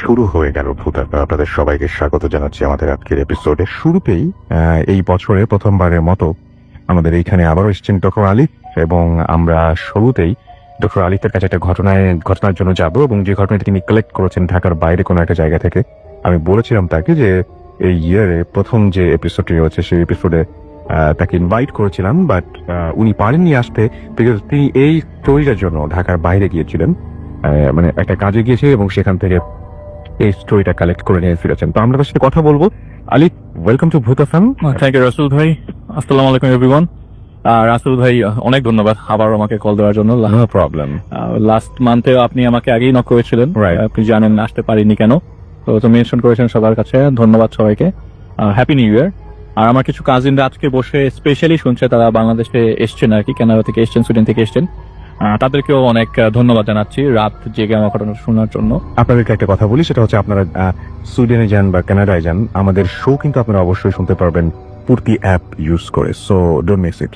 শুরু হয়ে গেল ভূতাত্মা। আপনাদের সবাইকে স্বাগত জানাচ্ছি আমাদের আজকের এপিসোডে। শুরুতেই এই বছরে প্রথমবারের মতো আমাদের এইখানে আবারও এসেছেন ডক্টর আলিফ, এবং আমরা শুরুতেই ডক্টর আলিফের কাছে একটা ঘটনার জন্য যাব, এবং যে ঘটনাটি তিনি কালেক্ট করেছেন ঢাকার বাইরে কোনো একটা জায়গা থেকে। আমি বলেছিলাম তাকে যে এই ইয়ারে প্রথম যে এপিসোডটি রয়েছে সেই এপিসোডে তাকে ইনভাইট করেছিলাম, বাট উনি পারেননি আসতে, বিকজ তিনি এই স্টোরিটার জন্য ঢাকার বাইরে গিয়েছিলেন, মানে একটা কাজে গিয়েছে এবং সেখান থেকে এই স্টোরিটা কালেক্ট করে নিয়ে ফিরেছেন। তো আমরা তার সাথে কথা বলবো। আলিফ, ওয়েলকাম টু ভূত এফএম। থ্যাংক ইউ রাসেল ভাই। আসসালামু আলাইকুম এভরিওয়ান। রাসেল ভাই অনেক ধন্যবাদ আবার আমাকে কল দেওয়ার জন্য। No problem. লাস্ট মান্থে আপনি আমাকে আগেই নক করেছিলেন, আপনি জানেন আসতে পারিনি কেন, তো মেনশন করেছেন সবার কাছে, ধন্যবাদ সবাইকে। Happy new year. আর আমার কিছু কাজিনরা আজকে বসে স্পেশালি শুনছে, তারা বাংলাদেশে এসছেন আর কি, কানাডা থেকে এসছেন, সুইডেন থেকে এসছেন, তাদেরকেও অনেক ধন্যবাদ জানাচ্ছি রাত জেগে আমার ঘটনা শোনার জন্য। আপনাদেরকে একটা কথা বলি, সেটা হচ্ছে আপনারা সুইডেনে যান বা কানাডায় যান, আমাদের শো কিন্তু আপনারা অবশ্যই শুনতে পারবেন পূর্তি অ্যাপ ইউজ করে, সো ডোন্ট মিস ইট।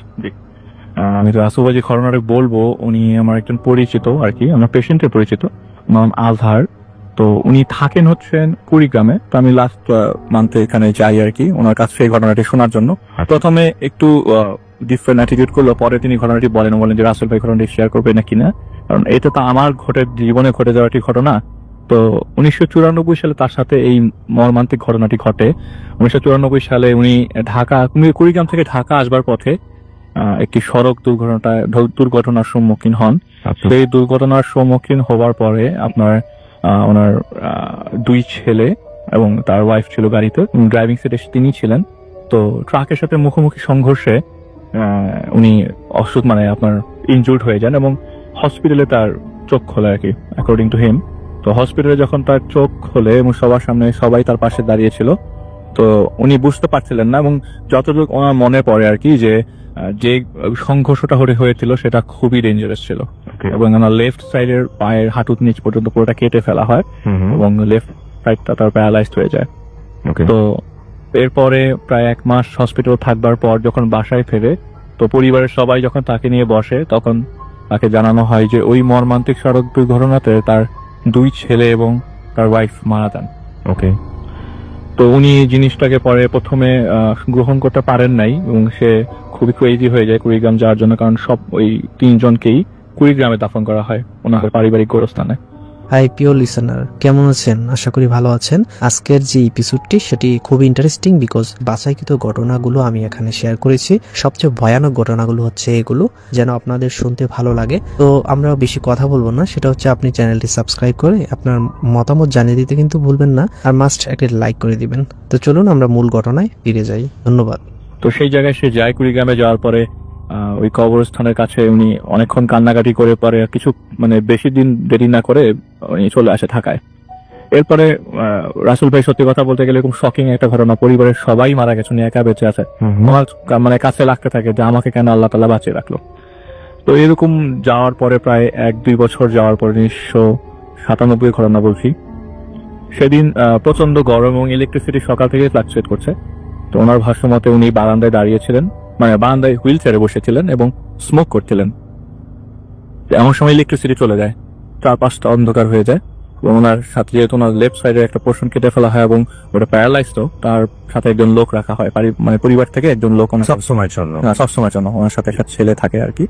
আমি তো রাসেল ভাই যে ঘটনাটা বলবো, উনি আমার একজন পরিচিত আর কি, আমার পেশেন্টের পরিচিত, নাম আজহার। তো উনি থাকেন হচ্ছেন কুড়িগ্রামে। তো আমি লাস্ট মান্থে এখানে যাই আর কি ওনার কাছ থেকে ঘটনাটি শোনার জন্য। প্রথমে একটু ডিফারেন্ট অ্যাটিটিউড করলো, পরে তিনি ঘটনাটি বলেন যে রাসেল ভাই ঘটনাটি শেয়ার করবে না কিনা, কারণ এটা তো আমার জীবনে ঘটে যাওয়া একটি ঘটনা। তো 1994 সালে তার সাথে এই মর্মান্তিক ঘটনাটি ঘটে। 1994 সালে উনি কুড়িগ্রাম থেকে ঢাকা আসবার পথে একটি সড়ক দুর্ঘটনার সম্মুখীন হন। সেই দুর্ঘটনার সম্মুখীন হওয়ার পরে আপনার ওনার দুই ছেলে এবং তার ওয়াইফ ছিল গাড়িতে, ড্রাইভিং সিটে তিনি ছিলেন। তো ট্রাকের সাথে মুখোমুখি সংঘর্ষে উনি মানে আপনার ইনজুর্ড হয়ে যান এবং হসপিটালে তার চোখ খোলে আর কি, অ্যাকর্ডিং টু হিম। তো হসপিটালে যখন তার চোখ খোলে এবং সবার সামনে সবাই তার পাশে দাঁড়িয়েছিল, তো উনি বুঝতে পারছিলেন না, এবং যতটুকু ওনার মনে পড়ে আর কি যে সংঘর্ষটা হয়েছিল সেটা খুবই ডেঞ্জারাস ছিল, এবং ওনার লেফট সাইডের পায়ের হাঁটুর নিচ পর্যন্ত পুরোটা কেটে ফেলা হয় এবং লেফট সাইডটা তার প্যারালাইজড হয়ে যায়। তো এরপরে প্রায় 1 মাস হসপিটাল থাকবার পর যখন বাসায় ফেরে, তো পরিবারের সবাই যখন তাকে নিয়ে বসে, তখন তাকে জানানো হয় যে ওই মর্মান্তিক সড়ক দুর্ঘটনাতে তার 2 ছেলে এবং তার ওয়াইফ মারা যান। ওকে। তো উনি জিনিসটাকে পরে প্রথমে গ্রহণ করতে পারেন নাই, এবং সে খুবই ক্রেজি হয়ে যায় কুড়িগ্রাম যাওয়ার জন্য, কারণ সব ওই 3 জনকেই কুড়িগ্রামে দাফন করা হয় ওনার পারিবারিক গোরস্থানে। হাই প্রিয় লিসেনার, কেমন আছেন? আশা করি ভালো আছেন। আজকের যে এপিসোডটি সেটি খুব ইন্টারেস্টিং, বিকজ বাছাইকৃত ঘটনাগুলো আমি এখানে শেয়ার করেছি। সবচেয়ে ভয়ানক ঘটনাগুলো হচ্ছে এগুলো, যেন আপনাদের শুনতে ভালো লাগে। তো আমরা বেশি কথা বলবো না, সেটা হচ্ছে আপনি চ্যানেলটি সাবস্ক্রাইব করে আপনার মতামত জানিয়ে দিতে কিন্তু ভুলবেন না, আর মাস্ট একটা লাইক করে দিবেন। তো চলুন আমরা মূল ঘটনায় ফিরে যাই। ধন্যবাদ। তো সেই জায়গায় সে যায়, কুড়িগ্রামে যাওয়ার পরে ওই কবরস্থানের কাছে উনি অনেকক্ষণ কান্নাকাটি করে পরে কিছু বেশি দিন দেরি না করে উনি চলে আসে ঢাকায়। এরপরে রাসেল ভাই সত্যি কথা বলতে গেলে এরকম শকিং একটা ঘটনা, পরিবারের সবাই মারা গেছে, উনি একা বেঁচে আছে। আমার কাছে লাগতে থাকে যে আমাকে কেন আল্লাহ তাআলা বাঁচিয়ে রাখলো। তো এরকম যাওয়ার পরে প্রায় 1-2 বছর যাওয়ার পরে 1997 ঘটনা বলছি, সেদিন প্রচন্ড গরম এবং ইলেকট্রিসিটি সকাল থেকে ফ্লাকচুয়েট করছে। তো ওনার ভাষ্য মতে উনি বারান্দায় দাঁড়িয়েছিলেন, বারান্দায় হুইল চেয়ারে বসেছিলেন এবং স্মোক করছিলেন। এমন সময় ইলেকট্রিসিটি চলে যায়, চারপাশটা অন্ধকার হয়ে যায়, এবং ওনার সাথে যেহেতু ওনার লেফট সাইডের একটা পোর্শন কেটে ফেলা হয় এবং ওটা প্যারালাইজ, তো তার সাথে একজন লোক রাখা হয়, পরিবার থেকে একজন লোক সবসময়ের জন্য ওনার সাথে একটা ছেলে থাকে আর কি।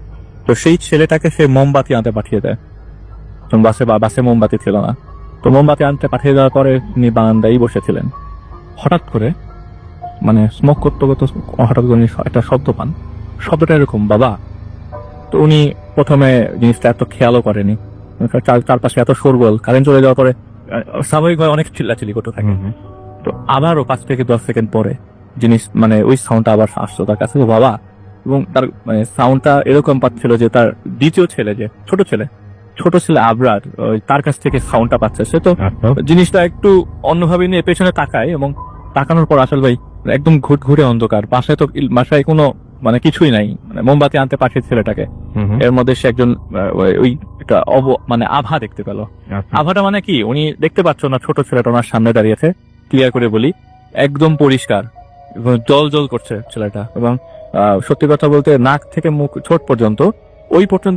তো সেই ছেলেটাকে সে মোমবাতি আনতে পাঠিয়ে দেয়, বাসে মোমবাতি ছিল না। তো মোমবাতি আনতে পাঠিয়ে দেওয়ার পরে তিনি বারান্দায় বসেছিলেন। হঠাৎ করে স্মোক করতে করতে হঠাৎ করে একটা শব্দ পান, শব্দটা এরকম, বাবা। তো উনি প্রথমে জিনিসটা এত খেয়ালও করেনি, চারপাশে এত শোরগোল, কারেন্ট চলে যাওয়ার পরে স্বাভাবিকভাবে অনেক চিল্লাচিল্লি করতে থাকে। তো আবারও 5 থেকে 10 সেকেন্ড পরে ওই সাউন্ডটা আবার আসতো তার কাছে, বাবা। এবং তার সাউন্ডটা এরকম পাচ্ছিল যে তার দ্বিতীয় ছেলে, যে ছোট ছেলে আবরার, তার কাছ থেকে সাউন্ডটা পাচ্ছে। সে তো জিনিসটা একটু অন্যভাবে নিয়ে পেছনে তাকায়, এবং তাকানোর পর আসল ভাই একদম ঘুরে অন্ধকার, বাসায় কোনো কিছুই নাই, মোমবাতি আনতে পাঠিয়ে ছেলেটাকে, এর মধ্যে সে একজন ওই একটা আভা দেখতে পেল। আভাটা কি, উনি দেখতে পাচ্ছ না ছোট ছেলেটা ওনার সামনে দাঁড়িয়েছে, ক্লিয়ার করে বলি, একদম পরিষ্কার, জল করছে ছেলেটা, এবং সত্যি কথা বলতে নাক থেকে মুখ ঠোঁট পর্যন্ত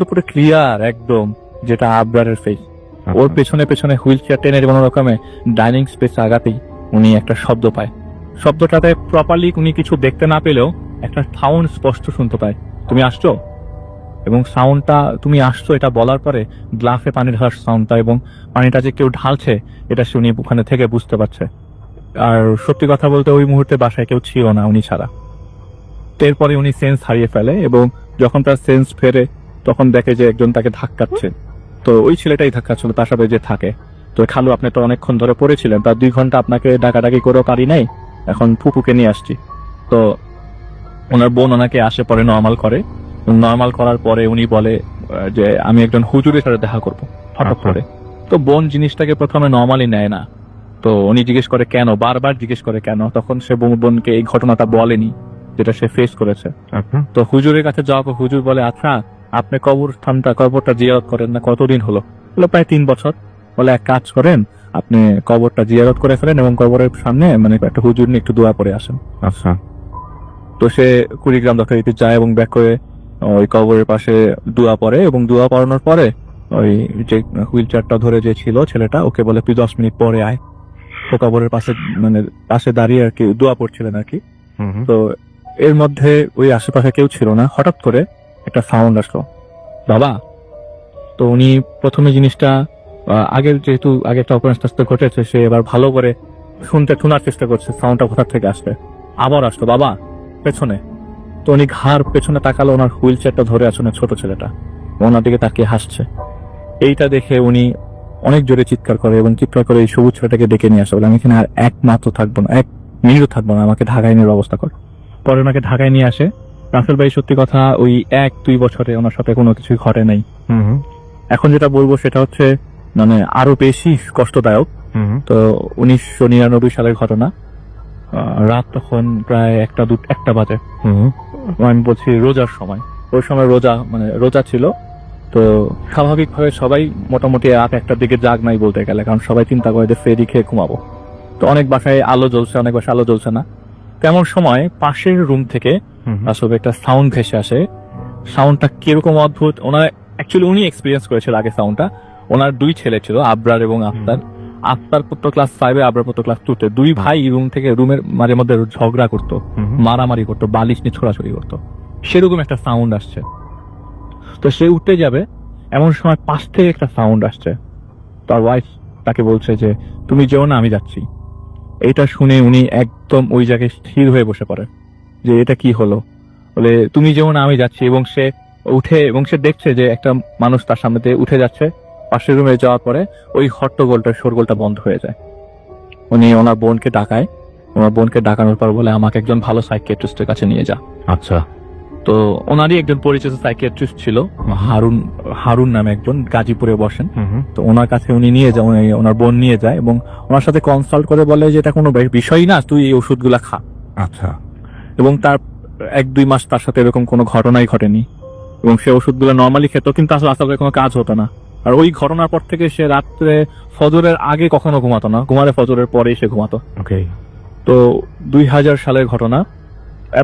পুরো ক্লিয়ার একদম, যেটা আবরারের ফেস। ওর পেছনে পেছনে হুইল চেয়ার টেনে কোনো রকমে ডাইনিং স্পেস আগাতেই উনি একটা শব্দ পায়। শব্দটাতে প্রপারলি উনি কিছু দেখতে না পেলেও একটা সাউন্ড স্পষ্ট শুনতে পায়, তুমি আসছো। এবং সাউন্ডটা তুমি আসছো এটা বলার পরে গ্লাসে পানি ঢালার সাউন্ডটা এবং পানিটা যে কেউ ঢালছে এটা সে উনি ওখানে থেকে বুঝতে পারছে। আর সত্যি কথা বলতে ওই মুহূর্তে বাসায় কেউ ছিল না উনি ছাড়া। এরপরে উনি সেন্স হারিয়ে ফেলে এবং যখন তার সেন্স ফেরে তখন দেখে যে একজন তাকে ধাক্কাচ্ছে। তো ওই ছেলেটাই ধাক্কাচ্ছিল তার সাথে যে থাকে। তো খালু আপনি তো অনেকক্ষণ ধরে পড়েছিলেন, তার 2 ঘন্টা আপনাকে ডাকাডাকি করেও পারি নাই, এখন ফুপুকে নিয়ে আসছি। তো ওনার বোন ওনাকে আসে পরে নর্মাল করে। নর্মাল করার পরে উনি বলে যে আমি একজন হুজুরের সাথে দেখা করবো হঠাৎ আচ্ছা। করে। তো বোন জিনিসটাকে প্রথমে নর্মালি নেয় না। তো উনি জিজ্ঞেস করে কেন, বারবার জিজ্ঞেস করে কেন। তখন সে বোনকে এই ঘটনাটা বলেনি যেটা সে ফেস করেছে। আচ্ছা। তো হুজুরের কাছে যাওয়া পর হুজুর বলে আচ্ছা আপনি কবরটা জিয়ারত করেন না কতদিন হলো? বলে প্রায় 3 বছর। বলে এক কাজ করেন, আপনি কবরটা জিয়ারত করে ফেলেন এবং কবরের সামনে মানে একটা হুজুর নিয়ে একটু দোয়া পড়ে আসেন। আচ্ছা। তো সে কুড়িগ্রাম যথারীতি যায় এবং ব্যাক করে ওই কবরের পাশে দোয়া পড়ে এবং দোয়া পড়ানোর পরে ওই যে হুইল চেয়ারটা ধরে যে ছিল ছেলেটা ওকে বলে তুই 10 মিনিট পরে আয়। ও কবরের পাশে মানে পাশে দাঁড়িয়ে আর কি দোয়া পড়ছিলেন আর কি। তো এর মধ্যে ওই আশেপাশে কেউ ছিল না, হঠাৎ করে একটা সাউন্ড আসলো, বাবা। তো উনি প্রথমে জিনিসটা আগের যেহেতু আগে একটা অপরাধ ঘটেছে সে এবার ভালো করে শোনার চেষ্টা করছে সাউন্ডটা কোথা থেকে আসবে। আবার আসলো, বাবা পেছনে। তো উনি ঘাড় পেছনে তাকালো, ওনার হুইল চেয়ারটা ধরে আছে ওনার ছোট ছেলেটা, ওনার দিকে তাকিয়ে হাসছে। এইটা দেখে উনি অনেক জোরে চিৎকার করে এবং চিৎকার করে এই সবুজ ছেলেটাকে ডেকে নিয়ে আসে। বলে আমি এখানে আর 1 মিনিটও থাকবো না, আমাকে ঢাকায় নিয়ে ব্যবস্থা কর। পরে ওনাকে ঢাকায় নিয়ে আসে। রাসেল ভাই সত্যি কথা ওই 1-2 বছরে ওনার সাথে কোনো কিছুই ঘটে নাই। এখন যেটা বলবো সেটা হচ্ছে মানে আরো বেশি কষ্টদায়ক। তো 1999 সালের ঘটনা। রাত তখন প্রায় 1টা বাজে। আমি বলছি রোজার সময়। ওই সময় রোজা ছিল। তো স্বাভাবিকভাবে সবাই মোটামুটি রাত 1টার দিকে জাগ নাই বলতে গেলে, কারণ সবাই চিন্তা করে যে ফেরি খেয়ে ঘুমাবো। তো অনেক বাসায় আলো জ্বলছে, অনেক বাসায় আলো জ্বলছে না। তেমন সময় পাশের রুম থেকে আসলে একটা সাউন্ড ভেসে আসে। সাউন্ডটা কিরকম অদ্ভুত, উনি এক্সপিরিয়েন্স করেছিল আগে সাউন্ডটা। ওনার 2 ছেলে ছিল, আবরার এবং আফতার। আফতার পড়তো ক্লাস 5-এ, আবরার পড়তো ক্লাস 2-তে। 2 ভাই রুমের মাঝে মধ্যে ঝগড়া করতো, মারামারি করতো, বালিশ নিয়ে ছোড়াছড়ি করতো। সেরকম একটা সাউন্ড আসছে। তো সে উঠতে যাবে এমন সময় পাশ থেকে একটা সাউন্ড আসছে। তার ওয়াইফ তাকে বলছে যে তুমি যেও না, আমি যাচ্ছি। এইটা শুনে উনি একদম ওই জায়গায় স্থির হয়ে বসে পড়ে যে এটা কি হলো। বলে তুমি যেও না, আমি যাচ্ছি। এবং সে উঠে এবং সে দেখছে যে একটা মানুষ তার সামনে দিয়ে উঠে যাচ্ছে। পাশের রুমে যাওয়ার পরে ওই শোরগোলটা বন্ধ হয়ে যায়। উনি ওনার বোনকে ডাকায়। ওনার বোনকে ডাকানোর পর বলে আমাকে একজন ভালো সাইকিয়াট্রিস্টের কাছে নিয়ে যা। আচ্ছা। তো ওনারই একজন পরিচিত সাইকিয়াট্রিস্ট ছিল, হারুন নামে একজন, গাজীপুরে বসেন। তো ওনার কাছে উনি নিয়ে যায়, ওনার বোন নিয়ে যায় এবং ওনার সাথে কনসাল্ট করে বলে যে এটা কোনো বিষয়ই না, তুই এই ওষুধগুলা খা। আচ্ছা। এবং তার 1-2 মাস তার সাথে এরকম কোনো ঘটনাই ঘটেনি এবং সে ওষুধগুলো নর্মালি খেত, কিন্তু আসলে কোনো কাজ হতো না। আর ওই ঘটনার পর থেকে সে রাত্রে ফজরের আগে কখনো ঘুমাতো না, ঘুমালে ফজরের পরেই সে ঘুমাতো। ওকে। তো 2000 সালের ঘটনা।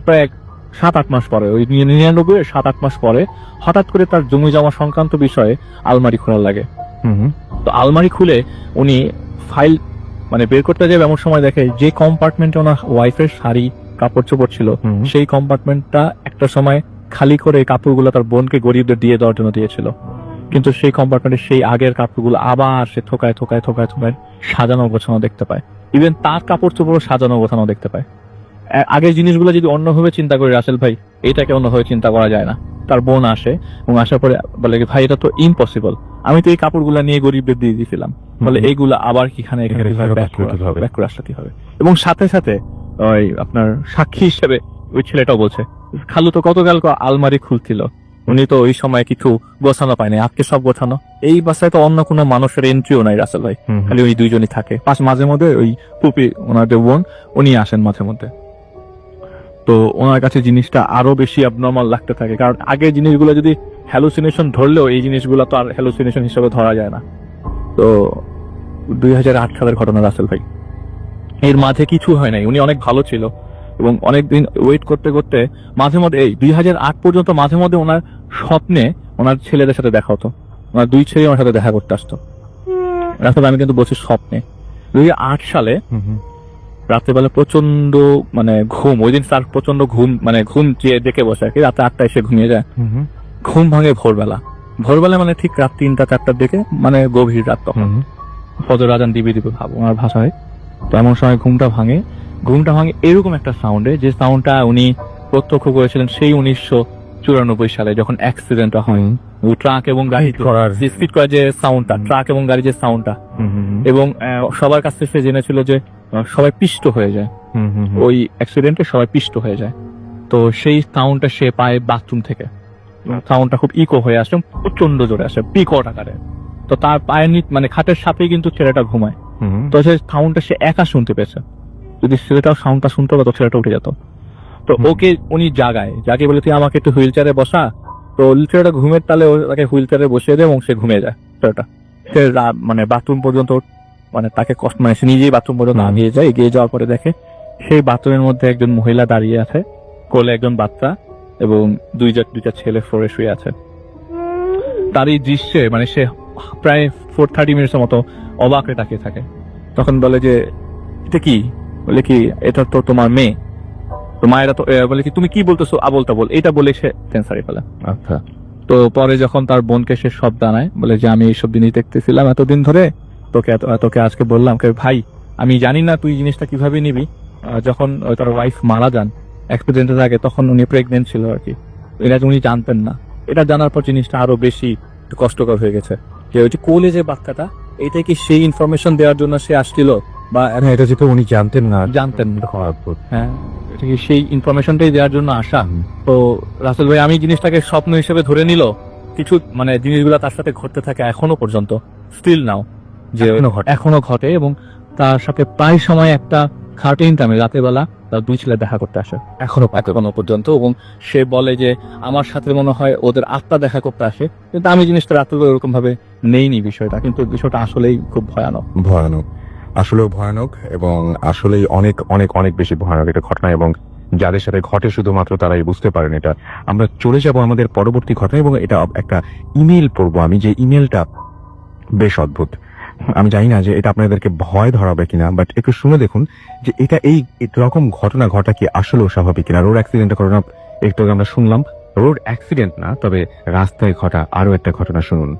প্রায় 7-8 মাস পরে, ওই 99 7-8 মাস পরে হঠাৎ করে তার জমি জমা সংক্রান্ত বিষয়ে আলমারি খোলা লাগে। তো আলমারি খুলে উনি ফাইল বের করতে যাবে এমন সময় দেখে যে কম্পার্টমেন্টে ওনার ওয়াইফের শাড়ি কাপড় চোপড় ছিল সেই কম্পার্টমেন্টটা একটা সময় খালি করে কাপড়গুলো তার বোনকে গরিবদের দিয়ে দেওয়ার জন্য দিয়েছিল। কিন্তু সেই কম্পার্টমেন্টে সেই আগের কাপড়গুলো আবার সে থোকায় সাজানো গোছানো দেখতে পায়। ইভেন তার কাপড় চোপড় সাজানো গোছানো দেখতে পায়। আগের জিনিসগুলো যদি অন্যভাবে চিন্তা করি রাসেল ভাই, এটাকে অন্যভাবে চিন্তা করা যায় না। তার বোন আসে এবং আসার পরে বলে ভাই এটা তো ইম্পসিবল, আমি তো এই কাপড়গুলো নিয়ে গরিবদের দিয়ে দিয়েছিলাম। বলে এইগুলো আবার কিখানে ব্যাক করে আসতে হবে। এবং সাথে সাথে ওই আপনার সাক্ষী হিসেবে ওই ছেলেটাও বলছে খালু তো গতকাল আলমারি খুলছিল, উনি তো ওই সময় কিছু গোছানো পায়নি, আজকে সব গোছানো। এই বাসায় তো অন্য কোনো মানুষের এন্ট্রিও নাই রাসেল ভাই, খালি ওই 2 জনই থাকে। মাঝে মধ্যে ওই পুপি ওনার যে বোন উনি আসেন মাঝে মধ্যে। তো ওনার কাছে জিনিসটা আরো বেশি অ্যাবনর্মাল লাগতে থাকে, কারণ আগের জিনিসগুলো যদি হ্যালুসিনেশন ধরলেও এই জিনিসগুলো তো আর হ্যালুসিনেশন হিসেবে ধরা যায় না। তো 2008 সালের ঘটনা রাসেল ভাই। এর মাঝে কিছু হয় নাই, উনি অনেক ভালো ছিল এবং অনেকদিন ওয়েট করতে করতে মাঝে মধ্যে এই 2008 পর্যন্ত মাঝে মধ্যে ওনার স্বপ্নে ওনার ছেলেদের সাথে দেখা হতো। ওনার 2 ছেলে ওনার সাথে দেখা করতে আসতো। রাসেল আমি কিন্তু বলছি স্বপ্নে। 2008 সালে রাত্রেবেলা প্রচন্ড মানে ঘুম, ওই দিন স্যার প্রচন্ড ঘুম মানে ঘুম চেয়ে ডেকে বসে আর কি, রাতে 8টায় এসে ঘুমিয়ে যায়। ঘুম ভাঙে ভোরবেলা মানে ঠিক রাত 3টা-4টার দিকে, মানে গভীর রাত তখন, ফজর আজান দিবে ভাবো আমার ভাষায়। তো এমন সময় ঘুমটা ভাঙে এরকম একটা সাউন্ডে, যে সাউন্ডটা উনি প্রত্যক্ষ করেছিলেন সেই 1994 সালে যখন অ্যাক্সিডেন্টটা হয়। ট্রাক এবং গাড়ি স্পিড করার যে সাউন্ডটা, ট্রাক এবং গাড়ি যে সাউন্ডটা, এবং সবার কাছ থেকে সে জেনেছিল যে সবাই পিষ্ট হয়ে যায় ওই অ্যাক্সিডেন্টে, সবাই পিষ্ট হয়ে যায়। তো সেই সাউন্ডটা সে পায় বাথরুম থেকে, সাউন্ডটা খুব ইকো হয়ে আসে, প্রচন্ড জোরে আসে, পিকট আকারে। তো তার পায়ের মানে খাটের সাথেই কিন্তু ছেলেটা ঘুমায়। তো সেই সাউন্ডটা সে একা শুনতে পেয়েছে, যদি ছেলেটাও সাউন্ডটা শুনতে পারতো ছেলেটা উঠে যেত। তো ওকে উনি জাগে বলে তুই আমাকে একটু হুইল চেয়ারে বসা। তো ছেলেটা ঘুমের তালে তাকে হুইল চেয়ারে বসিয়ে দেয় এবং সে ঘুমিয়ে যায়। ছেলেটা সে মানে বাথরুম পর্যন্ত, মানে তাকে কষ্ট, মানে সে নিজেই বাথরুম পর্যন্ত এগিয়ে যাওয়ার পরে দেখে সেই বাথরুমের মধ্যে একজন মহিলা দাঁড়িয়ে আছে, কোলে একজন বাচ্চা এবং দুইটা ছেলে ফ্লোরে শুয়ে আছে। তার এই দৃশ্যে মানে সে প্রায় 30 মিনিটের মতো অবাক হয়ে তাকিয়ে থাকে। তখন বলে যে এটা কি? বলে কি এটা তো তোমার মেয়ে। তো মায়েরা তো বলে কি তুমি কি বলতেছো আবোল তাবোল, এটা বলে সে সেন্সারি ফেলে। আচ্ছা। তো পরে যখন তার বোনকে সে সব জানায়, বলে যে আমি এইসব জিনিস দেখতেছিলাম এতদিন ধরে, তোকে আজকে বললাম ভাই আমি জানি না তুই জিনিসটা কিভাবে নিবি। যখন তার ওয়াইফ মারা যান অ্যাক্সিডেন্টের আগে, তখন উনি প্রেগনেন্ট ছিল আর কি, এটা উনি জানতেন না। এটা জানার পর জিনিসটা আরো বেশি কষ্টকর হয়ে গেছে, যে ওই যে কোলে যে বাচ্চাটা, এইটা কি সেই ইনফরমেশন দেওয়ার জন্য সে আসছিল, বা এটা যেটা উনি জানতেন না। হ্যাঁ, এটা কি সেই ইনফরমেশনটাই দেওয়ার জন্য আসা? তো রাসেল ভাই আমি জিনিসটাকে স্বপ্ন হিসেবে ধরে নিল, কিছু মানে জিনিসগুলো তার সাথে ঘটতে থাকে এখনো পর্যন্ত, স্টিল নাও, যে এখনো ঘটে। এবং তার সাথে প্রায় সময় একটা খার্টেন টাইমে রাতের বেলা তার 2 ছেলে দেখা করতে আসে এখনো পর্যন্ত। এবং সে বলে যে আমার সাথে মনে হয় ওদের আত্মা দেখা করতে আসে, কিন্তু আমি জিনিসটা রাতের বেলা ওরকম ভাবে নেইনি বিষয়টা, কিন্তু বিষয়টা আসলেই খুব ভয়ানক, আসলেও ভয়ানক, এবং আসলেই অনেক অনেক অনেক বেশি ভয়ানক একটা ঘটনা, এবং যাদের সাথে ঘটে শুধুমাত্র তারাই বুঝতে পারেন এটা। আমরা চলে যাব আমাদের পরবর্তী ঘটনা, এবং এটা একটা ইমেল পড়বো আমি, যে ইমেলটা বেশ অদ্ভুত। আমি জানি না যে এটা আপনাদেরকে ভয় ধরাবে কিনা, বাট একটু শুনে দেখুন যে এটা এই রকম ঘটনা ঘটা কি আসলেও স্বাভাবিক কিনা। রোড অ্যাক্সিডেন্টের ঘটনা একটু আগে আমরা শুনলাম, রোড অ্যাক্সিডেন্ট না, তবে রাস্তায় ঘটা আরো একটা ঘটনা শুনুন,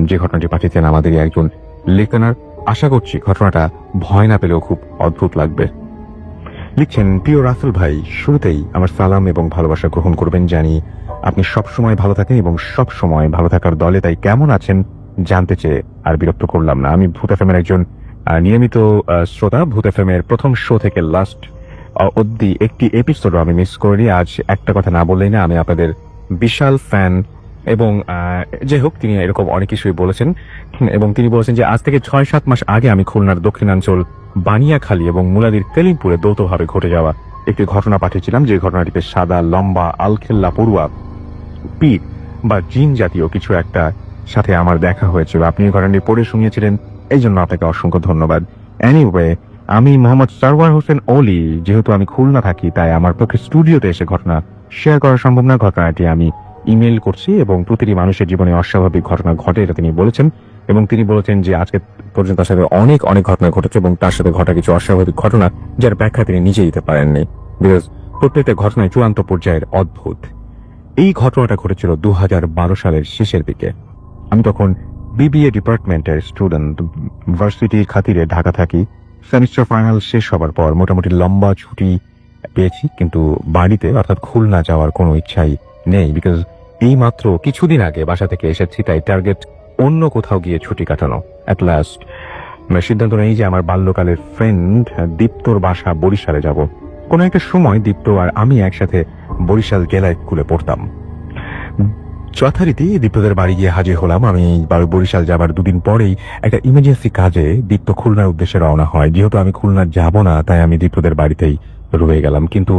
যে ঘটনাটি পাঠিয়েছেন আমাদেরই একজন লিসেনার। আশা করছি ঘটনাটা ভয় না পেলেও খুব অদ্ভুত লাগবে। লিখছেন, প্রিয় রাসেল ভাই, শুরুতেই আমার সালাম এবং ভালোবাসা গ্রহণ করবেন। জানি আপনি সব সময় ভালো থাকেন এবং সব সময় ভালো থাকার দলে, তাই কেমন আছেন জানতে চেয়ে আর বিরক্ত করলাম না। আমি ভূত এফএম এর একজন নিয়মিত শ্রোতা। ভূত এফএম এর প্রথম শো থেকে লাস্ট অব্দি একটি এপিসোডও আমি মিস করিনি। আজ একটা কথা না বললেই না, আমি আপনাদের বিশাল ফ্যান। এবং যাই হোক, তিনি এরকম অনেক কিছুই বলেছেন, এবং তিনি বলেছেন যে আজ থেকে 6-7 মাস আগে আমি খুলনার দক্ষিণাঞ্চল বানিয়াখালী এবং মুলাদির তেলিমপুরে দৌতভাবে ঘটে যাওয়া একটি ঘটনা পাঠিয়েছিলাম, যে ঘটনাটিতে সাদা লম্বা আলখেল্লা পড়ুয়া পিঠ বা জিন জাতীয় কিছু একটা সাথে আমার দেখা হয়েছিল। আপনি এই ঘটনাটি পড়ে শুনিয়েছিলেন, এই জন্য আপনাকে অসংখ্য ধন্যবাদ। এনিওয়ে, আমি মোহাম্মদ সারওয়ার হোসেন অলি, যেহেতু আমি খুলনা থাকি তাই আমার পক্ষে স্টুডিওতে এসে ঘটনা শেয়ার করা সম্ভব না। ঘটনাটি আমি ইমেল করছি, এবং প্রতিটি মানুষের জীবনে অস্বাভাবিক ঘটনা ঘটে এটা তিনি বলেছেন। এবং তিনি বলেছেন যে আজকে পর্যন্ত তার সাথে অনেক অনেক ঘটনা ঘটেছে, এবং তার সাথে ঘটা কিছু অস্বাভাবিক ঘটনা যার ব্যাখ্যা তিনি নিজে দিতে পারেননি, বিকজ প্রত্যেকটা ঘটনায় চূড়ান্ত পর্যায়ের অদ্ভুত। এই ঘটনাটা ঘটেছিল 2012 সালের শেষের দিকে। আমি তখন বিবিএ ডিপার্টমেন্টের স্টুডেন্ট, ভার্সিটির খাতিরে ঢাকা থাকি। সেমিস্টার ফাইনাল শেষ হবার পর মোটামুটি লম্বা ছুটি পেয়েছি, কিন্তু বাড়িতে অর্থাৎ খুলনা যাওয়ার কোনো ইচ্ছাই নেই, বিকজ এই মাত্র কিছুদিন আগে বাসা থেকে এসেছি, তাই টার্গেট অন্য কোথাও গিয়ে ছুটি কাটানো। অ্যাট লাস্ট সিদ্ধান্ত নেই যে আমার বাল্যকালের ফ্রেন্ড দীপ্তর বাসা বরিশালে যাব। কোনো একটা সময় দীপ্ত আর আমি একসাথে বরিশাল জেলায় স্কুলে পড়তাম। যথারীতি দীপ্তদের বাড়ি গিয়ে হাজির হলাম। আমি বরিশাল যাবার 2 দিন পরেই একটা ইমার্জেন্সি কাজে দীপ্ত খুলনার উদ্দেশ্যে রওনা হয়। যেহেতু আমি খুলনা যাব না, তাই আমি দীপ্তদের বাড়িতেই রয়ে গেলাম। কিন্তু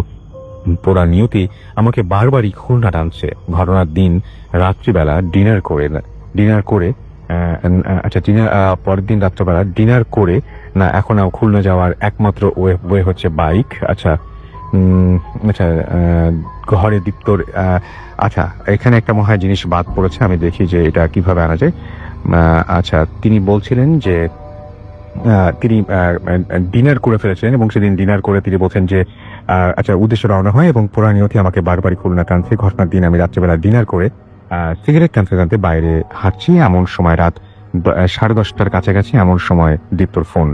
পোড়া নিয়তি আমাকে বারবারই খুলনা টানছে। ঘটনার দিন রাত্রিবেলা ডিনার করে পরের দিন রাত্রিবেলা ডিনার করে না, এখন খুলনা যাওয়ার একমাত্র ওয়ে হচ্ছে বাইক। ঘরে দীপ্তর এখানে একটা মহা জিনিস বাদ পড়েছে, আমি দেখি যে এটা কিভাবে আনা যায়। আচ্ছা, তিনি বলছিলেন যে তিনি ডিনার করে ফেলেছেন এবং সেদিন ডিনার করে তিনি বলছেন যে আচ্ছা উদ্দেশ্যে রওনা হয় এবং পুরানিয়তি আমাকে বারবারই খুলনা টানছে। ঘটনার দিন আমি রাত্রেবেলা ডিনার করে সিগারেট টানতে টানতে বাইরে হাঁটছি, এমন সময় রাত 10:30টার কাছাকাছি। এমন সময় দীপ্তর ফোন।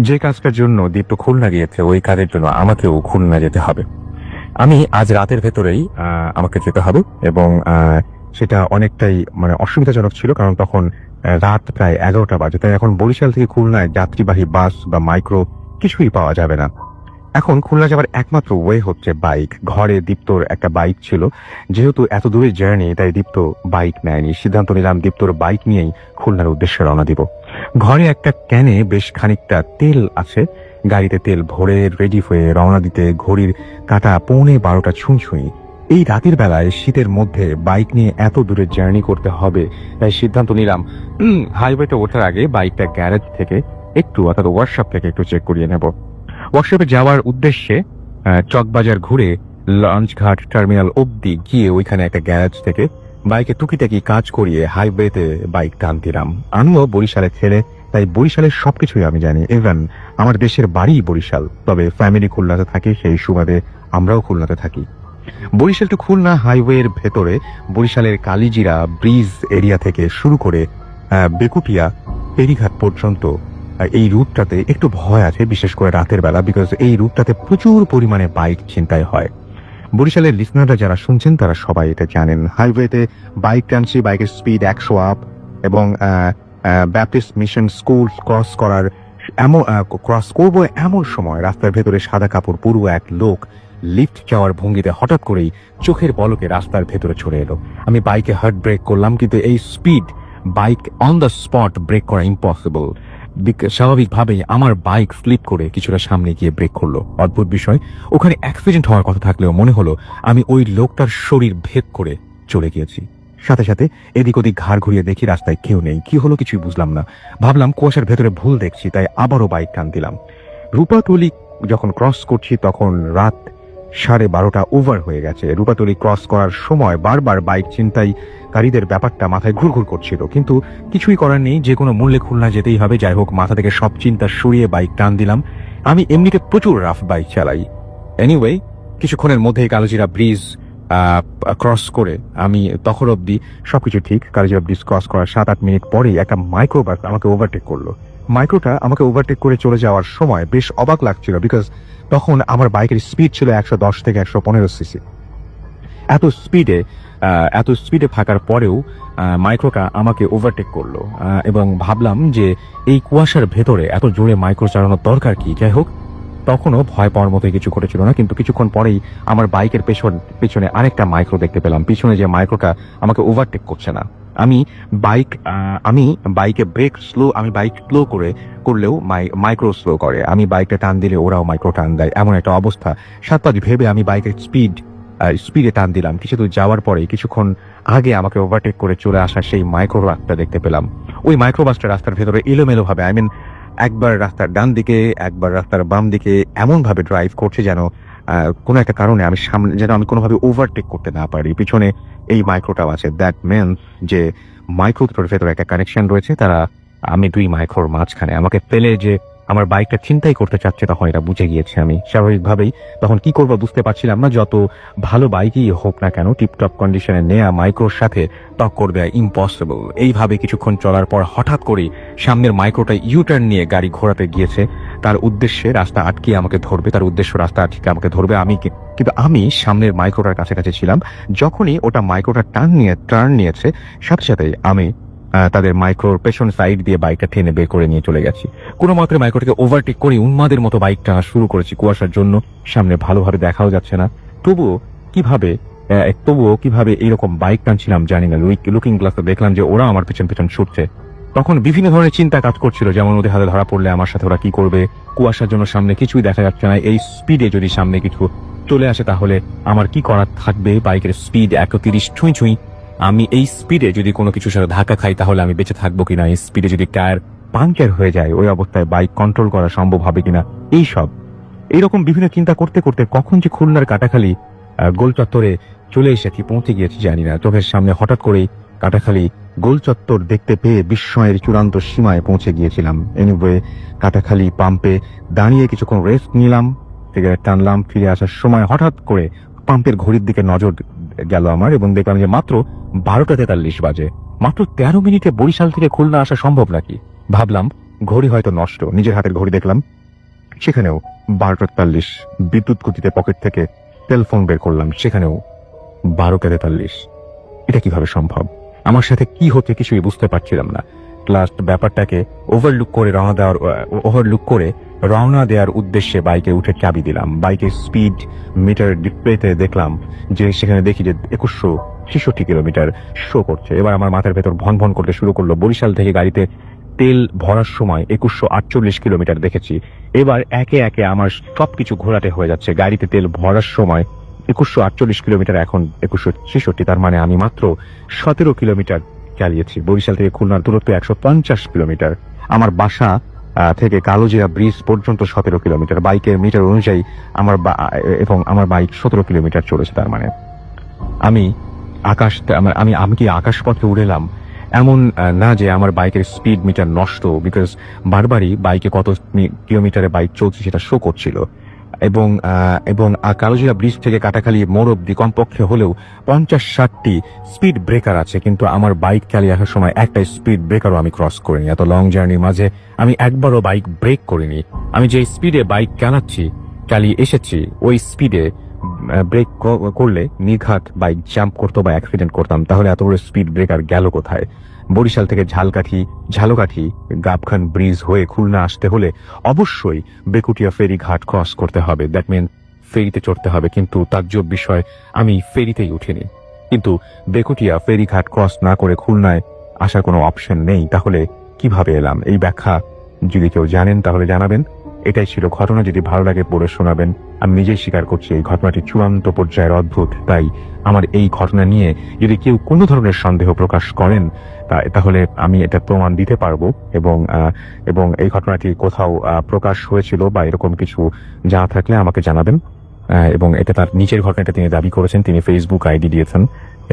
যে কাজটার জন্য দীপ্ত খুলনা গিয়েছে ওই কাজের জন্য আমাকেও খুলনা যেতে হবে। আমি আজ রাতের ভেতরেই আমাকে যেতে হবে এবং সেটা অনেকটাই মানে অসুবিধাজনক ছিল, কারণ তখন রাত প্রায় 11টা বাজে। তাই এখন বরিশাল থেকে খুলনায় যাত্রীবাহী বাস বা মাইক্রো কিছুই পাওয়া যাবে না। এখন খুলনা যাওয়ার একমাত্র ওয়ে হচ্ছে বাইক। ঘরে দীপ্তর একটা বাইক ছিল, যেহেতু এত দূরের জার্নি তাই দীপ্ত বাইক নেয়নি। সিদ্ধান্ত নিলাম দীপ্তর বাইক নিয়েই খুলনার উদ্দেশ্যে রওনা দিব। ঘরে একটা ক্যানে বেশ খানিকটা তেল আছে, গাড়িতে তেল ভরে রেডি হয়ে রওনা দিতে ঘড়ির কাঁটা 11:15 ছুঁই। এই রাতের বেলায় শীতের মধ্যে বাইক নিয়ে এত দূরের জার্নি করতে হবে, তাই সিদ্ধান্ত নিলাম হাইওয়েতে ওঠার আগে বাইকটা গ্যারেজ থেকে একটু অর্থাৎ ওয়ার্কশপ থেকে একটু চেক করিয়ে নেব। ওয়ার্কশপে যাওয়ার উদ্দেশ্যে চকবাজার ঘুরে লঞ্চঘাট টার্মিনাল অব্দি গিয়ে ওইখানে একটা গ্যারেজ থেকে বাইকে টুকিটাকি কাজ করিয়ে হাইওয়েতে বাইক টান দিলাম। আমিও বরিশালে ছেলে, তাই বরিশালের সবকিছুই আমি জানি। ইভেন আমার দেশের বাড়ি বরিশাল, তবে ফ্যামিলি খুলনাতে থাকে, সেই সুবাদে আমরাও খুলনাতে থাকি। বরিশাল টু খুলনা হাইওয়ের ভেতরে বরিশালের কালিজিরা ব্রিজ এরিয়া থেকে শুরু করে বেকুটিয়া ফেরিঘাট পর্যন্ত এই রুটটাতে একটু ভয় আছে, বিশেষ করে রাতের বেলা, বিকজ এই রুটটাতে প্রচুর পরিমাণে বাইক ছিনতাই হয়। বরিশালের লিসনাররা যারা শুনছেন তারা সবাই এটা জানেন। হাইওয়েতে বাইক টানছি, বাইকের স্পিড 100 আপ এবং ব্যাপটিস্ট মিশন স্কুল ক্রস করবো এমন সময় রাস্তার ভেতরে সাদা কাপড় পুরো এক লোক লিফট যাওয়ার ভঙ্গিতে হঠাৎ করেই চোখের পলকে রাস্তার ভেতরে চলে এলো। আমি বাইকে হার্ড ব্রেক করলাম, কিন্তু এই speed bike on the spot break করা ইম্পসিবল। স্বাভাবিকভাবেই আমার বাইক স্লিপ করে কিছুটা সামনে গিয়ে ব্রেক করলো। অদ্ভুত বিষয়, ওখানে অ্যাক্সিডেন্ট হওয়ার কথা থাকলেও মনে হলো আমি ওই লোকটার শরীর ভেদ করে চলে গিয়েছি। সাথে সাথে এদিক ওদিক ঘাড় ঘুরিয়ে দেখি রাস্তায় কেউ নেই। কি হলো কিছুই বুঝলাম না, ভাবলাম কুয়াশার ভেতরে ভুল দেখছি, তাই আবারও বাইক টান দিলাম। রূপাতলি যখন ক্রস করছি তখন রাত 12:30 ওভার হয়ে গেছে। রূপাতলি ক্রস করার সময় বারবার বাইক ছিনতাইকারীদের ব্যাপারটা মাথায় ঘুরঘুর করছিল, কিন্তু কিছুই করার নেই, যে কোনো মূল্যে খুলনা যেতেই হবে। যাই হোক, মাথা থেকে সব চিন্তা সরিয়ে বাইক টান দিলাম। আমি এমনিতে প্রচুর রাফ বাইক চালাই। এনিওয়ে, কিছুক্ষণের মধ্যেই কালোজিরা ব্রিজ ক্রস করে আমি তখন অব্দি সবকিছু ঠিক। কালোজিরা ব্রিজ ক্রস করার 7-8 মিনিট পরেই একটা মাইক্রোবাস আমাকে ওভারটেক করলো। মাইক্রোটা আমাকে ওভারটেক করে চলে যাওয়ার সময় বেশ অবাক লাগছিল, বিকজ তখন আমার বাইকের স্পিড ছিল 110 থেকে 115 সিসি। এত স্পিডে থাকার পরেও মাইক্রোটা আমাকে ওভারটেক করলো এবং ভাবলাম যে এই কুয়াশার ভেতরে এত জোরে মাইক্রো চালানোর দরকার কি। যাই হোক, তখনও ভয় পাওয়ার মতো কিছু ঘটেছিল না, কিন্তু কিছুক্ষণ পরেই আমার বাইকের পেছনে আরেকটা মাইক্রো দেখতে পেলাম। পিছনে যে মাইক্রোটা আমাকে ওভারটেক করছে না। আমি বাইকে ব্রেক স্লো, আমি বাইক স্লো করলেও মাইক্রো স্লো করে। আমি বাইকটা টান দিলে ওরাও মাইক্রো টান দেয়, এমন একটা অবস্থা। 7-5 ভেবে আমি বাইকের স্পিডে টান দিলাম। কিছু দূর যাওয়ার পরে কিছুক্ষণ আগে আমাকে ওভারটেক করে চলে আসা সেই মাইক্রো বাসটা দেখতে পেলাম। ওই মাইক্রো বাসটা রাস্তার ভেতরে এলোমেলো ভাবে, একবার রাস্তার ডান দিকে একবার রাস্তার বাম দিকে এমন ভাবে ড্রাইভ করছে যেন কোনো একটা কারণে আমি কোনোভাবে ওভারটেক করতে না পারি। পিছনে এই মাইক্রোটাও আছে। দ্যাট মিনস যে মাইক্রোটার ভেতরে একটা কানেকশন রয়েছে, আমি 2 মাইক্রোর মাঝখানে। আমাকে ফেলে যে আমার বাইকটা ছিনতাই করতে চাচ্ছে তখন এটা বুঝে গিয়েছে আমি। স্বাভাবিকভাবেই তখন কি করবো বুঝতে পারছিলাম না। যত ভালো বাইকই হোক না কেন, টিপটপ কন্ডিশনে নেয়া মাইক্রোর সাথে টক্কর দেয়া ইম্পসিবল। এইভাবে কিছুক্ষণ চলার পর হঠাৎ করে সামনের মাইক্রোটা ইউটার্ন নিয়ে গাড়ি ঘোরাতে গিয়েছে। তার উদ্দেশ্যে রাস্তা আটকিয়ে আমাকে ধরবে, কিন্তু আমি সামনের মাইক্রোটার কাছাকাছি ছিলাম। যখনই ওটা মাইক্রোটা টার্ন নিয়েছে, সাথে সাথে আমি তাদের মাইক্রোর পেছন সাইড দিয়ে বাইকটা টেনে বের করে নিয়ে চলে গেছি। কোনো মাত্র মাইক্রোটাকে ওভারটেক করে উন্মাদের মতো বাইক টানা শুরু করেছি। কুয়াশার জন্য সামনে ভালোভাবে দেখাও যাচ্ছে না। তবুও কিভাবে এরকম বাইক টানছিলাম জানি না। লুকিং গ্লাসে দেখলাম যে ওরা আমার পেছন ছুটছে। তখন বিভিন্ন ধরনের চিন্তা কাজ করছিল, যেমন ওদের হাতে ধরা পড়লে আমার সাথে ওরা কি করবে। কুয়াশার জন্য সামনে কিছুই দেখা যাচ্ছে না। এই স্পিডে যদি সামনে কিছু চলে আসে তাহলে আমার কি করার থাকবে। বাইকের স্পিড 130 ছুঁই। আমি এই স্পিডে যদি কোনো কিছুর সাথে ধাক্কা খাই তাহলে আমি বেঁচে থাকবো কিনা, এই স্পিডে যদি টায়ার পাংচার হয়ে যায় ওই অবস্থায় বাইক কন্ট্রোল করা সম্ভব হবে কিনা, এইরকম বিভিন্ন চিন্তা করতে করতে কখন যে খুলনার কাটাখালী গোল চত্বরে পৌঁছে গিয়েছি জানি না। চোখের সামনে হঠাৎ করেই কাটাখালী গোল চত্বর দেখতে পেয়ে বিস্ময়ের চূড়ান্ত সীমায় পৌঁছে গিয়েছিলাম। এনিওয়ে, কাটাখালী পাম্পে দাঁড়িয়ে কিছুক্ষণ রেস্ট নিলাম, সিগারেট টানলাম। ফিরে আসার সময় হঠাৎ করে পাম্পের ঘড়ির দিকে নজর গেল আমার এবং দেখলাম যে মাত্র 12:43 বাজে। মাত্র 13 মিনিটে বরিশাল থেকে খুলনা আসা সম্ভব নাকি? ভাবলাম ঘড়ি হয়তো নষ্ট। নিজের হাতের ঘড়ি দেখলাম, সেখানেও 12:43। বিদ্যুৎ গতিতে পকেট থেকে টেলিফোন বের করলাম, সেখানেও 12:43। এটা কিভাবে সম্ভব? আমার সাথে কি হচ্ছে কিছুই বুঝতে পারছিলাম না। লাস্ট ব্যাপারটাকে ওভারলুক করে রওনা দেওয়ার উদ্দেশ্যে বাইকে উঠে চাবি দিলাম। বাইকের স্পিড মিটার ডিসপ্লেতে দেখলাম যে সেখানে দেখি যে 2166 কিলোমিটার শো করছে। এবার আমার মাথার ভেতর ভন ভন করতে শুরু করলো। বরিশাল থেকে গাড়িতে তেল ভরার সময় 2148 কিলোমিটার দেখেছি। এবার একে একে আমার সবকিছু ঘোরাতে হয়ে যাচ্ছে। গাড়িতে তেল ভরার সময় 2148 কিলোমিটার, এখন 2166, তার মানে আমি মাত্র 17 কিলোমিটার চালিয়েছি। বরিশাল থেকে খুলনার দূরত্ব 150 কিলোমিটার। আমার বাসা থেকে কালোজিরা ব্রিজ পর্যন্ত 17 কিলোমিটার। বাইকের মিটার অনুযায়ী আমার বাইক 17 কিলোমিটার চলেছে। তার মানে আমি কি আকাশপথে উড়েলাম? এমন না যে আমার বাইকের স্পিড মিটার নষ্ট, বিকজ বারবারই বাইকে কত কিলোমিটারে বাইক চলছে সেটা শো করছিল। এবং কালোজিরা ব্রিজ থেকে কাটাখালী মোড় অব্দি কমপক্ষে হলেও 50-60টি স্পিড ব্রেকার আছে, কিন্তু আমার বাইক চালিয়ে আসার সময় একটা স্পিড ব্রেকারও আমি ক্রস করিনি। এত লং জার্নির মাঝে আমি একবারও বাইক ব্রেক করিনি। আমি যে স্পিডে বাইক চালিয়ে এসেছি, ওই স্পিডে ব্রেক করলে নির্ঘাত বাইক জাম্প করতো বা অ্যাক্সিডেন্ট করতাম। তাহলে এত বড় স্পিড ব্রেকার গেল কোথায়? বরিশাল থেকে ঝালকাঠি গাবখান ব্রিজ হয়ে খুলনা আসতে হলে অবশ্যই বেকুটিয়া ফেরি ঘাট ক্রস করতে হবে। দ্যাট মিন ফেরিতে চড়তে হবে। কিন্তু তাজ্জব বিষয়, আমি ফেরিতেই উঠিনি। কিন্তু বেকুটিয়া ফেরি ঘাট ক্রস না করে খুলনায় আসার কোনো অপশন নেই। তাহলে কিভাবে এলাম? এই ব্যাখ্যা যদি কেউ জানেন তাহলে জানাবেন। এটাই ছিল ঘটনা। যদি ভালো লাগে পড়ে শোনাবেন। আমি নিজেই স্বীকার করছি এই ঘটনাটি চূড়ান্ত পর্যায়ের অদ্ভুত। তাই আমার এই ঘটনা নিয়ে যদি কেউ কোনো ধরনের সন্দেহ প্রকাশ করেন তাহলে আমি এটা প্রমাণ দিতে পারবো। এবং এই ঘটনাটি কোথাও প্রকাশ হয়েছিল বা এরকম কিছু জানা থাকলে আমাকে জানাবেন। এবং এটা তার নিচের ঘটনাটা তিনি দাবি করেছেন। তিনি ফেসবুক আইডি দিয়েছেন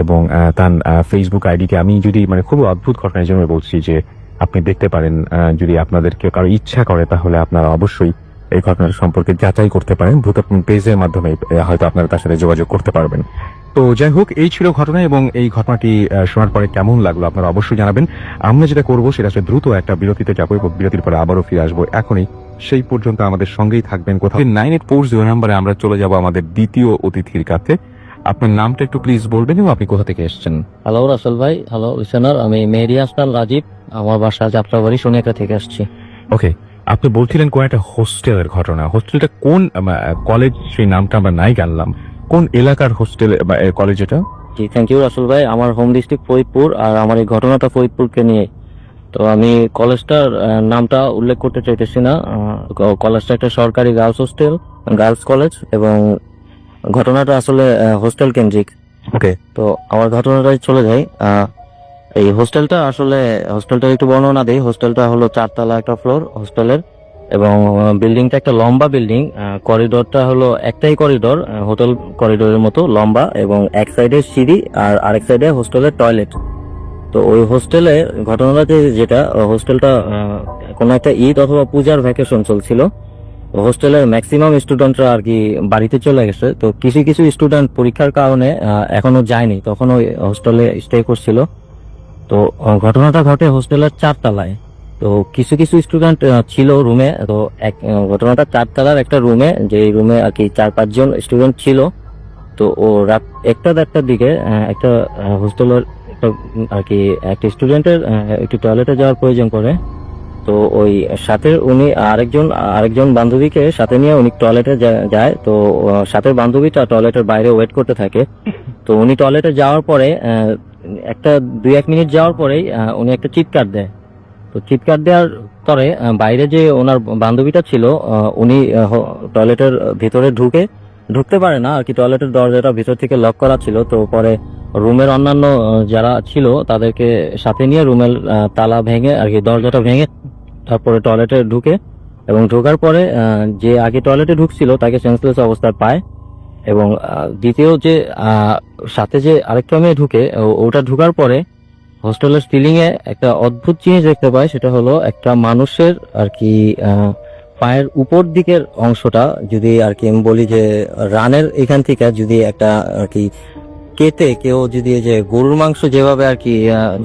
এবং তার ফেসবুক আইডিকে আমি যদি খুব অদ্ভুত ঘটনার জন্য বলছি যে আপনি দেখতে পারেন। যদি আপনাদেরকে কারো ইচ্ছা করে তাহলে আপনারা অবশ্যই এই ঘটনার সম্পর্কে যাচাই করতে পারেন। ভূতত্ত্ব পেজের মাধ্যমে হয়তো আপনারা তার সাথে যোগাযোগ করতে পারবেন। তো যাই হোক, এই ছিল ঘটনা এবং এই ঘটনাটি শোনার পরে কেমন লাগলো আপনারা অবশ্যই জানাবেন। আমরা যেটা করবো সেটা হচ্ছে দ্রুত একটা বিরতিতে যাবো এবং বিরতির পরে আবারও ফিরে আসবো এখনই। সেই পর্যন্ত আমাদের সঙ্গেই থাকবেন। কোথাও 9840 নাম্বারে আমরা চলে যাব আমাদের দ্বিতীয় অতিথির কাছে। আপনার নামটা একটু প্লিজ বলবেন এবং আপনি কোথা থেকে এসেছেন? হ্যালো রাসেল ভাই, হ্যালো লিসেনার, আমি মেহেদি হাসান রাজীব, আমার বাসা যাত্রাবাড়ি সোনিয়াকা থেকে আসছি। ওকে, আপনি বলছিলেন কোন একটা হোস্টেলের ঘটনা। হোস্টেলটা কোন কলেজ? সেই নামটা আমরা নাই জানলাম। কোন এলাকার হোস্টেল বা কলেজ এটা? জি, থ্যাংক ইউ রাসেল ভাই। আমার হোম ডিস্ট্রিক্ট ফরিদপুর, আর আমার এই ঘটনাটা ফরিদপুরকে নিয়ে। তো আমি কলেজটার নামটা উল্লেখ করতে চাইতেছি না। কলেজটা একটা সরকারি গার্লস হোস্টেল, গার্লস কলেজ, এবং ঘটনাটা আসলে হোস্টেল কেন্দ্রিক। ওকে, তো আমার ঘটনাটাই চলে যায়। এই হোস্টেলটা একটু বর্ণনা দেই। হোস্টেলটা হলো 4 তলা একটা ফ্লোর হোস্টেলের, এবং বিল্ডিংটা একটা লম্বা বিল্ডিং। করিডোরটা হলো একটাই করিডোর, হোটেল করিডোরের মতো লম্বা, এবং এক সাইডে সিঁড়ি আর আরেক সাইডে হোস্টেলের টয়লেট। তো ওই হোস্টেলে ঘটনাটা যেটা, হোস্টেলটা কোনো একটা ঈদ অথবা পূজার ভ্যাকেশন চলছিল। হোস্টেলের ম্যাক্সিমাম স্টুডেন্টরা আর কি বাড়িতে চলে গেছে। তো কিছু কিছু স্টুডেন্ট পরীক্ষার কারণে এখনো যায়নি, তখন ওই হোস্টেলে স্টে করছিল। তো ঘটনাটা ঘটে হোস্টেলের 4 তলায়। তো কিছু কিছু স্টুডেন্ট ছিল রুমে। তো ঘটনাটা 4 তলার একটা রুমে, যে রুমে আর কি 4-5 জন স্টুডেন্ট ছিল। তো ও রাত 1-1:30টার দিকে একটা হোস্টেলের আর কি একটা স্টুডেন্টের একটু টয়লেটে যাওয়ার প্রয়োজন পড়ে। তো ওই সাথে উনি আরেকজন বান্ধবীকে সাথে নিয়ে উনি টয়লেটে যায়। তো সাথে বান্ধবীটা টয়লেটের বাইরে ওয়েট করতে থাকে। তো উনি টয়লেটে যাওয়ার পরে 2-1 মিনিট যাওয়ার পরেই উনি একটা চিৎকার দেয়। তো চিৎকার দেওয়ার পরে বাইরে যে ওনার বান্ধবীটা ছিল, উনি টয়লেটের ভিতরে ঢুকতে পারে না আর কি। টয়লেটের দরজাটা ভিতর থেকে লক করা ছিল। তো পরে রুমের অন্যান্য যারা ছিল তাদেরকে সাথে নিয়ে রুমের তালা ভেঙে আর কি, দরজাটা ভেঙে তারপরে টয়লেটে ঢুকে, এবং ঢোকার পরে যে আগে টয়লেটে ঢুকছিল তাকে সেন্সলেস অবস্থায় পায়। এবং দ্বিতীয় যে সাথে যে আরেকটা মেয়ে ঢুকে, ওটা ঢুকার পরে হোস্টেলের সিলিং এ একটা অদ্ভুত জিনিস দেখতে পাই, সেটা হলো একটা মানুষের আর কি পায়ের উপর দিকের অংশটা, যদি আর কি আমি বলি যে রানের এখান থেকে যদি একটা আর কি কেটে কেউ যদি এই যে গরুর মাংস যেভাবে আর কি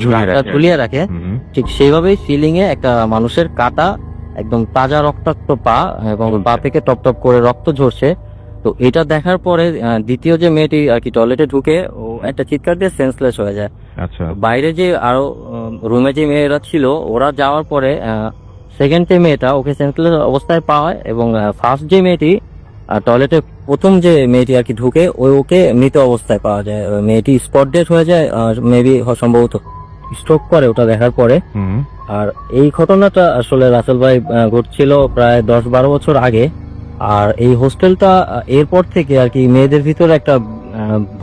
ঝুলিয়ে রানটা রাখে। ঝুলিয়ে রাখে, হুম। ঠিক সেইভাবেই সিলিং এ একটা মানুষের কাটা, একদম তাজা রক্তাক্ত পা, এবং পা থেকে টপ টপ করে রক্ত ঝরছে। তো এটা দেখার পরে দ্বিতীয় যে মেয়েটি আর কি টয়লেটে ঢুকে, ও একটা চিৎকার দিয়ে সেন্সলেস হয়ে যায়। আচ্ছা। বাইরে যে আরো রুমে যে মেয়েরা ছিল, ওরা যাওয়ার পরে সেকেন্ড যে মেয়েটা ওকে সেন্সলেস অবস্থায় পাওয়া হয়, এবং ফার্স্ট যে মেয়েটি টয়লেটে প্রথম যে মেয়েটি আর কি ঢুকে, ওকে মৃত অবস্থায় পাওয়া যায়। মেয়েটি স্পট ডেড হয়ে যায়, মেবি সম্ভবত স্ট্রোক করে ওটা দেখার পরে। হুম। আর এই ঘটনাটা আসলে রাসেল ভাই ঘটছিল প্রায় 10-12 বছর আগে। আর এই হোস্টেলটা এরপর থেকে আর কি মেয়েদের ভিতরে একটা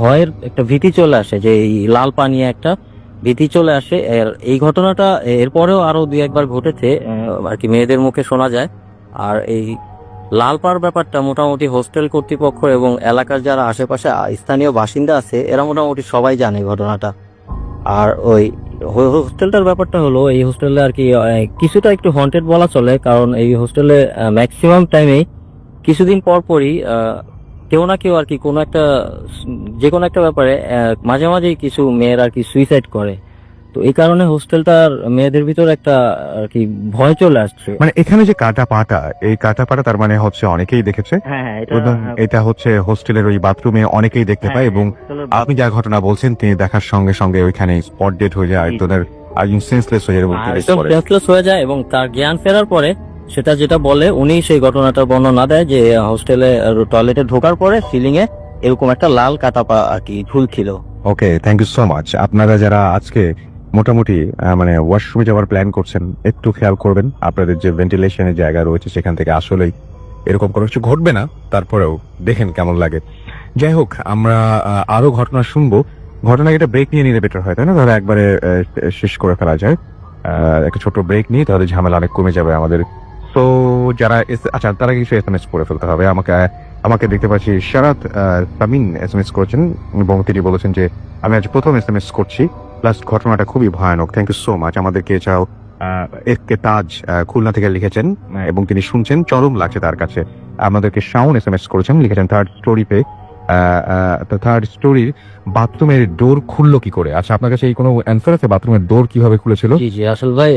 ভয়ের একটা ভীতি চলে আসে, যে এই লাল পানি একটা ভীতি চলে আসে। এই ঘটনাটা এরপরেও আরো 2-1 বার ঘটেছে, আর কি মেয়েদের মুখে শোনা যায়। আর এই লাল পাড় ব্যাপারটা মোটামুটি হোস্টেল কর্তৃপক্ষ এবং এলাকার যারা আশেপাশে স্থানীয় বাসিন্দা আছে, এরা মোটামুটি সবাই জানে ঘটনাটা। আর ওই হোস্টেলটার ব্যাপারটা হলো, এই হোস্টেলে আর কি কিছুটা একটু হন্টেড বলা চলে, কারণ এই হোস্টেলে ম্যাক্সিমাম টাইমেই কিছুদিন পর পরই কেউ না কেউ আর কি কোনো একটা যে কোনো একটা ব্যাপারে মাঝে মাঝেই কিছু মেয়ের আর কি সুইসাইড করে। তো এই কারণে হোস্টেলটার মেয়েদের ভিতর একটা আর কি ভয় চলে আসছে। মানে এখানে যে কাটা পাটা, এই কাটা পাটা তার মানে হচ্ছে অনেকেই দেখেছে। হ্যাঁ, এবং এটা হচ্ছে হোস্টেলের ওই বাথরুমে অনেকেই দেখতে পায়, এবং আপনি যা ঘটনা বলছেন তিনি দেখার সঙ্গে সঙ্গে ওইখানে স্পট ডেড হয়ে যায়, একজনের একজন সেন্সলেস হয়ে যায় এবং তিনি একদম পড়ে। সেন্সলেস হয়ে যায়, এবং তার জ্ঞান ফেরার পরে সেটা যেটা বলে, উনি সেই ঘটনাটার বর্ণনা দেয় যে হোস্টেলে টয়লেটে ঢোকার পরে সিলিং এ এরকম একটা লাল কাটা পা আর কি ঝুলছিল। ওকে, থ্যাংক ইউ সো মাচ। আপনারা যারা আজকে মোটামুটি মানে ওয়াশরুমে যাওয়ার প্ল্যান করছেন, একটু খেয়াল করবেন আপনাদের যে ভেন্টিলেশনের জায়গা রয়েছে সেখান থেকে আসলেই এরকম কোনো কিছু ঘটবে না, তারপরেও দেখেন কেমন লাগে। যাই হোক, আমরা আরো ঘটনা শুনবো। ঘটনাকে একটা ব্রেক নিয়ে নিলে বেটার হয়, তাই না? তাহলে একবারে শেষ করে ফেলা যায়। একটা ছোট ব্রেক নিয়ে তাহলে ঝামেলা অনেক কমে যাবে আমাদের। তো যারা আচ্ছা, তারা কিছু এসএমএস করে ফেলতে হবে আমাকে দেখতে পাচ্ছি শারাত সামিন এসএমএস করেছেন, এবং তিনি বলেছেন যে আমি আজ প্রথম এসএমএস করছি, প্লাস ঘটনাটা খুবই ভয়ানক। Thank you so much. আমাদেরকে এছাড়াও এফকে তাজ খুলনা থেকে লিখেছেন, এবং তিনি শুনছেন, চরম লাগছে তার কাছে। আমাদেরকে শাওন এসএমএস করেছেন, লিখেছেন থার্ড স্টোরি পে থার্ড স্টোরির বাথরুমের ডোর খুললো কি করে। আচ্ছা, আপনার কাছে এই কোনো অ্যান্সার আছে বাথরুমের ডোর কিভাবে খুলেছিল? জি জি, আসল ভাই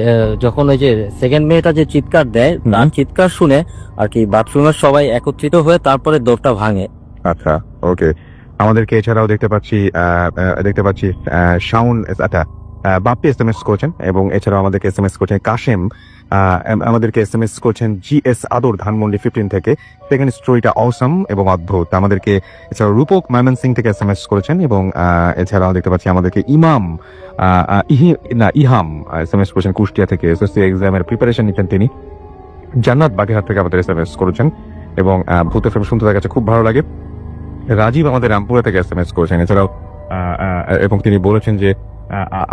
যখন ওই যে সেকেন্ড মেয়েটা যে চিৎকার দেয়, তার চিৎকার শুনে আর কি বাথরুমের সবাই একত্রিত হয়ে তারপরে ডোরটা ভাঙে। আচ্ছা, ওকে। আমাদেরকে এছাড়াও দেখতে পাচ্ছি শাওন, আচ্ছা, বাপ্পি এসএমএস করেছেন, এবং এছাড়াও আমাদেরকে এসএমএস করেছেন কাশেম, আমাদেরকে এসএমএস করছেন জিএস আদর ধানমন্ডি 15 থেকে। সেকেন্ড স্টোরিটা অসম এবং অদ্ভুত। আমাদেরকে এছাড়াও রূপক ময়মনসিং থেকে এসএমএস করেছেন, এবং এছাড়াও দেখতে পাচ্ছি আমাদেরকে ইহাম এসএমএস করেছেন কুষ্টিয়া থেকে, এসএসসি এক্সামের প্রিপারেশন নিচ্ছেন তিনি। জান্নাত বাগেরহাট থেকে আমাদের এসএমএস করেছেন, এবং ভূত এফএম শুনতে তার কাছে খুব ভালো লাগে। রাজীব আমাদের রামপুরা থেকে এসএমএস করেছেন এছাড়াও, এবং তিনি বলেছেন যে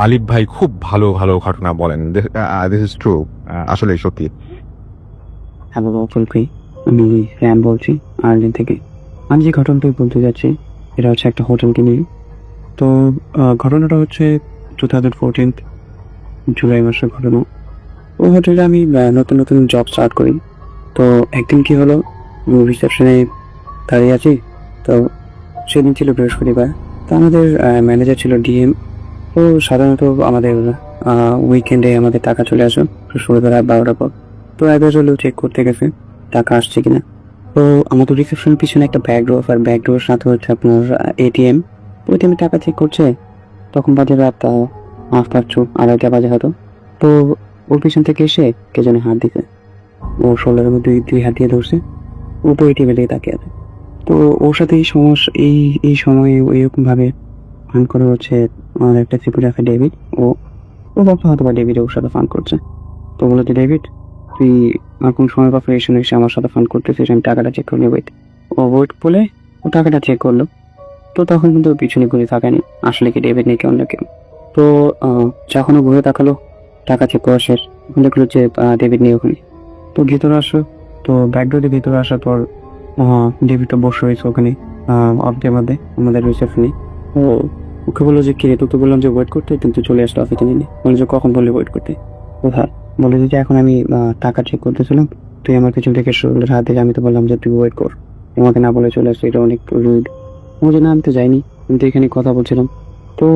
আলিফ ভাই খুব ভালো ভালো ঘটনা বলেন। দিস ইজ ট্রু, আসলে সত্যি। হ্যালো ফুলকি, আমি র্যাম বলছি আর্জেন্টিনা থেকে। আমি যে ঘটনাটি বলতে যাচ্ছি এটা হচ্ছে একটা হোটেলকে নিয়ে। তো ঘটনাটা হচ্ছে 2014 জুলাই মাসের ঘটনা। ওই হোটেলে আমি নতুন নতুন জব স্টার্ট করি। তো একদিন কি হলো, রিসেপশনে দাঁড়িয়ে আছি। তো সেদিন ছিল বৃহস্পতিবার। তো আমাদের ম্যানেজার ছিল ডিএম। তো সাধারণত আমাদের উইকেন্ডে আমাদের টাকা চলে আসে বৃহস্পতিবার রাত 12টার পর। তো একবার হলেও চেক করতে গেছে টাকা আসছে কিনা। তো আমাদের রিসেপশনের পিছনে একটা ব্যাগ ডোর, আর ব্যাগ ডোরের সাথে হচ্ছে আপনার এটিএম। এটিএমে টাকা চেক করছে, তখন বাজে রাত 2:30 বাজে হয়তো। তো ওর পিছন থেকে এসে কে যেন হাত দিছে, ও শোল্ডারের মধ্যে দুই হাত দিয়ে ধরছে, উপরে এটিএমের দিকে তাকিয়ে আছে। তো ওর সাথে এই সময়ে এইরকম ভাবে ফান করে হচ্ছে আমার একটা সিকিউরিটি আছে ডেভিড। ও ভাবতো হয়তো বা ডেভিড ওর সাথে ফান করছে। তো বলে যে ডেভিড, তুই আর কোন সময় বা ফ্রেশন এসে আমার সাথে ফান করতেছিস, আমি টাকাটা চেক করে ওয়েট। ও ওয়েট বলে ও টাকাটা চেক করলো। তো তখন কিন্তু পিছনে ঘুরে তাকায়নি, আসলে কি ডেভিড নেই, অন্য কেউ। তো যখন ও ঘুরে তাকালো, টাকা চেক করা শেষ, এখন দেখলো যে ডেভিড নেই ওখানে। তো ভিতরে আসো, তো ব্যাকডোরে ভিতরে আসার পর ডেভিডটা বসে রয়েছে ওখানে অফ ডে মধ্যে আমাদের রিসেপশনে। ও ওকে বললো যে কিরে, তোকে বললাম যে ওয়েট করতে, কিন্তু চলে আসলো অফিসে নিয়ে। বলে যে কখন বললি ওয়েট করতে? কোথায়? বলে যে এখন আমি টাকা চেক করতেছিলাম, তুই আমার কিছু দেখে শরীরের হাত থেকে, আমি তো বললাম যে তুই ওয়েট কর, তোমাকে না বলে চলে আসছে, এটা অনেক রুড। বলছে না আমি তো যাইনি, আমি তো এখানে কথা বলছিলাম। তো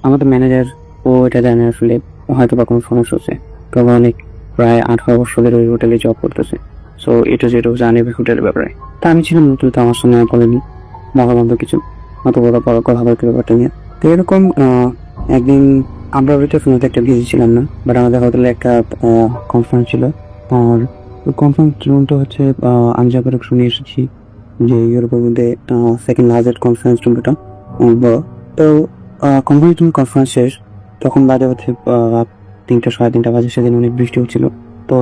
আমাদের ম্যানেজার ও এটা জানে আসলে হয়তো বা কোনো সমস্যা হচ্ছে, কারণ অনেক প্রায় 18 বছর ধরে ওই হোটেলে জব করতেছে। সো এটা যেটা জানে হোটেলের ব্যাপারে। তা আমি ছিলাম নতুন, তো আমার সঙ্গে বলেনি মহাবন্ধ কিছু অত বড় বড় কথাবার্তা ব্যাপারটা নিয়ে। তো এরকম একদিন আমরা ওইটা শুনতে একটা বিজি ছিলাম না, বাট আমাদের হোটেলে একটা কনফারেন্স ছিল। আর কনফারেন্স রুমটা হচ্ছে আমি যা করে শুনে এসেছি যে ইউরোপের মধ্যে সেকেন্ড লার্জেস্ট কনফারেন্স রুমটা বড়। তো কনফারেন্স রুম কনফারেন্স শেষ, তখন বাজে হচ্ছে 3টা 3:30 বাজে। সেদিন অনেক বৃষ্টি হচ্ছিল। তো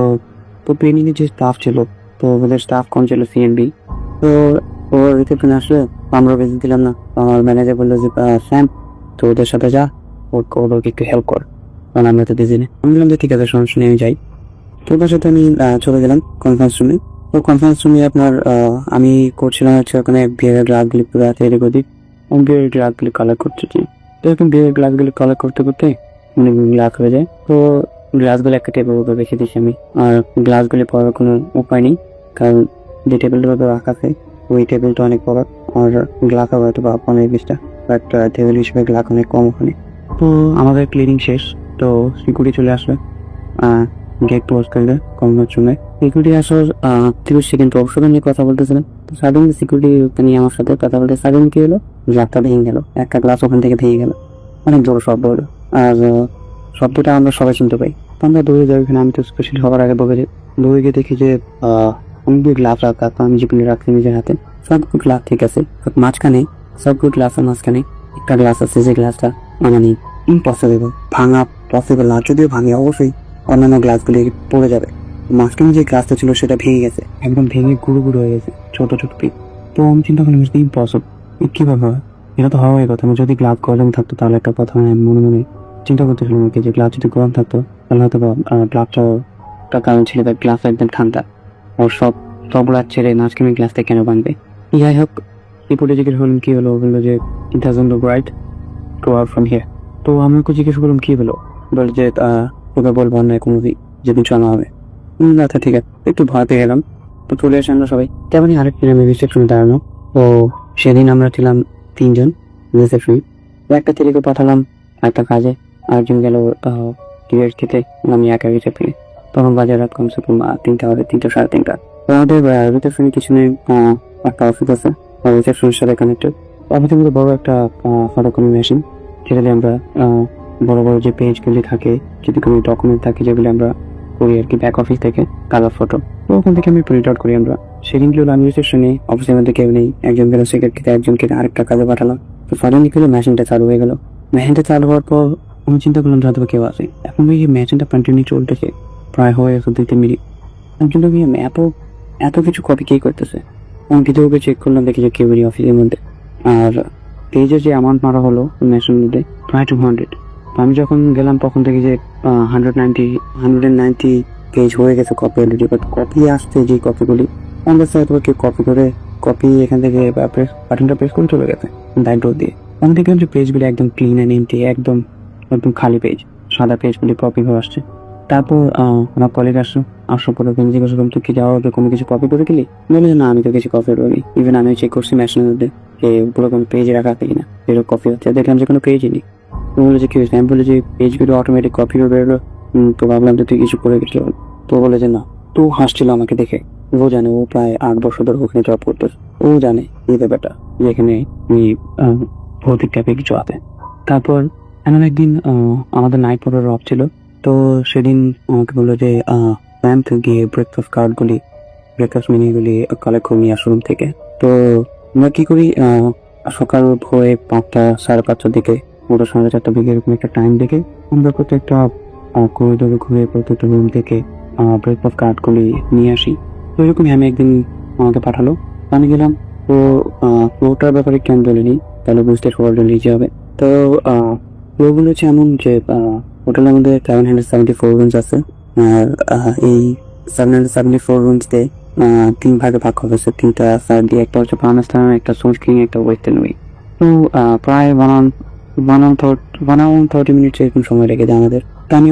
তো ট্রেনিং এর যে স্টাফ ছিল, তো ওদের স্টাফ কম ছিল সিএনবি। তো ও রিসেপশনে আসলে আমরা বেশি দিলাম না। আমার ম্যানেজার বললো যে স্যাম, তো ওদের সাথে যা, ওদেরকে একটু হেল্প কর, কারণ আমরা তো বিজি নেই। আমি বললাম যে ঠিক আছে, সমস্যা নেই, আমি যাই। তো ওদের সাথে আমি চলে গেলাম কনফারেন্স রুমে। তো কনফারেন্স রুমে আপনার আমি করছিলাম হচ্ছে ওখানে বিয়ারের গ্লাসগুলি পুরো আছে এদিক ওদিক, আমি বিয়ারের গ্লাসগুলি কালেক্ট করতেছি। তো এখন বিয়ারের গ্লাসগুলি কালেক্ট করতে করতে অনেক গ্লাস হয়ে যায়। তো গ্লাসগুলো একটা টেবিলের উপর রেখে দিচ্ছি আমি। আর গ্লাসগুলি পড়ার কোনো উপায় নেই, কারণ যে টেবিলটার উপর রাখা আছে ওই টেবিলটা অনেক বড়, আর গ্লাস হয়তো বা 15-20টা, বাট টেবিল হিসেবে গ্লাস অনেক কম ওখানে। তো আমাদের ক্লিনিং শেষ, তো সিকিউরিটি চলে আসবে গেট ক্লোজ করলে কনফারেন্স রুমে। সিকিউরিটি আসার 30 সেকেন্ড অবসর নিয়ে কথা বলতেছিলাম। তো সাডেনলি সিকিউরিটি নিয়ে আমার সাথে কথা বলতে, সাডেন কি হলো, গ্লাসটা ভেঙে গেল, একটা গ্লাস ওখান থেকে ভেঙে গেল, অনেক জোর শব্দ হলো। আর শব্দটা আমরা সবাই শুনতে পাই। তো আমরা দৌড়ে যাই ওখানে। আমি তো স্পেশালি সবার আগে দৌড়ে গিয়ে দেখি যে অনেকগুলো গ্লাস রাখা, তো আমি যেগুলো রাখছি নিজের হাতে সবগুলো গ্লাস ঠিক আছে। মাঝখানে সবগুলো গ্লাসের মাঝখানে একটা গ্লাস আছে, যে গ্লাসটা মানে ইম্পসিবল ভাঙা, পসিবল না, যদিও ভাঙে অবশ্যই অন্যান্য গ্লাসগুলি পড়ে যাবে। মাঝখানে যে গ্লাসটা ছিল সেটা ভেঙে গেছে, একদম ভেঙে গুঁড়ো গুঁড়ো হয়ে গেছে, ছোট ছোট পিস। তো আমি চিন্তা করলাম ইম্পসিবল, কিভাবে হয়? এটা তো হওয়ার কথা না। যদি গ্লাস গরম থাকতো তাহলে একটা কথা হয়, আমি মনে মনে চিন্তা করতেছিলাম যে গ্লাস যদি গরম থাকতো তাহলে হয়তো গ্লাসটা কারণ ছিল, গ্লাস একদম ঠান্ডা, ওর সব গ্লাস ছেড়ে মাঝখানে গ্লাসটা কেন ভাঙবে? যাই হোক, রিপোর্টে জিজ্ঞেস করলাম কি হলো, বললো যে it doesn't look right, go out from here. তো আমি ওকে জিজ্ঞেস করলাম কি হলো, বলে যে তোকে বলবো না কোনো যেদিন শোনা হবে। আচ্ছা ঠিক আছে, একটু ভয় পেয়ে গেলাম। তো চলে আসে আমরা সবাই। তেমনই আরেকদিন আমি রিসেপশনে দাঁড়ানো। তো সেদিন আমরা ছিলাম 3 জন রিসেপশনে। একটা ছেলেকে পাঠালাম একটা কাজে, আরেকজন গেল টিকিট খেতে, আমি একা রিসেপশনে। তখন বাজে রাত কমসে কম 3টা হবে, 3টা 3:30। তো আমাদের রিসেপশনের পিছনে একটা অফিস আছে, রিসেপশনের সাথে কানেক্টেড। অফিসের মধ্যে বড় একটা ফটোকপি মেশিন, যেটা দিয়ে আমরা বড় বড় যে পেজগুলি থাকে, যদি কোনো ডকুমেন্ট থাকে যেগুলি আমরা করি আর কি ব্যাক অফিস থেকে, কালার ফটো, তো ওখান থেকে আমি প্রিন্ট আউট করি আমরা। সেদিনগুলো আমি রিসেপশনে, অফিসের মধ্যে কেউ নেই, একজন গেল সিগারেট খেতে, একজনকে আরেকটা কাজে পাঠালাম। তো সাডেনলি কি হলো, মেশিনটা চালু হয়ে গেল। মেশিনটা চালু হওয়ার পর আমি চিন্তা করলাম হয়তো কেউ আছে। এখন ওই মেশিনটা কন্টিনিউ চলতেছে, প্রায় হয়ে গেছে 2-3 মিনিট। আমি চিন্তা করি এত কিছু কপি কে করতেছে। আমি ভিতরে চেক করলাম, দেখি যে কেউ অফিসের মধ্যে। আর পেজের যে অ্যামাউন্ট মারা হলো মেশিনের মধ্যে প্রায় 200। তো আমি যখন গেলাম তখন দেখি যে 190 পেজ হয়ে গেছে কপি অলরেডি। বাট কপি আসছে যে কপিগুলি আমাদের সাথে কেউ কপি করে কপি এখান থেকে বাটনটা প্রেস করে চলে গেছে দায়িত্ব দিয়ে। আমি দেখলাম যে পেজগুলি একদম ক্লিন অ্যান্ড এমটি, একদম খালি পেজ, সাদা পেজগুলি কপি হয়ে আসছে। তারপর আমার কলিগ আসার পরে জিজ্ঞাসা করলাম, তুই কি যাওয়ার আগে কোনো কিছু কপি করে গেলি? বলে না, আমি তো কিছু কপি করিনি। ইভেন আমি চেক করছি মেশিনের মধ্যে যে পুরো কোনো পেজ রাখা আছে কিনা, এরকম কপি হচ্ছে, দেখলাম যে কোনো পেজই নেই। বলে যে কি হয়েছে? আমি বলে যে পেজগুলো অটোমেটিক কপি হয়ে বেরোলো। তো ভাবলাম যে তুই কিছু করে গেছিল। তো বলে যে না। তো হাসছিল আমাকে দেখে। ও জানে, ও প্রায় 8 বছর ধরে ওখানে জব করতেছে। ও জানে এই ব্যাপারটা, যে এখানে ভৌতিক টাইপের কিছু আছে। তারপর এমন একদিন আমাদের নাইট পড়ার অফ ছিল। তো সেদিন আমাকে বললো যে র্যাম্প গিয়ে ব্রেকফাস্ট মেনুগুলি কালেক্ট করে নিয়ে আসো রুম থেকে। তো আমরা কি করি, সকাল ভোরে 5টা 5:30টার দিকে, ওটা 4:30 দিকে এরকম একটা টাইম দেখে আমরা প্রত্যেকটা করিডোরে ঘুরে প্রত্যেকটা রুম থেকে ব্রেকফাস্ট কার্ডগুলি নিয়ে আসি। তো এরকমই আমি একদিন আমাকে পাঠালো, আমি গেলাম। তো ফ্লোটার ব্যাপারে কেন বলিনি, তাহলে বুঝতে সবার জন্য ইজি হবে। তো ফ্লোগুলো হচ্ছে এমন যে হোটেলের মধ্যে 774 রুমস আছে। আর এই 774 রুমসতে 3 ভাগে ভাগ করা হয়েছে, 3টা সাইড দিয়ে। একটা হচ্ছে পানাস্তান, একটা সুইং, একটা ওয়েস্টার্ন উইং। তো প্রায় 1 hour 30 minutes এরকম সময় লেগে যায় আমাদের। তা আমি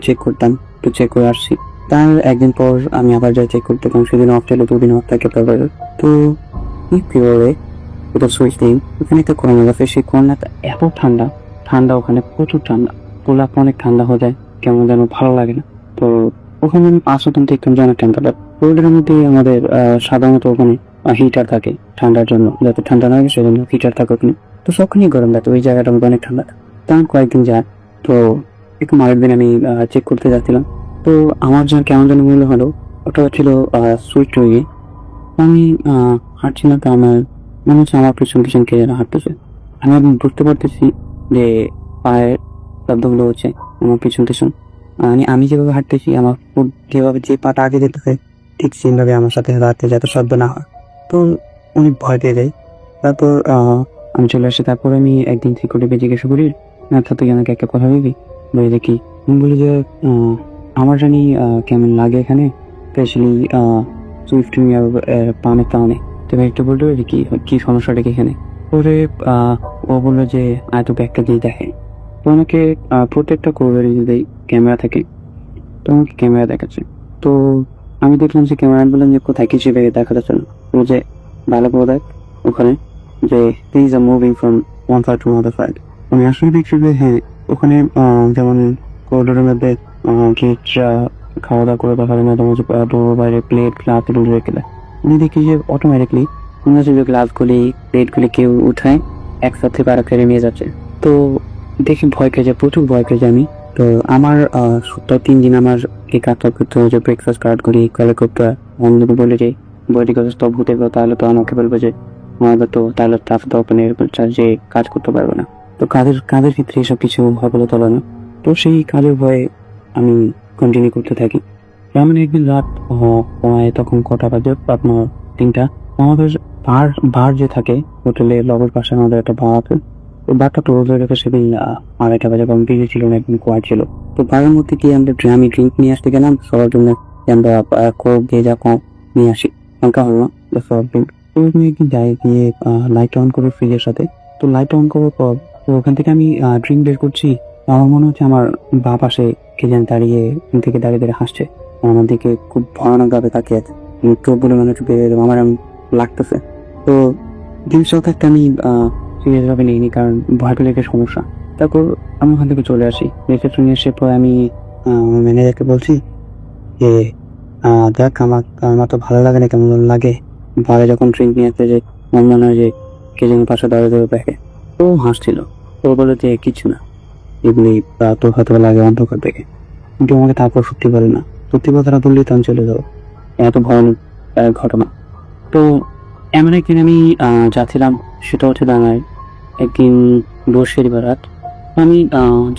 চেক করতাম, তো চেক করে আসছি। তার একদিন পর আমি আবার যাই চেক করতে, কারণ সেদিন অফ ছিল, 2 দিন অফ থাকে প্রোভাইডার। তো কি করে ওটা সুইচ দিন, ওখানে তো করোনা গেছে। সেই করোনাটা এত ঠান্ডা ওখানে প্রচুর ঠান্ডা, গোলাপ অনেক ঠান্ডা হয়ে যায়, কেমন যেন ভালো লাগে না। তো ওখানে আসতাম দেখতাম যে অনেক ঠান্ডা। কোরিডোরের মধ্যে আমাদের সাধারণত ওখানে হিটার থাকে ঠান্ডার জন্য, যাতে ঠান্ডা না লাগে সেজন্য হিটার থাকে ওখানে। তো সবখানেই গরম থাকে, ওই জায়গাটার মধ্যে অনেক ঠান্ডা। তো আমি কয়েকদিন যায়, তো এরকম আরেকদিন আমি চেক করতে যাচ্ছিলাম। তো আমার যা কেমন যেন মনে হলো, ওটা ছিল সুইচ রয়ে। আমি হাঁটছিলাম, তো আমার মনে হচ্ছে আমার পিছন কে যেন হাঁটতেছে। আমি বুঝতে পারতেছি যে পায়ের শব্দগুলো হচ্ছে আমার পিছন। আমি যেভাবে হাঁটতেছি, আমার যেভাবে যে পাটা আগে যেতে হয় ঠিক সেভাবে আমার সাথে হাঁটতে যাতে শব্দ না হয়। তো অনেক ভয় পেয়ে যাই। তারপর আমি চলে আসি। তারপর আমি একদিন সিকিউরিটিকে জিজ্ঞাসা করি, আচ্ছা তুই আমাকে একটা কথা বলবি? বলে দেখি। আমি বলি যে আমার জানি কেমন লাগে এখানে, স্পেশালি সুইফট পানের কারণে। তুমি একটু বলতে পারবি কি সমস্যাটা কি এখানে? পরে ও বললো যে এত ব্যাগটা দিয়ে দেখে। তো আমাকে প্রত্যেকটা কোরিডোরে যদি ক্যামেরা থাকে, তো আমাকে ক্যামেরা দেখাচ্ছে। তো আমি দেখলাম যে ক্যামেরা, বললাম যে কোথায় কিছু ব্যাগে দেখা যাচ্ছে না। ও যে ভালো করে দেখ ওখানে, যে things are moving from one side to another side। আমি আসলে দেখছি যে হ্যাঁ, ওখানে যেমন কোরিডোরের মধ্যে কিডসরা খাওয়া দাওয়া করে বা মাঝে মাঝে বাইরে প্লেট গ্লাস এগুলো রেখে দেয়। আমি দেখি যে অটোমেটিকলি মনে হচ্ছে যে গ্লাসগুলি প্লেটগুলি কেউ উঠায় একসাথে পাড়াকে নিয়ে যাচ্ছে। তো দেখি ভয় পেয়ে যায়, প্রচুর ভয় পেয়ে যাই আমি। তো আমার সপ্তাহে 3 দিন আমার এই কাজটা করতে হয়, যে ব্রেকফাস্ট কার্ড করি কালেক্ট করতে হয়। আমি যদি বলে যে বডি কাজ তো ভূতে গেল, তাহলে তো আমাকে বলবো যে আমাদের তো তাহলে স্টাফ তো ওপেন যে কাজ করতে পারবে না। তো কাজের ক্ষেত্রে এসব কিছু ভাবলে তোলা না। তো সেই কাজের ভয়ে আমি কন্টিনিউ করতে থাকি। এমন একদিন রাত হয়, তখন কটা বাজে, আপনার 3টা। আমাদের বার যে থাকে হোটেলে লগের পাশে আমাদের একটা বার আছে। ওই বারটা তো রোজ হয়ে গেছে সেদিন 2:30 বাজে, কারণ বিজি ছিল না, একদম কোয়াইট ছিল। তো বারের মধ্যে গিয়ে আমি ড্রিঙ্ক নিয়ে আসতে গেলাম সবার জন্য, যে আমরা কোক দিয়ে যা কম নিয়ে আসি, হালকা হলো না সফট ড্রিঙ্ক। তো ওই নিয়ে যাই, গিয়ে লাইট অন করে ফ্রিজের সাথে। তো লাইট অন করার পর তো ওখান থেকে আমি ড্রিঙ্ক বের করছি। আমার মনে হচ্ছে আমার বাপ আসে কে যেন দাঁড়িয়ে থেকে দাঁড়িয়ে হাসছে, আমার দিকে খুব ভয়ানক ভাবে তাকিয়ে আছে। চোখ বলে মনে হচ্ছে বেরিয়ে যাবে, আমার লাগতেছে। তো জিনিসটা থাকতে আমি সিরিয়াস ভাবে নিইনি, কারণ ভয় পেলে একটা সমস্যা। তারপর আমি ওখান থেকে চলে আসি। রিসেপশনে এসে পর আমি ম্যানেজারকে বলছি যে দেখ আমার তো ভালো লাগে না, কেমন লাগে ভালো যখন ড্রিঙ্ক নিয়ে আসতে, যে মনে হয় যে কে যেন পাশে দাঁড়িয়ে দেখে। তো হাসছিল। তো বলে যে কিছু না, এগুলি তোর হয়তো লাগে অন্ধকার দেখে। কিন্তু আমাকে তারপর সত্যি বলে না, সত্যি কথাটা বললেই তো আমি চলে যাবো। এত ভয়ানক ঘটনা। তো এমন একদিন আমি যাচ্ছিলাম, সেটা হচ্ছে ডাঙায় একদিন বৃহস্পতিবার রাত। আমি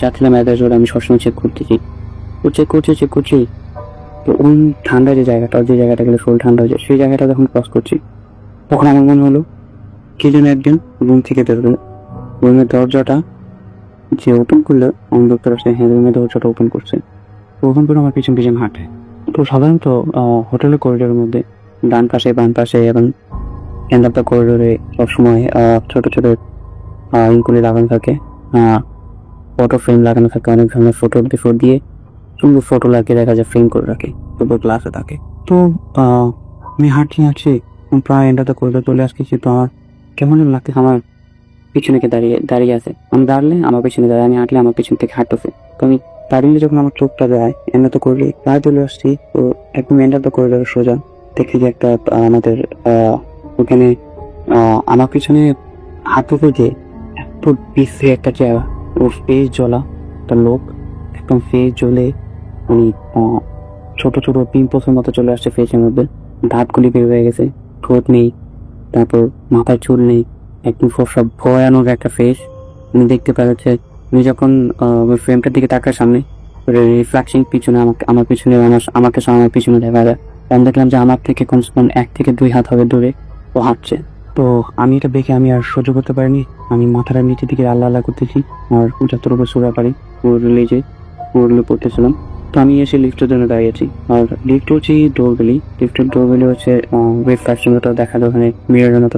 যাচ্ছিলাম অ্যাড্রেস রোড, আমি সবসময় চেক করতেছি। তো চেক করছি। তো ওই ঠান্ডা যে জায়গাটা গেলে শরীর ঠান্ডা হয়ে যায়, সেই জায়গাটা যখন ক্রস করছি, তখন আমার মনে হলো কে যেন একজন রুম থেকে বেরোলো। রুমের দরজাটা যে ওপেন করলো, আমি দেখতে পাচ্ছি হ্যাঁ রুমের দরজাটা ওপেন করছে। তো ওপেন করে আমার পিছন হাঁটে। তো সাধারণত হোটেলের করিডোরের মধ্যে ডান পাশে বাম পাশে এবং এন্ড অফ দ্য করিডোরে সবসময় ছোট ইনগুলি লাগানো থাকে, ফটো ফ্রেম লাগানো থাকে, অনেক ধরনের ফটো দিয়ে সুন্দর ফটো লাগিয়ে দেখা যায় ফ্রেম করে রাখে, তো গ্লাসে থাকে। তো আমি হাঁটছি প্রায় এন্ড অফ দ্য করিডোর চলে আসছি। তো আমার কেমন যেন লাগতেছে, আমার পিছনে কে দাঁড়িয়ে আছে। আমি দাঁড়ালে আমার পিছনে দাঁড়ায়, আমি হাঁটলে আমার পিছন থেকে হাঁটতেছে। তো আমি দাঁড়িয়ে যখন আমার চোখটা যায় এন্ড অফ দ্য করিডোরে প্রায় চলে আসছি, তো একদম এন্ড অফ দ্য করিডোরে সোজা দেখি যে একটা আমাদের ওখানে আমার পিছনে হাঁটতে যে এত বিশ্রী একটা জায়গা, ওর ফেস জ্বলা একটা লোক, একদম ফেস জ্বলে উনি ছোট পিম্পলসের মতো চলে আসছে ফেসের মধ্যে, দাঁতগুলি বের হয়ে গেছে, ঠোঁট নেই, তারপর মাথায় চুল নেই, একদম সব ভয়ানক একটা ফেস। উনি দেখতে পাচ্ছে, উনি যখন ওই ফ্রেমটার দিকে তাকার সামনে রিফ্লেকশন পিছনে আমার পিছনে আমাকে আমার পিছনে দেখা যায়। আমি দেখলাম যে আমার থেকে কমসে কম 1 থেকে 2 হাত হবে দূরে ও হাঁটছে। তো আমি এটা দেখে আমি আর সহ্য করতে পারিনি, আমি মাথাটা নিচের দিকে আল্লাহ করতেছি, আর যতর উপর সুরা পারি পুরো পড়তেছিলাম। তো আমি এসে লিফটের জন্য দাঁড়িয়েছি, আর লিফট হচ্ছে লিফটের ডোরবেলি হচ্ছে রিফ্লেকশনটা দেখা যায় ওখানে মিররের মতো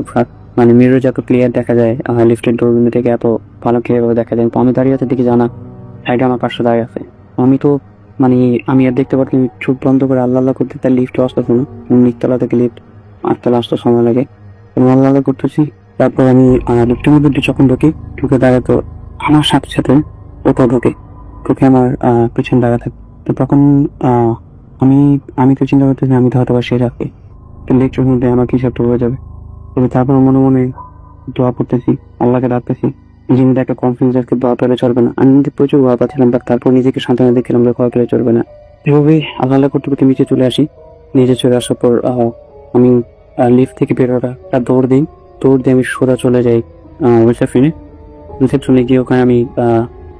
মানে মিরর যত ক্লিয়ার দেখা যায়, লিফটের ডোর থেকে এত ভালো ক্লিয়ার দেখা যায়। তো আমি দাঁড়িয়ে আছে দেখি জানা সাইডে আমার পাশে দাঁড়িয়ে আছে। আমি তো মানে আমি আর দেখতে পাচ্ছি, চোখ বন্ধ করে আল্লাহ আল্লাহ করতে, তার লিফট আসতেছে না। নিচতলা থেকে লিফট 8তলা আসতে সময় লাগে। আমি আল্লাহ আল্লাহ করতেছি। তারপর আমি লিফটের মধ্যে যখন ঢুকে দাঁড়ায়, তো আমার সাথে সাথে ওটা ঢুকে আমার পিছনে দাঁড়া থাকে। তো তখন আমি তো চিন্তা করতেছি আমি তো হয়তো বা সে রাখি, তো লেকচার মধ্যে আমার কিছু একটা হয়ে যাবে। তবে তারপর মনে মনে দোয়া করতেছি, আল্লাহকে ডাকতেছি। নিজের মধ্যে একটা কনফিডেন্স আজকে দোয়া পেলে চলবে না। আমি নিজে প্রচুর ভয় পাচ্ছিলাম, বাট তারপর নিজেকে সান্ত্বনা দেখছিলাম যে ভয় পেলে চলবে না। এভাবেই আল্লাহ আল্লাহ করতে করতে নিচে চলে আসি। নিচে চলে আসার পর আমি লিফট থেকে বেরোটা দৌড় দিই আমি সোজা চলে যাই রিসেপশনে গিয়ে ওখানে আমি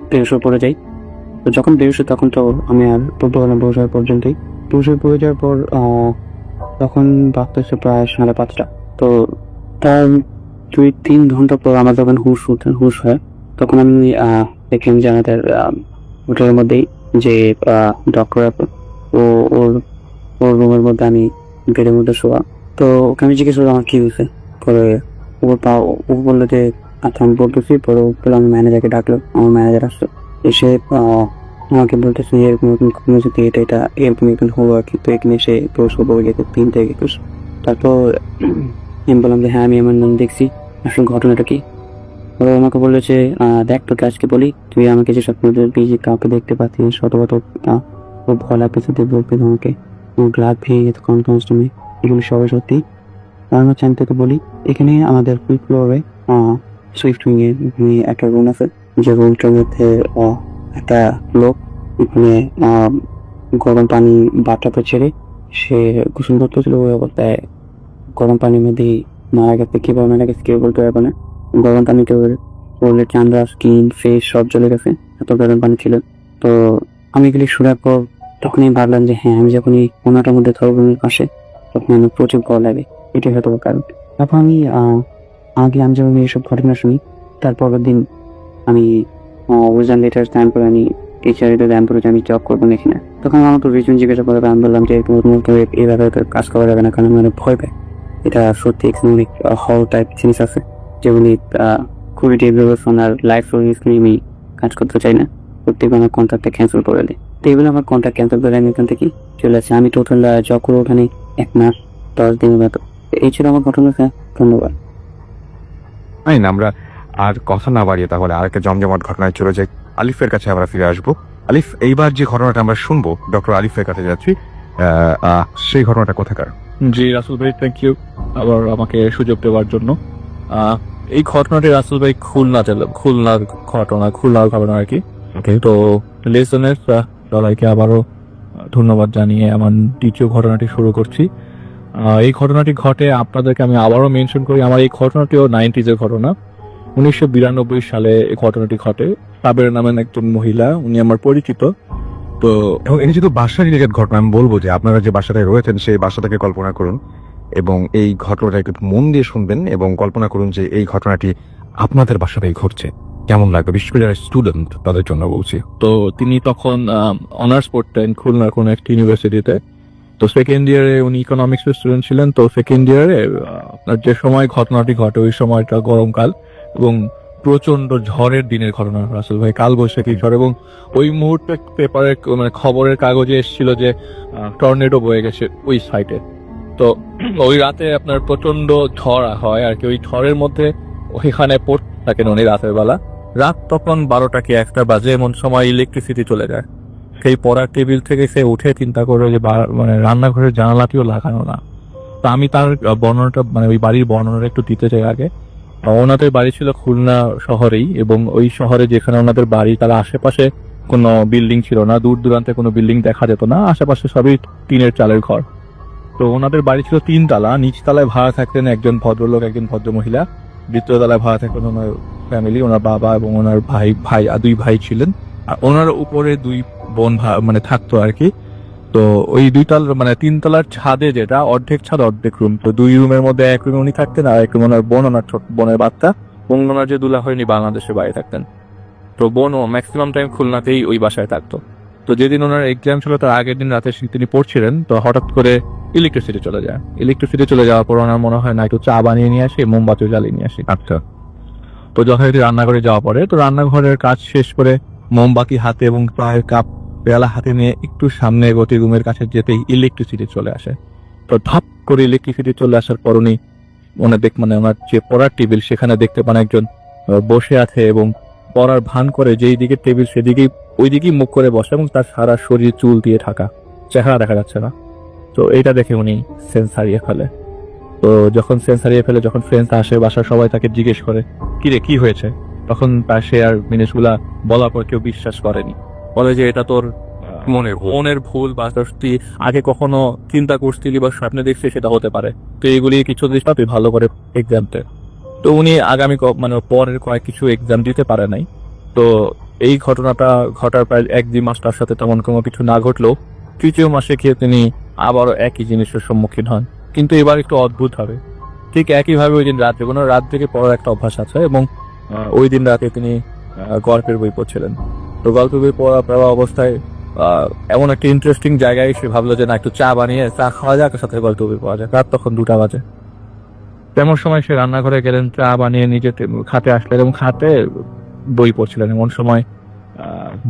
বেরোসে পড়ে যাই। তো যখন বেরোসে তখন তো আমি আর বলতে পারলাম বেরোসার পর্যন্তই। বেরোসে পড়ে যাওয়ার পর তখন বাজতেছে প্রায় 5:30। তো তার 2-3 ঘন্টা পর আমার যখন হুশ হয়, তখন আমি দেখলাম যে আমাদের হোটেলের মধ্যেই যে ডক্টর ওর রুমের মধ্যে আমি বেডের মধ্যে শোয়া। তো ওকে আমি জিজ্ঞেস করলাম আমার কি হয়েছে করে। ও বললো যে আচ্ছা আমি বলতেছি। পরে আমি ম্যানেজারকে ডাকলো, আমার ম্যানেজার আসলো, এসে আমাকে বলতেছে এরকম যদি এটা এরকম হলো আর কি। তো এখানে এসে প্রশ্ন পড়ে গেছে 3 থেকে 21। তারপর আমি বললাম যে হ্যাঁ আমি আমার নাম দেখছি, আসলে ঘটনাটা কি। ওরা আমাকে বলেছে দেখ তোকে আজকে বলি, তুই আমাকে যে স্বপ্ন যে কাউকে দেখতে পাচ্ছিস শত ও ভয় লাগতেছে বলবে তোমাকে, ও গ্লাভ ভেঙে গেছে কনফারেন্স রুমে, এগুলো সবাই সত্যি। কারণ হচ্ছে আমি তোকে বলি, এখানে আমাদের ফুল ফ্লোরে সুইফট উইং এর একটা রুম আছে, যে রুমটার মধ্যে একটা লোক ওখানে গরম পানি বাটাতে ছেড়ে সে গোসল করতেছিল। ওই অবস্থায় গরম পানির মধ্যে মারা গেছে। কিভাবে মারা গেছে কেউ বলতে পারবে না। গরম পানিতে বললে চামড়া, স্কিন, ফেস সব জ্বলে গেছে, এত গরম পানি ছিল। তো আমি এগুলি শোনার পর তখনই ভাবলাম যে হ্যাঁ আমি যখন এই কোনাটার মধ্যে থরবনের পাশে, তখন আমি প্রচুর ভয় লাগে, এটাই হয়তো কারণ। তারপর আমি যখন এইসব ঘটনা শুনি, তারপরের দিন আমি ওজন লেটার স্ট্যাম্প করে আমি টিচারের র্যাম্পরে আমি জব করবো নাকি না। তখন আমার তো রিজন জিজ্ঞাসা করে, আমি বললাম যে এইভাবে কাজ করা যাবে না, কারণ আমি ভয় পাই। এটা সত্যি ইকোনমিক হল টাইপ জিনিস আছে, যেগুলি খুবই ডেভেলপেশন আর লাইফ স্কিল আমি কাজ করতে চাই না। প্রত্যেক আমার কন্ট্রাক্টটা ক্যান্সেল করে দেয়। তো এগুলো আমার কন্ট্রাক্ট ক্যান্সেল করে আমি এখান থেকে চলে আসি। আমি টোটাল জব করবো ওখানে 1 মাস 10 দিনের মতো। এই ছিল আমার ঘটনা। ধন্যবাদ। আমরা আর কথা না বাড়িয়ে তাহলে আরেকটা জমজমাট ঘটনায় চলে যাই। আলিফের কাছে আমরা ফিরে আসবো। আলিফ, এইবার যে ঘটনাটা আমরা শুনবো ডক্টর আলিফের কাছে যাচ্ছি, সেই ঘটনাটা কোথাকার? জি রাসেল ভাই, থ্যাংক ইউ আবার আমাকে সুযোগ দেওয়ার জন্য। এই ঘটনাটি রাসেল ভাই খুলনার ঘটনা আর কি। তো লেসনের সবাইকে আবারও ধন্যবাদ জানিয়ে আমার দ্বিতীয় ঘটনাটি শুরু করছি। এই ঘটনাটি ঘটে, আপনাদেরকে আমি আবারও মেনশন করি, আমার এই ঘটনাটিও 90s এর ঘটনা। 1992 সালে এই ঘটনাটি ঘটে। সাবের নামের একজন মহিলা, উনি আমার পরিচিত। তো এবং এই যেহেতু বাসা রিলেটেড ঘটনা, আমি বলবো যে আপনারা যে বাসাটায় রয়েছেন সেই বাসাটাকে কল্পনা করুন এবং এই ঘটনাটা একটু মন দিয়ে শুনবেন এবং কল্পনা করুন যে এই ঘটনাটি আপনাদের বাসাতেই ঘটছে। কেমন লাগবে, বিশেষ করে যারা স্টুডেন্ট তাদের জন্য বলছি। তো তিনি তখন অনার্স পড়তেন খুলনার কোন একটা ইউনিভার্সিটিতে। তো সেকেন্ড ইয়ারে উনি ইকোনমিক্স স্টুডেন্ট ছিলেন। তো সেকেন্ড ইয়ারে আপনার যে সময় ঘটনাটি ঘটে ওই সময়টা গরমকাল এবং প্রচন্ড ঝড়ের দিনের ঘটনা রাসেল ভাই, কালবৈশাখী ঝড়। এবং ওই মুহূর্তে পেপারের মানে খবরের কাগজে এসেছিল যে টর্নেডো বয়ে গেছে ওই সাইডে। তো ওই রাতে আপনার প্রচন্ড ঝড় হয় আর কি। ওই ঝড়ের মধ্যে ওইখানে পড়তে থাকেন উনি রাতের বেলা। রাত তখন 12টা কি 1টা বাজে, এমন সময় ইলেকট্রিসিটি চলে যায়। সেই পড়ার টেবিল থেকে সে উঠে চিন্তা করে যে মানে রান্নাঘরের জানালাটিও লাগানো না। তো আমি তার বর্ণনাটা মানে ওই বাড়ির বর্ণনাটা একটু দিতে চাই আগে। ওনাদের বাড়ি ছিল খুলনা শহরেই, এবং ওই শহরে যেখানে ওনাদের বাড়ি তার আশেপাশে কোনো বিল্ডিং ছিল না, দূর দূরান্তে কোনো বিল্ডিং দেখা যেত না, আশেপাশে সবই টিনের চালের ঘর। তো ওনাদের বাড়ি ছিল 3 তলা। নিচতলায় ভাড়া থাকতেন একজন ভদ্রলোক, একজন ভদ্রমহিলা। দ্বিতীয় তলায় ভাড়া থাকতেন ওনার ফ্যামিলি, ওনার বাবা এবং ওনার ভাই 2 ভাই ছিলেন। আর ওনার উপরে 2 বোন মানে থাকতো আর কি। তো ওই 2 তলা মানে 3 তলার ছাদে, যেটা অর্ধেক ছাদ অর্ধেক রুম, তো 2 রুমের মধ্যে 1 রুমে উনি থাকতেন আর 1 রুমে ওনার বোন, ওনার ছোট বোনের বাচ্চা, এবং ওনার যে দুলা হয়নি বাংলাদেশে বাইরে থাকতেন। তো বোনও ম্যাক্সিমাম টাইম খুলনাতেই ওই বাসায় থাকতো। তো যেদিন ওনার এক্সাম ছিল তার আগের দিন রাতে তিনি পড়ছিলেন। তো হঠাৎ করে ইলেকট্রিসিটি চলে যায়। ইলেকট্রিসিটি চলে যাওয়ার পর ওনার মনে হয় না একটু চা বানিয়ে নিয়ে আসি, মোমবাতিও জ্বালিয়ে নিয়ে আসি। আচ্ছা। তো যথারীতি রান্নাঘরে যাওয়া পরে, তো রান্নাঘরের কাজ শেষ করে মোমবাতি হাতে এবং প্রায় কাপ পেয়ালা হাতে নিয়ে একটু সামনে গতি রুমের কাছে যেতেই ইলেকট্রিসিটি চলে আসে। তো ধাপ করে ইলেকট্রিসিটি চলে আসার পর উনি মানে ওনার যে পড়ার টেবিল সেখানে দেখতে পান একজন বসে আছে এবং পড়ার ভান করে যেই দিকে টেবিল সেদিকেই ওই দিকেই মুখ করে বসে এবং তার সারা শরীর চুল দিয়ে ঢাকা, চেহারা দেখা যাচ্ছে না। তো এইটা দেখে উনি সেন্স হারিয়ে ফেলে। তো যখন সেন্স হারিয়ে ফেলে, যখন ফ্রেন্ডস আসে বাসার সবাই তাকে জিজ্ঞেস করে কি রে কি হয়েছে, তখন তার সে আর জিনিসগুলা বলার পর কেউ বিশ্বাস করেনি। বলে যে এটা তোর মনের ভুল বা তোর তুই আগে কখনো চিন্তা করছিলি বা স্বপ্নে দেখছিস সেটা হতে পারে। তো এইগুলি কিছু জিনিস না তুই ভালো করে এক্সাম দে। তো উনি আগামী মানে পরের কয়েক কিছু এক্সাম দিতে পারে নাই। তো এই ঘটনাটা ঘটার প্রায় 1-2 মাস তার সাথে তেমন কোনো কিছু না ঘটলেও তৃতীয় মাসে গিয়ে তিনি আবারও একই জিনিসের সম্মুখীন হন, কিন্তু এবার একটু অদ্ভুত হবে। ঠিক একইভাবে ওই দিন রাত্রে কোনো রাত থেকে পড়ার একটা অভ্যাস আছে এবং ওই দিন রাতে তিনি গল্পের বই পড়ছিলেন। তো গল্পের বই পড়া অবস্থায় এমন একটা ইন্টারেস্টিং জায়গায় সে ভাবলো যে না একটু চা বানিয়ে চা খাওয়া যাক, সাথে গল্প বই পাওয়া যায়। রাত তখন 2টা বাজে। তেমন সময় সে রান্নাঘরে গেলেন, চা বানিয়ে নিজে খাতে আসলেন এবং খাতে বই পড়ছিলেন। এমন সময়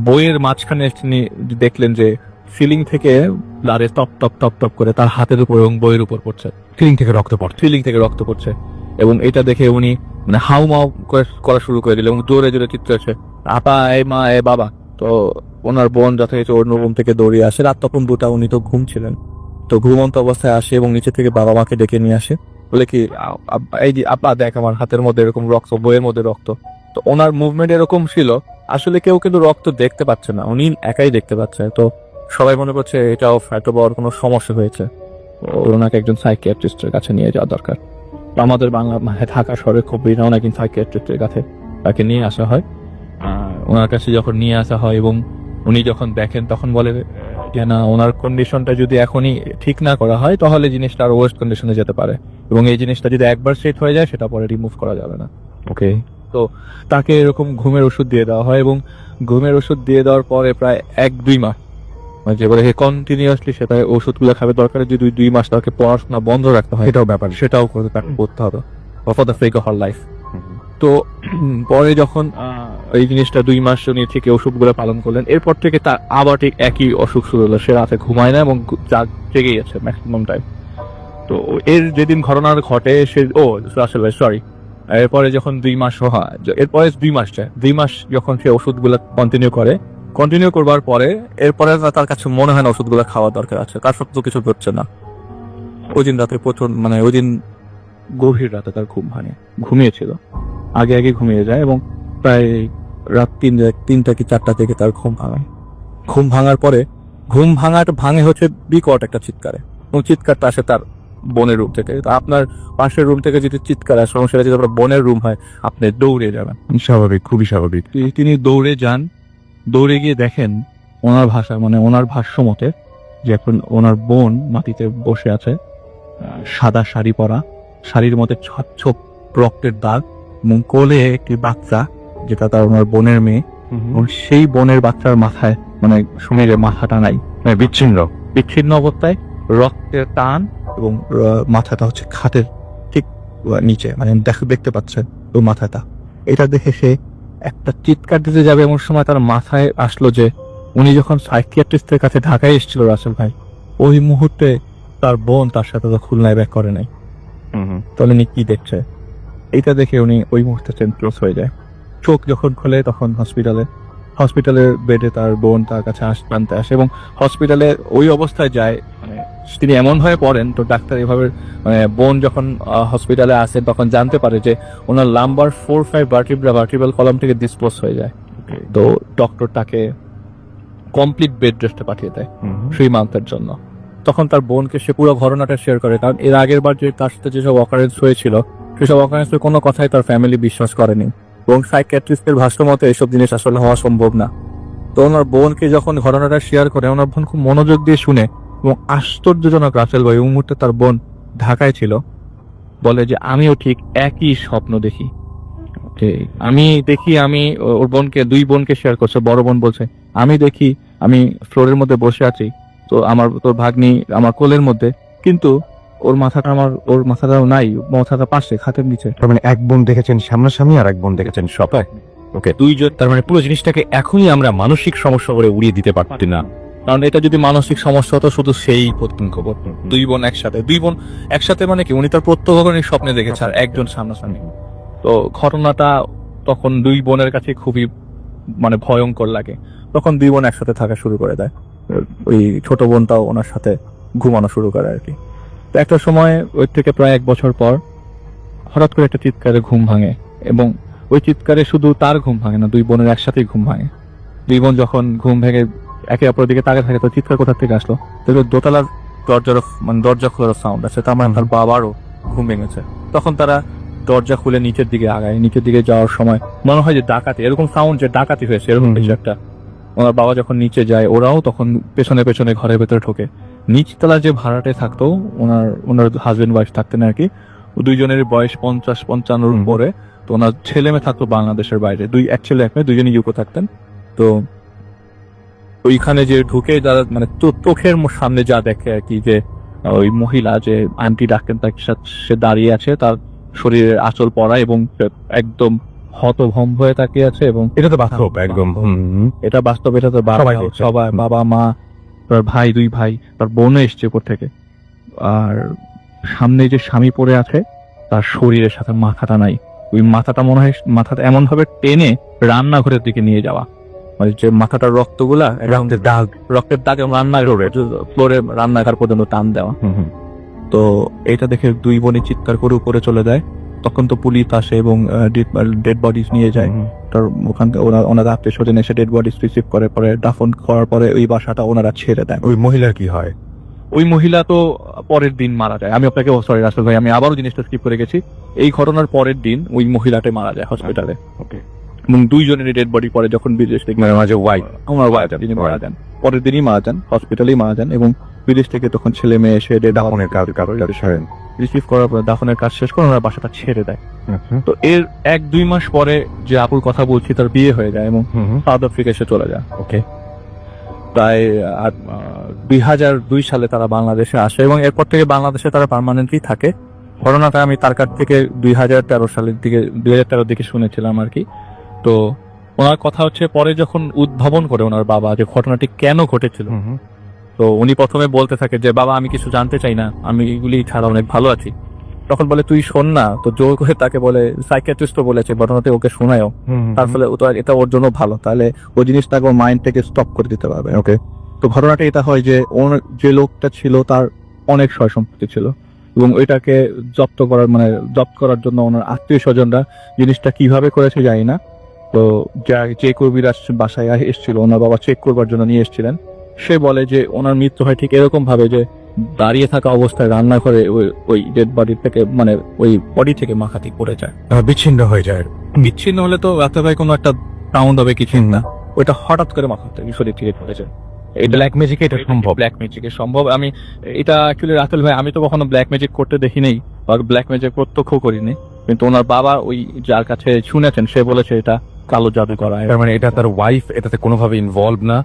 বইয়ের মাঝখানে তিনি দেখলেন যে সিলিং থেকে লারে টপ টপ টপ টপ করে তার হাতের উপর এবং বইয়ের উপর পড়ছে। সিলিং থেকে রক্ত পড়ছে। এবং এটা দেখে উনি মানে হাউ মাউ করা শুরু করে দিলেন এবং জোরে জোরে চিৎকার, আপা এ মা এ বাবা। তো ওনার বোন যথাযথ অন্য রুম থেকে দৌড়িয়ে আসে। রাত তখন 2টা, উনি তো ঘুমছিলেন। তো ঘুমন্ত অবস্থায় আসে এবং নিচে থেকে বাবা মাকে ডেকে নিয়ে আসে, বলে কি এই যে আপা দেখ আমার হাতের মধ্যে এরকম রক্ত, বইয়ের মধ্যে রক্ত। তো ওনার মুভমেন্ট এরকম ছিল, আসলে কেউ কিন্তু রক্ত দেখতে পাচ্ছে না, উনি একাই দেখতে পাচ্ছে। তো সবাই মনে করছে এটাও এত বড় কোনো সমস্যা হয়েছে, ওনাকে একজন সাইকিয়াট্রিস্টের কাছে নিয়ে যাওয়া দরকার। তো আমাদের বাংলা ঢাকা শহরে খুব বিরল একজন সাইকিয়াট্রিস্টের কাছে তাকে নিয়ে আসা হয়। ওনার কাছে যখন নিয়ে আসা হয় এবং উনি যখন দেখেন তখন বলে যে না, ওনার কন্ডিশনটা যদি এখনই ঠিক না করা হয় তাহলে জিনিসটা আরো ওয়ার্স্ট কন্ডিশনে যেতে পারে এবং এই জিনিসটা যদি একবার সেট হয়ে যায় সেটা পরে রিমুভ করা যাবে না। ওকে। তো তাকে এরকম ঘুমের ওষুধ দিয়ে দেওয়া হয় এবং ঘুমের ওষুধ দিয়ে দেওয়ার পরে প্রায় 1-2 মাস মানে যে বলে কন্টিনিউয়াসলি সেটা ওষুধগুলো খাবে, দরকারে যদি 2 মাস তাকে পড়াশোনা বন্ধ রাখতে হয় সেটাও করতে হবে for the sake of her life. তো পরে যখন এই জিনিসটা 2 মাস উনি থেকে ওষুধগুলো পালন করলেন, এরপর থেকে তার আবার ঠিক একই অসুখ শুরু হলো। সে রাতে ঘুমায় না এবং জেগেই আছে ম্যাক্সিমাম টাইম। তো এর যেদিন ঘটনা ঘটে সে আসলে সরি এরপরে যখন 2 মাস হয়, এরপরে 2 মাস যখন সে ওষুধগুলো কন্টিনিউ করবার পরে এরপরে তার কাছে মনে হয় না ওষুধগুলো খাওয়া দরকার আছে, তার সত্ত্বেও কিছু হচ্ছে না। ওই দিন রাতে ওই দিন গভীর রাতে তার ঘুমিয়েছিল, আগে ঘুমিয়ে যায় এবং প্রায় রাত 3টা কি 4টা থেকে তার ঘুম ভাঙার পরে ভাঙে হচ্ছে বিকট একটা চিৎকারে, এবং চিৎকারটা আসে তার বোনের রুম থেকে। তো আপনার পাশের রুম থেকে যদি চিৎকার আসে এবং সেটা যদি আপনার বোনের রুম হয়, আপনি দৌড়ে যাবেন। স্বাভাবিক, খুবই স্বাভাবিক। তিনি দৌড়ে যান, দৌড়ে গিয়ে দেখেন ওনার ওনার ভাষ্য মতে যে এখন ওনার বোন মাটিতে বসে আছে, সাদা শাড়ি পরা, শাড়ির মধ্যে ছোপ রক্তের দাগ এবং কোলে একটি বাচ্চা যেটা তার ওনার বোনের মেয়ে, এবং সেই বোনের বাচ্চার মাথায় মানে শরীরে মাথাটা নাই, মানে বিচ্ছিন্ন অবস্থায় রক্তের টান এবং মাথাটা হচ্ছে খাটের ঠিক নিচে, মানে দেখতে পাচ্ছেন ও মাথাটা। এটা দেখে সে একটা চিৎকার দিতে যাবে এমন সময় তার মাথায় আসলো যে উনি যখন সাইকিয়াট্রিস্টের কাছে ঢাকায় এসেছিল রাসেল ভাই, ওই মুহূর্তে তার বোন তার সাথে তো খুলনায় ব্যাক করে নাই। তাহলে উনি কি দেখছে, এইটা দেখে উনি ওই মুহূর্তে সেন্সলেস হয়ে যায়। চোখ যখন খোলে তখন হসপিটালের বেডে তার বোন তার কাছে জানতে আসে এবং হসপিটালে ওই অবস্থায় যায়, মানে তিনি এমন হয়ে পড়েন। তো ডাক্তার এভাবে মানে বোন যখন হসপিটালে আসেন তখন জানতে পারে যে ওনার লাম্বার 4-5 ভার্টিব্রাল কলাম থেকে ডিসপ্লোজ হয়ে যায়। তো ডক্টর তাকে কমপ্লিট বেড রেস্টে পাঠিয়ে দেয় 3 মান্থের জন্য। তখন তার বোনকে সে পুরো ঘটনাটা শেয়ার করে, কারণ এর আগের বার যে তার সাথে যেসব অকারেন্স হয়েছিল সেসব অকারেন্সের কোনো কথাই তার ফ্যামিলি বিশ্বাস করেনি এবং সাইকিয়াট্রিস্টের ভাষ্য মতে এসব জিনিস আসলে হওয়া সম্ভব না। তো ওনার বোনকে যখন ঘটনাটা শেয়ার করে, ওনার বোন খুব মনোযোগ দিয়ে শুনে এবং আশ্চর্যজনক রাসেল ভাই, ওই মুহূর্তে তার বোন ঢাকায় ছিল, বলে যে আমিও ঠিক একই স্বপ্ন দেখি। আমি ওর বোনকে 2 বোনকে শেয়ার করছে। বড় বোন বলছে আমি দেখি আমি ফ্লোরের মধ্যে বসে আছি, তো তোর ভাগ্নি আমার কোলের মধ্যে, কিন্তু ওর মাথাটাও নাই, মাথাটা পাশে খাতের নিচে। তার মানে এক বোন দেখেছেন সামনাসামনি আর এক বোন দেখেছেন সবাই। ওকে, দুইজন, তার মানে পুরো জিনিসটাকে এখনই আমরা মানসিক সমস্যা করে উড়িয়ে দিতে পারছি না। কারণ এটা যদি মানসিক সমস্যা হতো শুধু সেই খবর। দুই বোন একসাথে মানে কি, উনি তার প্রত্যক্ষণই স্বপ্নে দেখেছে আর একজন সামনাসামনি। তো ঘটনাটা তখন দুই বোনের কাছে খুবই মানে ভয়ঙ্কর লাগে। তখন দুই বোন একসাথে থাকা শুরু করে দেয়, ওই ছোট বোনটাও ওনার সাথে ঘুমানো শুরু করে আর কি। তো একটা সময় ওই থেকে প্রায় 1 বছর পর হঠাৎ করে একটা চিৎকারে ঘুম ভাঙে, এবং ওই চিৎকারে শুধু তার ঘুম ভাঙে না, দুই বোনের একসাথেই ঘুম ভাঙে। দুই বোন যখন ঘুম ভেঙে একে অপরের দিকে তাকিয়ে থাকে, তো চিৎকার কোথা থেকে আসলো, দেখলো দোতলার দরজা খোলার সাউন্ড আছে, তার মানে তার বাবারও ঘুম ভেঙেছে। তখন তারা দরজা খুলে নিচের দিকে আগায়। নিচের দিকে যাওয়ার সময় মনে হয় যে ডাকাতি, এরকম সাউন্ড যে ডাকাতি হয়েছে এরকম কিছু একটা। ওনার বাবা যখন নিচে যায়, ওরাও তখন পেছনে পেছনে ঘরের ভেতরে ঢোকে। নিচতলার যে ভাড়াটে থাকতো, ওনার হাজবেন্ড ওয়াইফ থাকতেন আর কি, দুইজনের বয়স 50-55 উপরে। তো ওনার ছেলে মেয়ে থাকতো বাংলাদেশের বাইরে, এক ছেলে এক মেয়ে, দুইজনই ইউকো থাকতেন। তো ওইখানে যে ঢুকে যারা মানে চোখের সামনে যা দেখে আর কি, যে ওই মহিলা যে আন্টি ডাকতেন তাকে, সে দাঁড়িয়ে আছে, তার শরীরের আঁচল পরা এবং একদম হতভম্ব হয়ে তাকিয়ে আছে। এবং এটা তো বাস্তব একদম। এটা বাস্তব, এটা তো সবাই দেখছে। সবাই, বাবা মা, তার ভাই, 2 ভাই, তার বোনও এসছে উপর থেকে। আর সামনে যে স্বামী পড়ে আছে, তার শরীরের সাথে মাথাটা নাই। ওই মাথাটা মনে হয় মাথাটা এমন ভাবে টেনে রান্নাঘরের দিকে নিয়ে যাওয়া, মানে যে মাথাটার রক্তগুলা রক্তের দাগ ফ্লোরে রান্নাঘর পর্যন্ত টান দেওয়া। তো এটা দেখে দুই বোনই চিৎকার করে উপরে চলে যায়। তখন তো পুলিশ আসে এবং ডেড বডিজ নিয়ে যায়। তার ওখান থেকে ওনারা আত্মীয় স্বজন এসে ডেড বডিজ রিসিভ করে, পরে দাফন করার পরে ওই বাসাটা ওনারা ছেড়ে দেয়। ওই মহিলার কি হয়? ওই মহিলা তো পরের দিন মারা যায়। আমি আপনাকে সরি রাসেল ভাই, আমি আবারও জিনিসটা স্কিপ করে গেছি। এই ঘটনার পরের দিন ওই মহিলাটা মারা যায় হসপিটালে। ওকে, এবং দুইজনেরই ডেড বডি পরে যখন বিদেশ থেকে মাঝে ওয়াইফ আমার ওয়াইফ তিনি মারা যান, পরের দিনই মারা যান, হসপিটালেই মারা যান। এবং বিদেশ থেকে তখন ছেলে মেয়ে এসে দাফনের কাজ রিসিভ করার পরে দাফনের কাজ শেষ করে ওরা বাসাটা ছেড়ে দেয়। তো এর 1-2 মাস পরে যে আপুর কথা বলছি, তার বিয়ে হয়ে যায় এবং সাউথ আফ্রিকা এসে চলে যায়। ওকে, প্রায় 2002 সালে তারা বাংলাদেশে আসে এবং এরপর থেকে বাংলাদেশে তারা পার্মানেন্টলি থাকে। ঘটনাটা আমি তার কাছ থেকে 2013 দিকে শুনেছিলাম আর কি। তো ওনার কথা হচ্ছে, পরে যখন উদ্ভাবন করে ওনার বাবা যে ঘটনাটি কেন ঘটেছিল, তো উনি প্রথমে বলতে থাকে যে বাবা আমি কিছু জানতে চাই না, আমি এগুলি ছাড়া অনেক ভালো আছি। তখন বলে তুই শোন না, তো জোর করে তাকে বলে, সাইকিয়াট্রিস্টও বলেছে ঘটনাতে ওকে শোনায়ও, তার ফলে এটা ওর জন্য ভালো, তাহলে ওই জিনিসটাকে ওর মাইন্ড থেকে স্টপ করে দিতে পারবে। ওকে, তো ঘটনাটা এটা হয় যে ওর যে লোকটা ছিল তার অনেক সয় সম্পত্তি ছিল এবং ওইটাকে জব্দ করার জন্য ওনার আত্মীয় স্বজনরা জিনিসটা কিভাবে করেছে জানি না। তো যে কবিরাজ বাসায় এসেছিল, ওনার বাবা চেক করবার জন্য নিয়ে এসেছিলেন, সে বলে যে ওনার মৃত্যু হয় ঠিক এরকম ভাবে যে দাঁড়িয়ে থাকা অবস্থায় রান্নাঘরে ওই ডেড বডি থেকে, মানে ওই বডি থেকে মাখাতি পড়ে যায়, বিচ্ছিন্ন হয়ে যায়। বিচ্ছিন্ন হলে তো রাতে ভাই কোনো একটা সাউন্ড হবে কিছু না, ওইটা হঠাৎ করে মাথা থেকে শরীর থেকে পড়ে যায়। ব্ল্যাক ম্যাজিকে এটা সম্ভব? ব্ল্যাক ম্যাজিকে সম্ভব। আমি এটা অ্যাকচুয়ালি রাতুল ভাই, আমি তো কখনো ব্ল্যাক ম্যাজিক করতে দেখি নেই বা ব্ল্যাক ম্যাজিক প্রত্যক্ষ করিনি, কিন্তু ওনার বাবা ওই যার কাছে শুনেছেন সে বলেছে এটা কালো জাদু করা। তার মানে এটা তার ওয়াইফ এটাতে কোনোভাবে ইনভলভ না,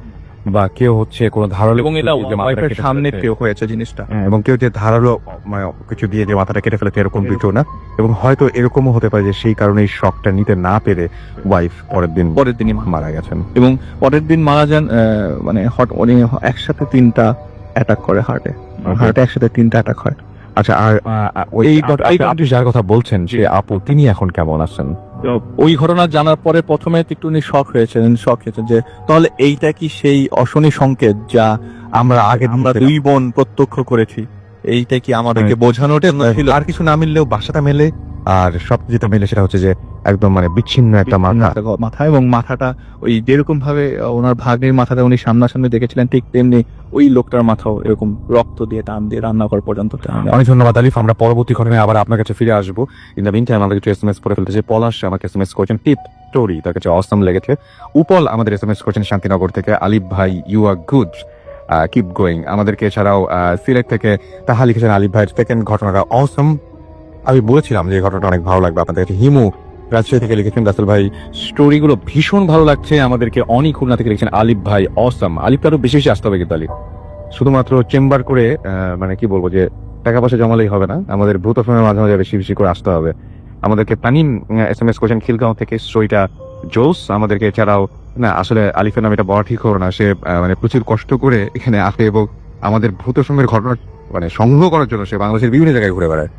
বা কেউ হচ্ছে কোনো ধারালো, এবং এটা ওয়াইফের সামনে কেউ হয়েছে জিনিসটা, এবং কেউ যে ধারালো মানে কিছু দিয়ে যে মাথাটা কেটে ফেলেছে এরকম কিছু না। এবং হয়তো এরকমও হতে পারে যে সেই কারণে শকটা নিতে না পেরে ওয়াইফ পরের দিনই মারা গেছেন। এবং পরের দিন মারা যান। মানে উনি একসাথে 3টা অ্যাটাক করে, হার্টে একসাথে 3টা অ্যাটাক হয়। আচ্ছা, আর এই যার কথা বলছেন যে আপু, তিনি এখন কেমন আছেন? ওই ঘটনা জানার পরে প্রথমে একটু উনি শক হয়েছেন যে তাহলে এইটা কি সেই অশনি সংকেত যা আমরা দুই বোন প্রত্যক্ষ করেছি, এইটা কি আমাদেরকে বোঝানোর জন্য ছিল? আর কিছু না মিললেও বাসাটা মেলে, আর সব যেটা মেলে সেটা হচ্ছে যে একদম মানে বিচ্ছিন্ন একটা মাথা, এবং মাথাটা ওই যেরকম ভাবে ওনার ভাগ্নের মাথাটা উনি সামনাসামনি দেখেছিলেন, ঠিক তেমনি ওই লোকটার মাথাও এরকম রক্ত দিয়ে টান দিয়ে রান্নাঘর পর্যন্ত। অনেক ধন্যবাদ আলিফ, আমরা পরবর্তী ঘটনায় আবার আপনার কাছে ফিরে আসবো। ইন দ্য মিন টাইম আমাদের কিছু এসএমএস পড়ে ফেলতে চাই। পলাশ আমাকে এসএমএস করেছেন টিপ স্টোরি, তার কাছে অসাম লেগেছে। উপল আমাদের এসএমএস করেছেন শান্তিনগর থেকে, আলিফ ভাই you are good, keep going. আমাদেরকে এছাড়াও সিলেট থেকে তাহা লিখেছেন, আলিফ ভাইয়ের সেকেন্ড ঘটনাটা অসাম, আমি বলেছিলাম যে ঘটনাটা অনেক ভালো লাগবে আপনাদের কাছে। হিমু রাজশাহী থেকে লিখেছেন, রাসেল ভাই স্টোরিগুলো ভীষণ ভালো লাগছে আমাদেরকে। অনি খুলনা থেকে লিখেছেন, আলিফ ভাই অসাম। আলিফ আরো বেশি আসতে হবে কিন্তু আলিফ শুধুমাত্র চেম্বার করে মানে কি বলবো যে টাকা পয়সা জমালেই হবে না, আমাদের ভূত ফিল্মের মাঝে মাঝে বেশি বেশি করে আসতে হবে। আমাদেরকে তানিম SMS করেছেন খিলগাঁও থেকে, স্টোরিটা জোস। আমাদেরকে এছাড়াও না, আসলে আলিফের নাম এটা বলা ঠিক হলো না, সে মানে প্রচুর কষ্ট করে এখানে আসে এবং আমাদের ভূত সঙ্গের ঘটনা মানে সংগ্রহ করার জন্য সে বাংলাদেশের বিভিন্ন জায়গায় ঘুরে বেড়ায়।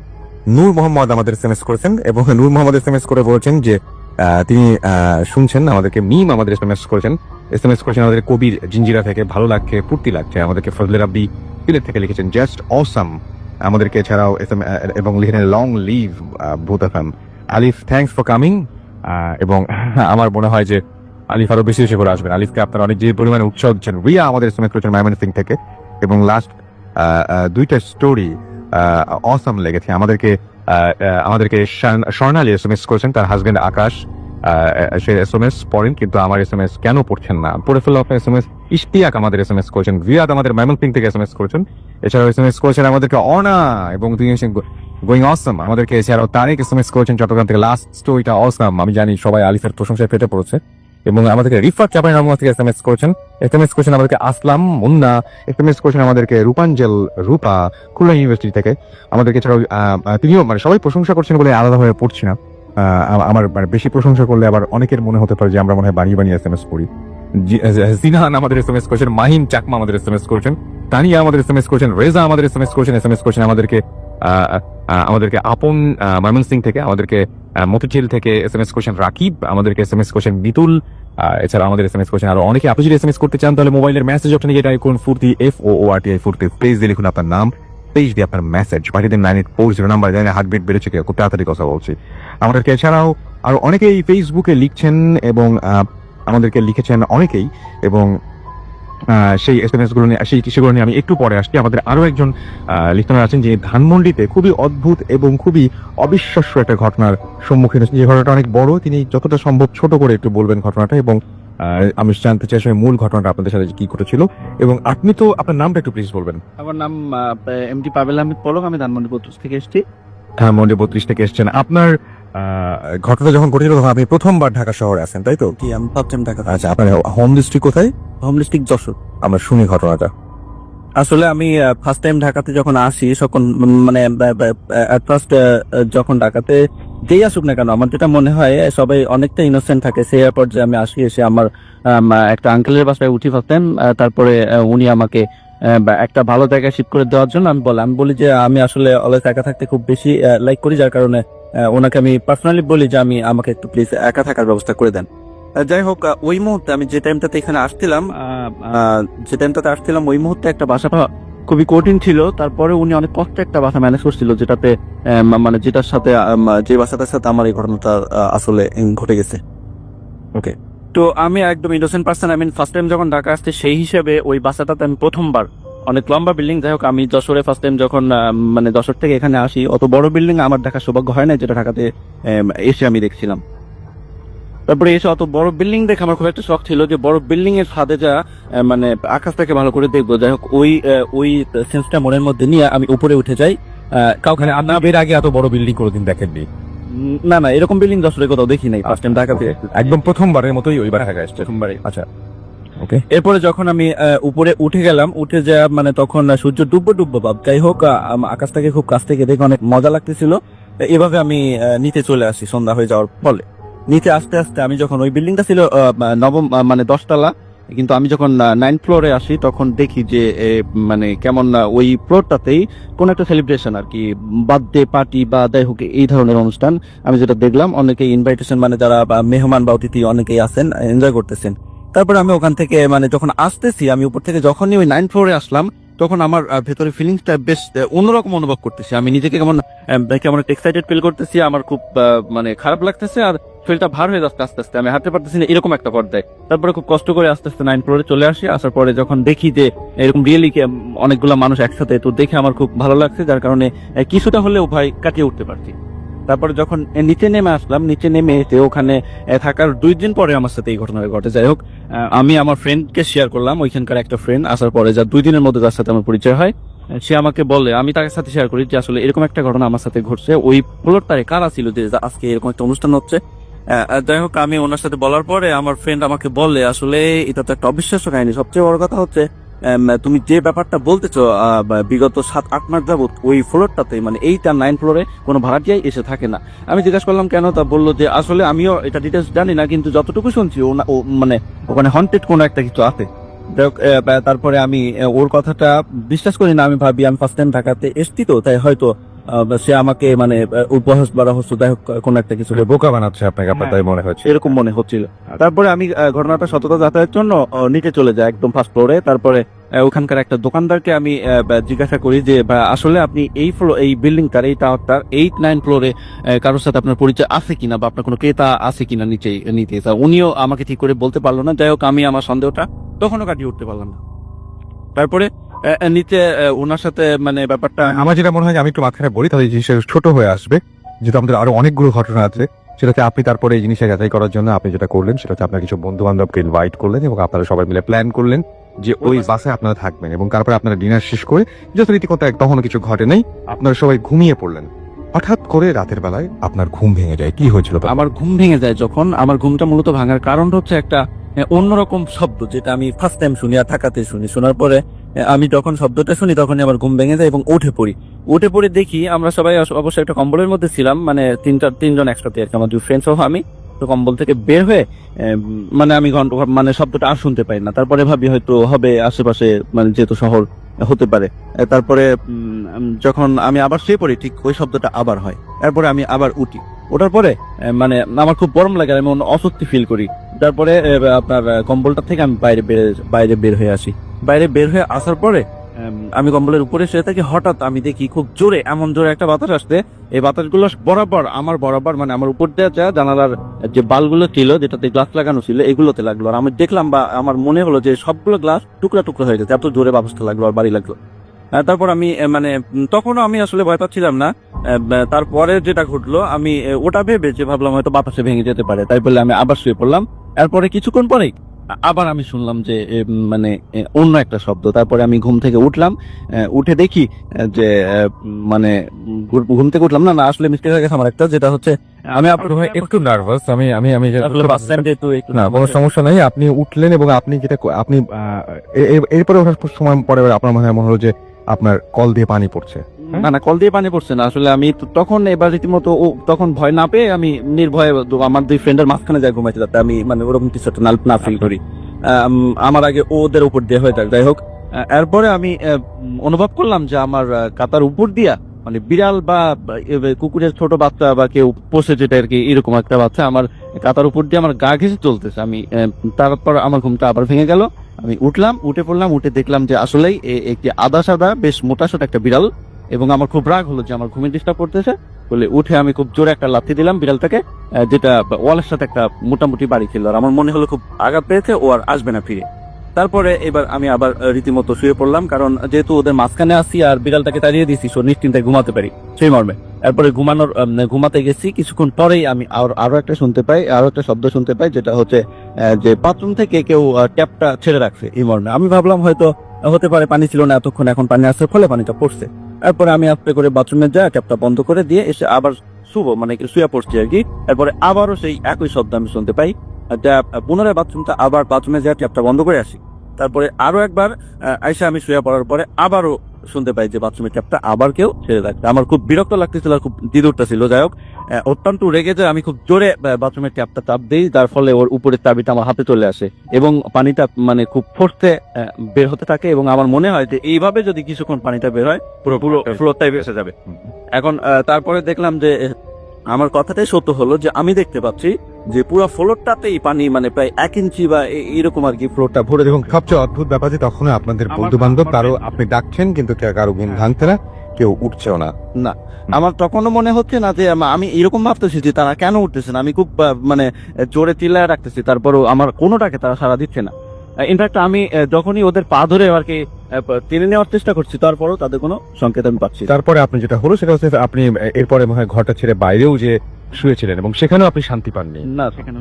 নূর মোহাম্মদ আমাদের SMS করেছেন এবং নূর মোহাম্মদ SMS করে বলেছেন যে তিনি শুনছেন আমাদেরকে। মিম আমাদের SMS করেছেন আমাদের কবির জিঞ্জিরা থেকে, ভালো লাগছে, ফুর্তি লাগছে। আমাদেরকে ফজলে রাব্বি সিলেট থেকে লিখেছেন জাস্ট অসাম আমাদেরকে এছাড়াও এবং লিখেছেন লং লিভ ভূত FM. Alif thanks for coming, এবং আমার মনে হয় যে আলিফ আরো বেশি বেশি করে আসবেন। আলিফকে আপনারা অনেক যে পরিমাণে উৎসাহ দিচ্ছেন। রিয়া আমাদের SMS করেছেন ময়মনসিংহ থেকে, এবং লাস্ট দুইটা স্টোরি অসাম লেগেছে আমাদেরকে। আমাদেরকে স্বর্ণালী SMS করেছেন, তার হাজবেন্ড আকাশ সে SMS পড়েন কিন্তু আমার SMS কেন পড়ছেন না, পড়ে ফেললো আপনার SMS। ইশতিয়াক আমাদের SMS করেছেন, ভিয়াদ আমাদের ময়মনসিংহ থেকে SMS করেছেন, এছাড়াও SMS করেছেন আমাদেরকে অনা এবং গোয়িং অসম। আমাদেরকে এছাড়াও তারেক SMS করেছেন চট্টগ্রাম থেকে, লাস্ট স্টোরিটা অসম। আমি জানি সবাই আলিফের প্রশংসায় ফেটে পড়েছে। এবং আমাদেরকে রিফাত চাপাইনবাবগঞ্জ থেকে SMS করেছেন, আমাদেরকে আসলাম মুন্না, SMS করেছেন আমাদেরকে রূপাঞ্জল রূপা খুলনা ইউনিভার্সিটি থেকে। আমাদেরকে এছাড়াও তিনিও মানে সবাই প্রশংসা করছেন বলে আলাদাভাবে পড়ছি না। আমার মানে বেশি প্রশংসা করলে আবার অনেকের মনে হতে পারে যে আমরা মনে হয় বানিয়ে বানিয়ে SMS করি। জিনান আমাদের SMS করেছেন, মাহিন চাকমা আমাদের SMS করেছেন, তানিয়া আমাদের SMS করেছেন, রেজা আমাদের SMS করেছেন আমাদেরকে আপন ময়মনসিংহ থেকে, আমাদেরকে মতিঝিল থেকে SMS করেছেন রাকিব, আমাদেরকে SMS করেছেন মিতুল, এছাড়া আমাদের SMS করেছেন আরো অনেকে। আপনি যদি SMS করতে চান তাহলে মোবাইলের মেসেজ অপশনে যেটা কোন ফুর্তি FOORTI ফুর্তি পেজ দিয়ে লিখুন আপনার নাম, পেজ দিয়ে আপনার মেসেজ পাঠিয়ে দিন 9840 নাম্বার। জানি হার্টবিট বেড়েছে, খুব তাড়াতাড়ি কথা বলছি। আমাদেরকে এছাড়াও আরো অনেকেই ফেসবুকে লিখছেন এবং আমাদেরকে লিখেছেন অনেকেই, এবং সেই SMS গুলো নিয়ে সেগুলো নিয়ে আমি একটু পরে আসছি। আমাদের আরো একজন লিসনার আছেন যে ধানমন্ডিতে খুবই অদ্ভুত এবং খুবই অবিশ্বাস্য একটা ঘটনার সম্মুখীন হয়েছেন। যে ঘটনাটা অনেক বড়, তিনি যতটা সম্ভব ছোট করে একটু বলবেন ঘটনাটা, এবং আমি জানতে চাই আসলে মূল ঘটনাটা আপনাদের সাথে কি ঘটেছিল। এবং আপনি তো আপনার নামটা একটু প্লিজ বলবেন। আমার নাম MD পাবেল আহমেদ পলক, আমি ধানমন্ডি 32 থেকে এসেছি। হ্যাঁ, মন্ডি 32 থেকে এসেছেন। আপনার ঘটনা যখন ঘটেছিল তখন আপনি প্রথমবার ঢাকা শহরে আছেন, তাই তো? জি, আমি ফার্স্ট টাইম ঢাকা। আচ্ছা, আপনার হোম ডিস্ট্রিক্ট কোথায়? Home district Jessore. আমরা শুনি ঘটনাটা। আসলে আমি ফার্স্ট টাইম ঢাকাতে যখন আসি তখন মানে এট ফার্স্ট যখন ঢাকাতে যেই আসুক না কেন আমার যেটা মনে হয় সবাই অনেকটা ইনোসেন্ট থাকে। সেই পর্যায়ে আমি আসি, এসে আমার একটা আঙ্কেলের বাসায় উঠি ফার্স্ট টাইম। তারপরে উনি আমাকে একটা ভালো জায়গায় শিফট করে দেওয়ার জন্য আমি বলি যে আমি আসলে অলওয়েজ একা থাকতে খুব বেশি লাইক করি, যার কারণে ওনাকে আমি পার্সোনালি বলি যে আমাকে একটু প্লিজ একা থাকার ব্যবস্থা করে দেন। যাই হোক, ওই মুহূর্তে আমি যে টাইমটাতে এখানে আসছিলাম ওই মুহূর্তে একটা বাসাটা খুবই কঠিন ছিল। তারপরে উনি অনেক কষ্টে একটা বাসা ম্যানেজ করছিল, যেটাতে মানে যেটার সাথে যে বাসাটার সাথে আমার এই ঘটনাটা আসলে ঘটে গেছে। ওকে, তো আমি একদম ইনোসেন্ট পার্সন। আমি ফার্স্ট টাইম যখন ঢাকা আসছে সেই হিসেবে ওই বাসাটাতে আমি প্রথমবার, অনেক লম্বা বিল্ডিং। যাই হোক, আমি যশোরে ফার্স্ট টাইম যখন মানে যশোর থেকে এখানে আসি, অত বড় বিল্ডিং আমার দেখার সৌভাগ্য হয় না, যেটা ঢাকাতে এসে আমি দেখছিলাম। তারপরে এসে অত বড় বিল্ডিং দেখে আমার খুব একটা শখ ছিল যে বড় বিল্ডিং এর ছাদে যা মানে আকাশটাকে ভালো করে দেখবো। যাই হোক, ওই সেন্সটা মনের মধ্যে নিয়ে আমি উপরে উঠে যাই। কাউকে আপনার এর আগে এত বড় বিল্ডিং কোনোদিন দেখেননি? না, এরকম বিল্ডিং যশোরে কোথাও দেখি নাই। ফার্স্ট টাইম ঢাকাতে একদম প্রথমবারের মতোই ওইবার ঢাকা আসছে। প্রথমবারই। আচ্ছা, ওকে। এরপরে যখন আমি উপরে উঠে গেলাম, উঠে যা মানে তখন সূর্য ডুববো ভাব। যাই হোক, আকাশটাকে খুব কাছ থেকে দেখে অনেক মজা লাগতেছিল। এভাবে আমি নিচে চলে আসি সন্ধ্যা হয়ে যাওয়ার ফলে। নিচে আস্তে আস্তে আমি যখন, ওই বিল্ডিংটা ছিল নবম মানে 10 তলা, কিন্তু আমি যখন 9 ফ্লোরে আসি তখন দেখি যে মানে কেমন ওই ফ্লোরটাতেই কোন একটা সেলিব্রেশন আর কি, বার্থডে পার্টি বা যাই হোক এই ধরনের অনুষ্ঠান আমি যেটা দেখলাম। অনেকেই ইনভাইটেশন মানে যারা মেহমান বা অতিথি অনেকেই আছেন, এনজয় করতেছেন। তারপরে আমি ওখান থেকে মানে যখন আসতেছি, আমি উপর থেকে যখনই ওই 9 ফ্লোরে আসলাম তখন আমার ভেতরে ফিলিংসটা বেশ অন্যরকম অনুভব করতেছি। আমি নিজেকে কেমন একটা এক্সাইটেড ফিল করতেছি, আমার খুব মানে খারাপ লাগতেছে, আর শরীরটা ভার হয়ে যাচ্ছে আস্তে আস্তে। আমি হাঁটতে পারতেছি না, এরকম একটা পর্যায়ে। তারপরে খুব কষ্ট করে আস্তে আস্তে 9 ফ্লোরে চলে আসি। আসার পরে যখন দেখি যে এরকম রিয়েলি অনেকগুলো মানুষ একসাথে, তো দেখে আমার খুব ভালো লাগছে, যার কারণে কিছুটা হলেও ভয় কাটিয়ে উঠতে পারছি। তারপরে যখন নিচে নেমে আসলাম, নিচে নেমে এসে ওখানে থাকার 2 দিন পরে আমার সাথে এই ঘটনাটা ঘটে। যাই হোক, আমি আমার ফ্রেন্ডকে শেয়ার করলাম, ওইখানকার একটা ফ্রেন্ড আসার পরে যা 2 দিনের মধ্যে যার সাথে আমার পরিচয় হয়, সে আমাকে বলে, আমি তার সাথে শেয়ার করি যে আসলে এরকম একটা ঘটনা আমার সাথে ঘটছে। ওই ফ্লোরটারে কারা ছিল যে আজকে এরকম একটা অনুষ্ঠান হচ্ছে। যাই হোক, আমি ওনার সাথে বলার পরে আমার ফ্রেন্ড আমাকে বলে আসলে এটা তো একটা অবিশ্বাস্য কাহিনী। সবচেয়ে বড় কথা হচ্ছে তুমি যে ব্যাপারটা বলতেছো বিগত 7-8 মাস যাবত ওই ফ্লোরটাতে মানে 8 আর 9 ফ্লোরে কোনো ভাড়াটিয়াই এসে থাকে না। আমি জিজ্ঞাসা করলাম কেন, তা বললো যে আসলে আমিও এটা ডিটেলস জানি না, কিন্তু যতটুকু শুনছি ও মানে ওখানে হন্টেড কোনো একটা কিছু আছে। যাই হোক, তারপরে আমি ওর কথাটা বিশ্বাস করি না। আমি ভাবি আমি ফার্স্ট টাইম ঢাকাতে এসছি তো, তাই হয়তো সে আমাকে মানে উপহাস বা রহস্য যাই হোক কোনো একটা কিছু বোকা বানাচ্ছে আপনাকে, আপনার তাই মনে হচ্ছে? এরকম মনে হচ্ছিল। তারপরে আমি ঘটনাটা সততা যাতায়াতের জন্য নিচে চলে যাই একদম ফার্স্ট ফ্লোরে। তারপরে ওখানকার একটা দোকানদারকে আমি জিজ্ঞাসা করি যে আসলে আপনি এই বিল্ডিংটার এই টাওয়ারটার 8-9 ফ্লোরে কারোর সাথে আপনার পরিচয় আছে কিনা বা আপনার কোনো ক্রেতা আছে কিনা নিতে। উনিও আমাকে ঠিক করে বলতে পারলো না। যাই হোক, আমি আমার সন্দেহটা তখনও কাটিয়ে উঠতে পারলাম না। তারপরে নিচে ওনার সাথে মানে ব্যাপারটা আমার যেটা মনে হয় যে আমি একটু মাঝখানে বলি, তাহলে এই জিনিসটা ছোট হয়ে আসবে, যেহেতু আমাদের আরো অনেকগুলো ঘটনা আছে। সেটাতে আপনি তারপরে এই জিনিসটা যাচাই করার জন্য আপনি যেটা করলেন সেটা হচ্ছে আপনার কিছু বন্ধু বান্ধবকে ইনভাইট করলেন এবং আপনারা সবাই মিলে প্ল্যান করলেন যে ওই বাসে আপনারা থাকবেন, এবং তারপরে আপনারা ডিনার শেষ করে যথারীতি কথা তখনও কিছু ঘটে নাই, আপনারা সবাই ঘুমিয়ে পড়লেন। হঠাৎ করে রাতের বেলায় আপনার ঘুম ভেঙে যায়। কি হয়েছিল? আমার ঘুম ভেঙে যায় যখন আমার ঘুমটা মূলত ভাঙার কারণ হচ্ছে একটা অন্যরকম শব্দ, যেটা আমি ফার্স্ট টাইম শুনি আর ঢাকাতে শুনি। শোনার পরে আমি যখন শব্দটা শুনি তখনই আমার ঘুম ভেঙে যায় এবং উঠে পড়ে দেখি আমরা সবাই অবশ্যই একটা কম্বলের মধ্যে ছিলাম, মানে তিনজন একসাথে আর কি, আমার দুই ফ্রেন্ড সহ আমি। তো কম্বল থেকে বের হয়ে মানে আমি মানে শব্দটা আর শুনতে পাই না। তারপরে ভাবি হয়তো হবে আশেপাশে, মানে যেহেতু শহর হতে পারে। তারপরে যখন আমি আবার শুয়ে পড়ি ঠিক ওই শব্দটা আবার হয়। এরপরে আমি আবার উঠি। ওঠার পরে মানে আমার খুব গরম লাগে, আমি অস্বস্তি ফিল করি। তারপরে আপনার কম্বলটা থেকে আমি বাইরে বের হয়ে আসি। বাইরে বের হয়ে আসার পরে আমি কম্বলের উপরে শুয়ে থাকি। হঠাৎ আমি দেখি খুব জোরে, এমন জোরে একটা বাতাস আসছে। এই বাতাসগুলো বরাবর মানে আমার উপর দিয়ে যা জানালার যে বালগুলো ছিল, যেটাতে গ্লাস লাগানো ছিল, এগুলোতে লাগলো। আর আমি দেখলাম বা আমার মনে হলো যে সবগুলো গ্লাস টুকরা হয়ে গেছে, এত জোরে বাতাসটা লাগলো আর বাড়ি লাগলো। তারপর আমি মানে তখনও আমি আসলে ভয় পাচ্ছিলাম না। তারপরে যেটা ঘটলো, আমি ওটা ভেবে যে ভাবলাম হয়তো বাতাসে ভেঙে যেতে পারে, তাই বলে আমি আবার শুয়ে পড়লাম। এরপরে কিছুক্ষণ পরেই আবার আমি শুনলাম যে মানে অন্য একটা শব্দ। তারপরে আমি ঘুম থেকে উঠলাম, উঠে দেখি যে মানে ঘুম থেকে উঠলাম না আসলে মিস্টেক হয়ে গেছে আমার একটা, যেটা হচ্ছে আমি আপনার ভাই একটু নার্ভাস। আমি আসলে বাস টাইম যেহেতু একটু না, কোনো সমস্যা নাই। আপনি উঠলেন এবং আপনি যেটা আপনি এরপরে ওঠার সময় পরে আপনার মনে হলো যে আপনার কল দিয়ে পানি পড়ছে। না কল দিয়ে পানি পড়ছে না। আসলে আমি তখন এবার রীতিমতো তখন ভয় না পেয়ে আমি নির্ভয়ে আমার দুই ফ্রেন্ডের মাঝখানে যাই ঘুমাইতে, যাতে আমি মানে ওরকম কিছু একটা না ফিল করি। আমার আগে ওদের উপর দিয়ে হয়ে যাক। যাই হোক, এরপরে আমি অনুভব করলাম যে আমার কাতার উপর দিয়া মানে বিড়াল বা কুকুরের ছোট বাচ্চা বা কেউ পোষে, যেটা আর কি এরকম একটা বাচ্চা আমার কাতার উপর দিয়ে আমার গা ঘেঁষে চলতেছে। আমি তারপর আমার ঘুমটা আবার ভেঙে গেল। আমি উঠে পড়লাম, উঠে দেখলাম যে আসলেই একটি আদা সাদা বেশ মোটাসোটা একটা বিড়াল, এবং আমার খুব রাগ হলো যে আমার ঘুমে ডিস্টার্ব করতেছে বলে উঠে আমি খুব জোরে একটা লাথি দিলাম বিড়ালটাকে, যেটা ওয়ালের সাথে একটা মোটামুটি বাড়ি ছিল। আর আমার মনে হলো খুব আঘাত পেয়েছে, ও আর আসবে না ফিরে। তারপরে এবার আমি আবার রীতিমতো শুয়ে পড়লাম, কারণ যেহেতু ওদের মাঝখানে আসি আর বিড়ালটাকে তাড়িয়ে দিছি, সো নিশ্চিন্তায় ঘুমাতে পারি সেই মর্মে। এরপরে ঘুমাতে গেছি। কিছুক্ষণ পরেই আমি আরো একটা শব্দ শুনতে পাই, যেটা হচ্ছে যে বাথরুম থেকে কেউ ট্যাপটা ছেড়ে রাখছে এই মর্মে। আমি ভাবলাম হয়তো হতে পারে পানি ছিল না এতক্ষণ, এখন পানি আসার ফলে পানিটা পড়ছে। এরপরে আমি আস্তে করে বাথরুমে যাই, ট্যাপটা বন্ধ করে দিয়ে এসে আবার শুয়ে পড়ছি আর কি। এরপরে আবারও সেই একই শব্দ আমি শুনতে পাই। পুনরায় বাথরুমে যাই, ট্যাপটা বন্ধ করে আসি। তারপরে আরো একবার আইসা আমি শুয়ে পড়ার পরে আবারও শুনতে পাই যে বাথরুমের ট্যাপটা আবার কেউ ছেড়ে রাখছে। আমার খুব বিরক্ত লাগতেছিল আর খুব দ্বিধা ছিল। যাই হোক, অত্যন্ত রেগে যায় আমি খুব জোরে বাথরুমের ট্যাপটা চাপ দিই, যার ফলে ওর উপরের চাবিটা আমার হাতে চলে আসে এবং পানিটা মানে খুব ফোর্সে বের হতে থাকে। এবং আমার মনে হয় যে এইভাবে যদি কিছুক্ষণ পানিটা বের হয় পুরো ফ্লোরটাই ভেসে যাবে। এখন তারপরে দেখলাম যে আমার কথাটাই সত্য হলো, যে আমি দেখতে পাচ্ছি যে পুরো ফ্লোরটাতেই পানি, মানে প্রায় 1 ইঞ্চি বা এরকম আর কি ফ্লোরটা ভরে। এবং সবচেয়ে অদ্ভুত ব্যাপার যে তখন আপনাদের বন্ধু বান্ধব কারো আপনি ডাকছেন কিন্তু কারো ঘুম ভাঙছে না, কেউ উঠছেও না। না, আমার তখনও মনে হচ্ছে না যে আমি এরকম ভাবতেছি যে তারা কেন উঠতেছে না। আমি খুব মানে জোরে চিল্লায় রাখতেছি, তারপরও আমার কোনোটাকে তারা সাড়া দিচ্ছে না। ইনফ্যাক্ট আমি যখনই ওদের পা ধরে আর কি টেনে নেওয়ার চেষ্টা করছি, তারপরও তাদের কোনো সংকেত আমি পাচ্ছি না। তারপরে আপনি যেটা হলো সেটা হচ্ছে আপনি এরপরে মনে হয় ঘরটা ছেড়ে বাইরেও যে শুয়েছিলেন এবং সেখানেও আপনি শান্তি পাননি। না, সেখানে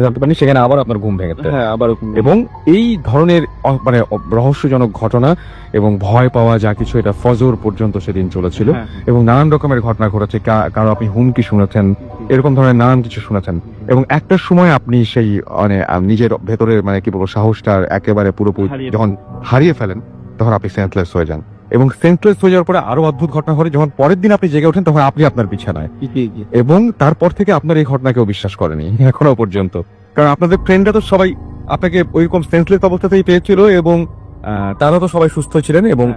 শান্তি পাননি, সেখানে আবার আপনার ঘুম ভেঙেছে। হ্যাঁ, আবার এবং এই ধরনের মানে রহস্যজনক ঘটনা এবং ভয় পাওয়া যা কিছু, এটা ফজর পর্যন্ত সেদিন চলেছিল। এবং নানান রকমের ঘটনা ঘটেছে, কারো আপনি হুমকি শুনেছেন, এরকম ধরনের নানান কিছু শুনেছেন। এবং একটার সময় আপনি সেই মানে নিজের ভেতরের মানে কি বলবো সাহসটা একেবারে পুরোপুরি হারিয়ে যখন হারিয়ে ফেলেন তখন আপনি সেন্সলেস হয়ে যান, এবং সেন্সলেস হয়ে যাওয়ার পরে আরো অদ্ভুত ঘটনা ঘটে, যখন পরের দিন আপনি জেগে ওঠেন তখন আপনি আপনার বিছানায়, এবং তারপর থেকে আপনার এই ঘটনা কেউ বিশ্বাস করেনি এখনো পর্যন্ত, কারণ আপনাদের ফ্রেন্ডরা তো সবাই আপনাকে ওইরকম সেন্সলেস অবস্থাতেই পেয়েছিল, এবং তারা তো সবাই সুস্থ ছিলেন, এবং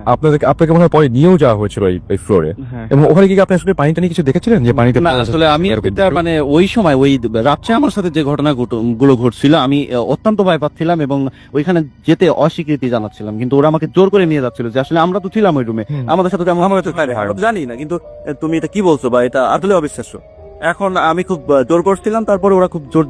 আপনাকে মনে হয় পরে নিয়েও যাওয়া হয়েছিল ওই ফ্লোরে, এবং ওখানে কি আপনি আসলে পানিটা নিয়ে কিছু দেখেছিলেন যে পানিতে না আসলে আমি এটা মানে ওই সময় ওই রাত্রে আমার সাথে যে ঘটনা গুলো ঘটছিল আমি অত্যন্ত ভয় পাচ্ছিলাম এবং ওইখানে যেতে অস্বীকৃতি জানাচ্ছিলাম, কিন্তু ওরা আমাকে জোর করে নিয়ে যাচ্ছিল যে আসলে আমরা তো ছিলাম ওই রুমে, আমাদের সাথে তেমন আমরা তো জানি না, কিন্তু তুমি এটা কি বলছো বা এটা আসলে অবিশ্বাস্য। এখন আমি খুব জোর করছিলাম, তারপরে ওরা খুব জোর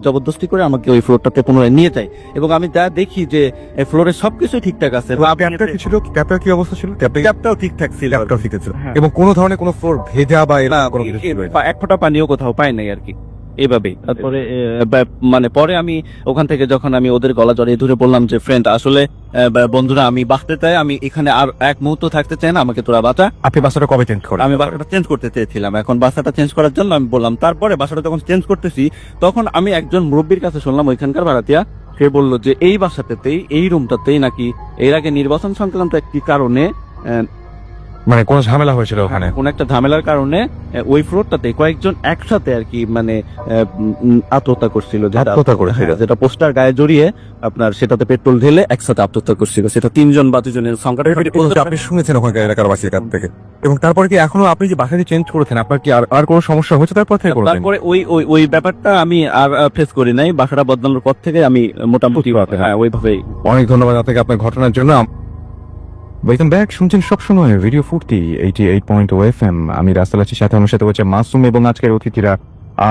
জবরদস্তি করে আমাকে ওই ফ্লোরটাতে পুনরায় নিয়ে যায়, এবং আমি যা দেখি যে ফ্লোরে সবকিছু ঠিকঠাক আছে, ট্যাপটা কি ছিল, ট্যাপটার কি অবস্থা ছিল, ট্যাপটাও ঠিকঠাক ছিল, ট্যাপটাও ঠিক ছিল, হ্যাঁ। এবং কোনো ধরনের কোনো ফ্লোর ভেজা বা এরকম কোনো কিছু ছিল না? এক ফোঁটা পানিও কোথাও পাই নাই আর কি, এইভাবেই। তারপরে মানে পরে আমি ওখান থেকে যখন আমি ওদের গলা জড়িয়ে ধরে বললাম যে ফ্রেন্ড আসলে বন্ধুরা আমি বাঁচতে চাই, আমি এখানে আর এক মুহূর্ত থাকতে চাই না, আমাকে তোরা বাঁচা। আপনি বাসাটা কবে চেঞ্জ করেন? আমি বাসাটা চেঞ্জ করতে চেয়েছিলাম, এখন বাসাটা চেঞ্জ করার জন্য আমি বললাম, তারপরে বাসাটা যখন চেঞ্জ করতেছি তখন আমি একজন মুরব্বীর কাছে শুনলাম ওইখানকার ভাড়াটিয়া, সে বলল যে এই বাসাটাতেই এই রুমটাতেই নাকি এর আগে নির্বাচন সংক্রান্ত একটি কারণে মানে কোনো ঝামেলা হয়েছিল ওখানে? কোন একটা ঝামেলার কারণে ওই ফ্লোরটাতে কয়েকজন একসাথে আর কি মানে আত্মহত্যা করছিল, আত্মহত্যা করেছিল? যেটা পোস্টার গায়ে জড়িয়ে আপনার সেটাতে পেট্রোল ঢেলে একসাথে আত্মহত্যা করছিল, সেটা 3 জন বা 2 জনের সংখ্যাটা আপনি শুনেছেন ওখানকার এলাকার বাসীর কাছ থেকে, এবং তারপরে কি এখনো আপনি যে বাসাটি চেঞ্জ করেছেন আপনার কি আর কোনো সমস্যা হয়েছে তারপর থেকে? তারপরে ওই ওই ওই ব্যাপারটা আমি আর ফেস করি নাই, বাসাটা বদলানোর পর থেকে আমি মোটামুটি হ্যাঁ ওইভাবেই। অনেক ধন্যবাদ আপনাকে আপনার ঘটনার জন্য। ওয়েলকাম ব্যাক, শুনছেন সবসময় রেডিও ফুর্তি 88.0 FM। আমি রাস্তাল আছি, সাথে আমার সাথে হচ্ছে মাসুম এবং আজকের অতিথিরা,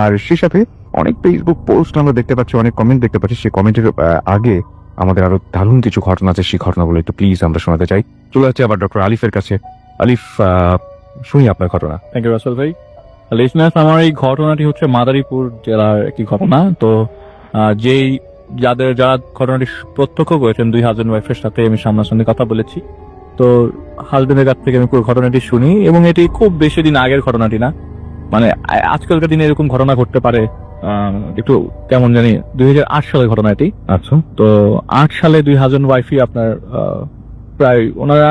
আর সে সাথে অনেক ফেসবুক পোস্ট আমরা দেখতে পাচ্ছি, অনেক কমেন্ট দেখতে পাচ্ছি। সেই কমেন্টের আগে আমাদের আরো দারুণ কিছু ঘটনা আছে, সেই ঘটনাগুলো একটু প্লিজ আমরা শোনাতে চাই। চলে যাচ্ছে আবার ডক্টর আলিফের কাছে। আলিফ, শুনি আপনার ঘটনা। থ্যাংক ইউ রাসেল ভাই। লিসনার্স, আমার এই ঘটনাটি হচ্ছে মাদারীপুর জেলার একটি ঘটনা। তো যারা ঘটনাটি প্রত্যক্ষ করেছেন, 2 হাজবেন্ড ওয়াইফের সাথে আমি সামনাসামনি কথা বলেছি। তো হাজবেন্ডের কাছ থেকে আমি পুরো ঘটনাটি শুনি, এবং এটি খুব বেশি দিন আগের ঘটনাটি না, মানে আজকালকার দিনে এরকম ঘটনা ঘটতে পারে একটু কেমন জানি 2008 সালের ঘটনা এটি। আচ্ছা, তো 8 সালে 2 হাজবেন্ড ওয়াইফই আপনার প্রায় ওনারা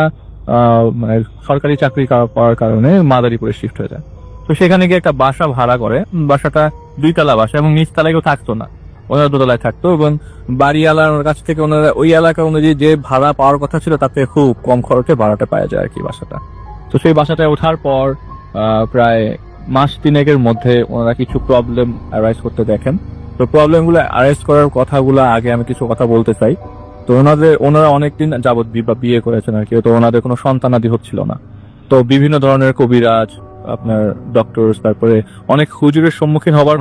মানে সরকারি চাকরি পাওয়ার কারণে মাদারীপুরে শিফট হয়ে যায়। তো সেখানে গিয়ে একটা বাসা ভাড়া করে, বাসাটা 2 তলা বাসা, এবং নিচ তলায় কেউ থাকতো না, ওনারা 2 তলায় থাকতো, এবং বাড়িওয়ালার কাছ থেকে ওনারা ওই এলাকা অনুযায়ী যে ভাড়া পাওয়ার কথা ছিল তাতে খুব কম খরচে ভাড়াটা পাওয়া যায় আর কি বাসাটা। তো সেই বাসাটায় ওঠার পর প্রায় মাস 3 মধ্যে ওনারা কিছু প্রবলেম অ্যারাইজ করতে দেখেন। তো প্রবলেমগুলো অ্যারাইজ করার কথাগুলো আগে আমি কিছু কথা বলতে চাই। তো ওনারা অনেকদিন যাবৎ বিয়ে করেছেন আর কি, তো ওনাদের কোনো সন্তানাদি হচ্ছিল না। তো বিভিন্ন ধরনের কবিরাজ, আপনার ডক্টর, তারপরে অনেক হুজুরের সম্মুখীন হবার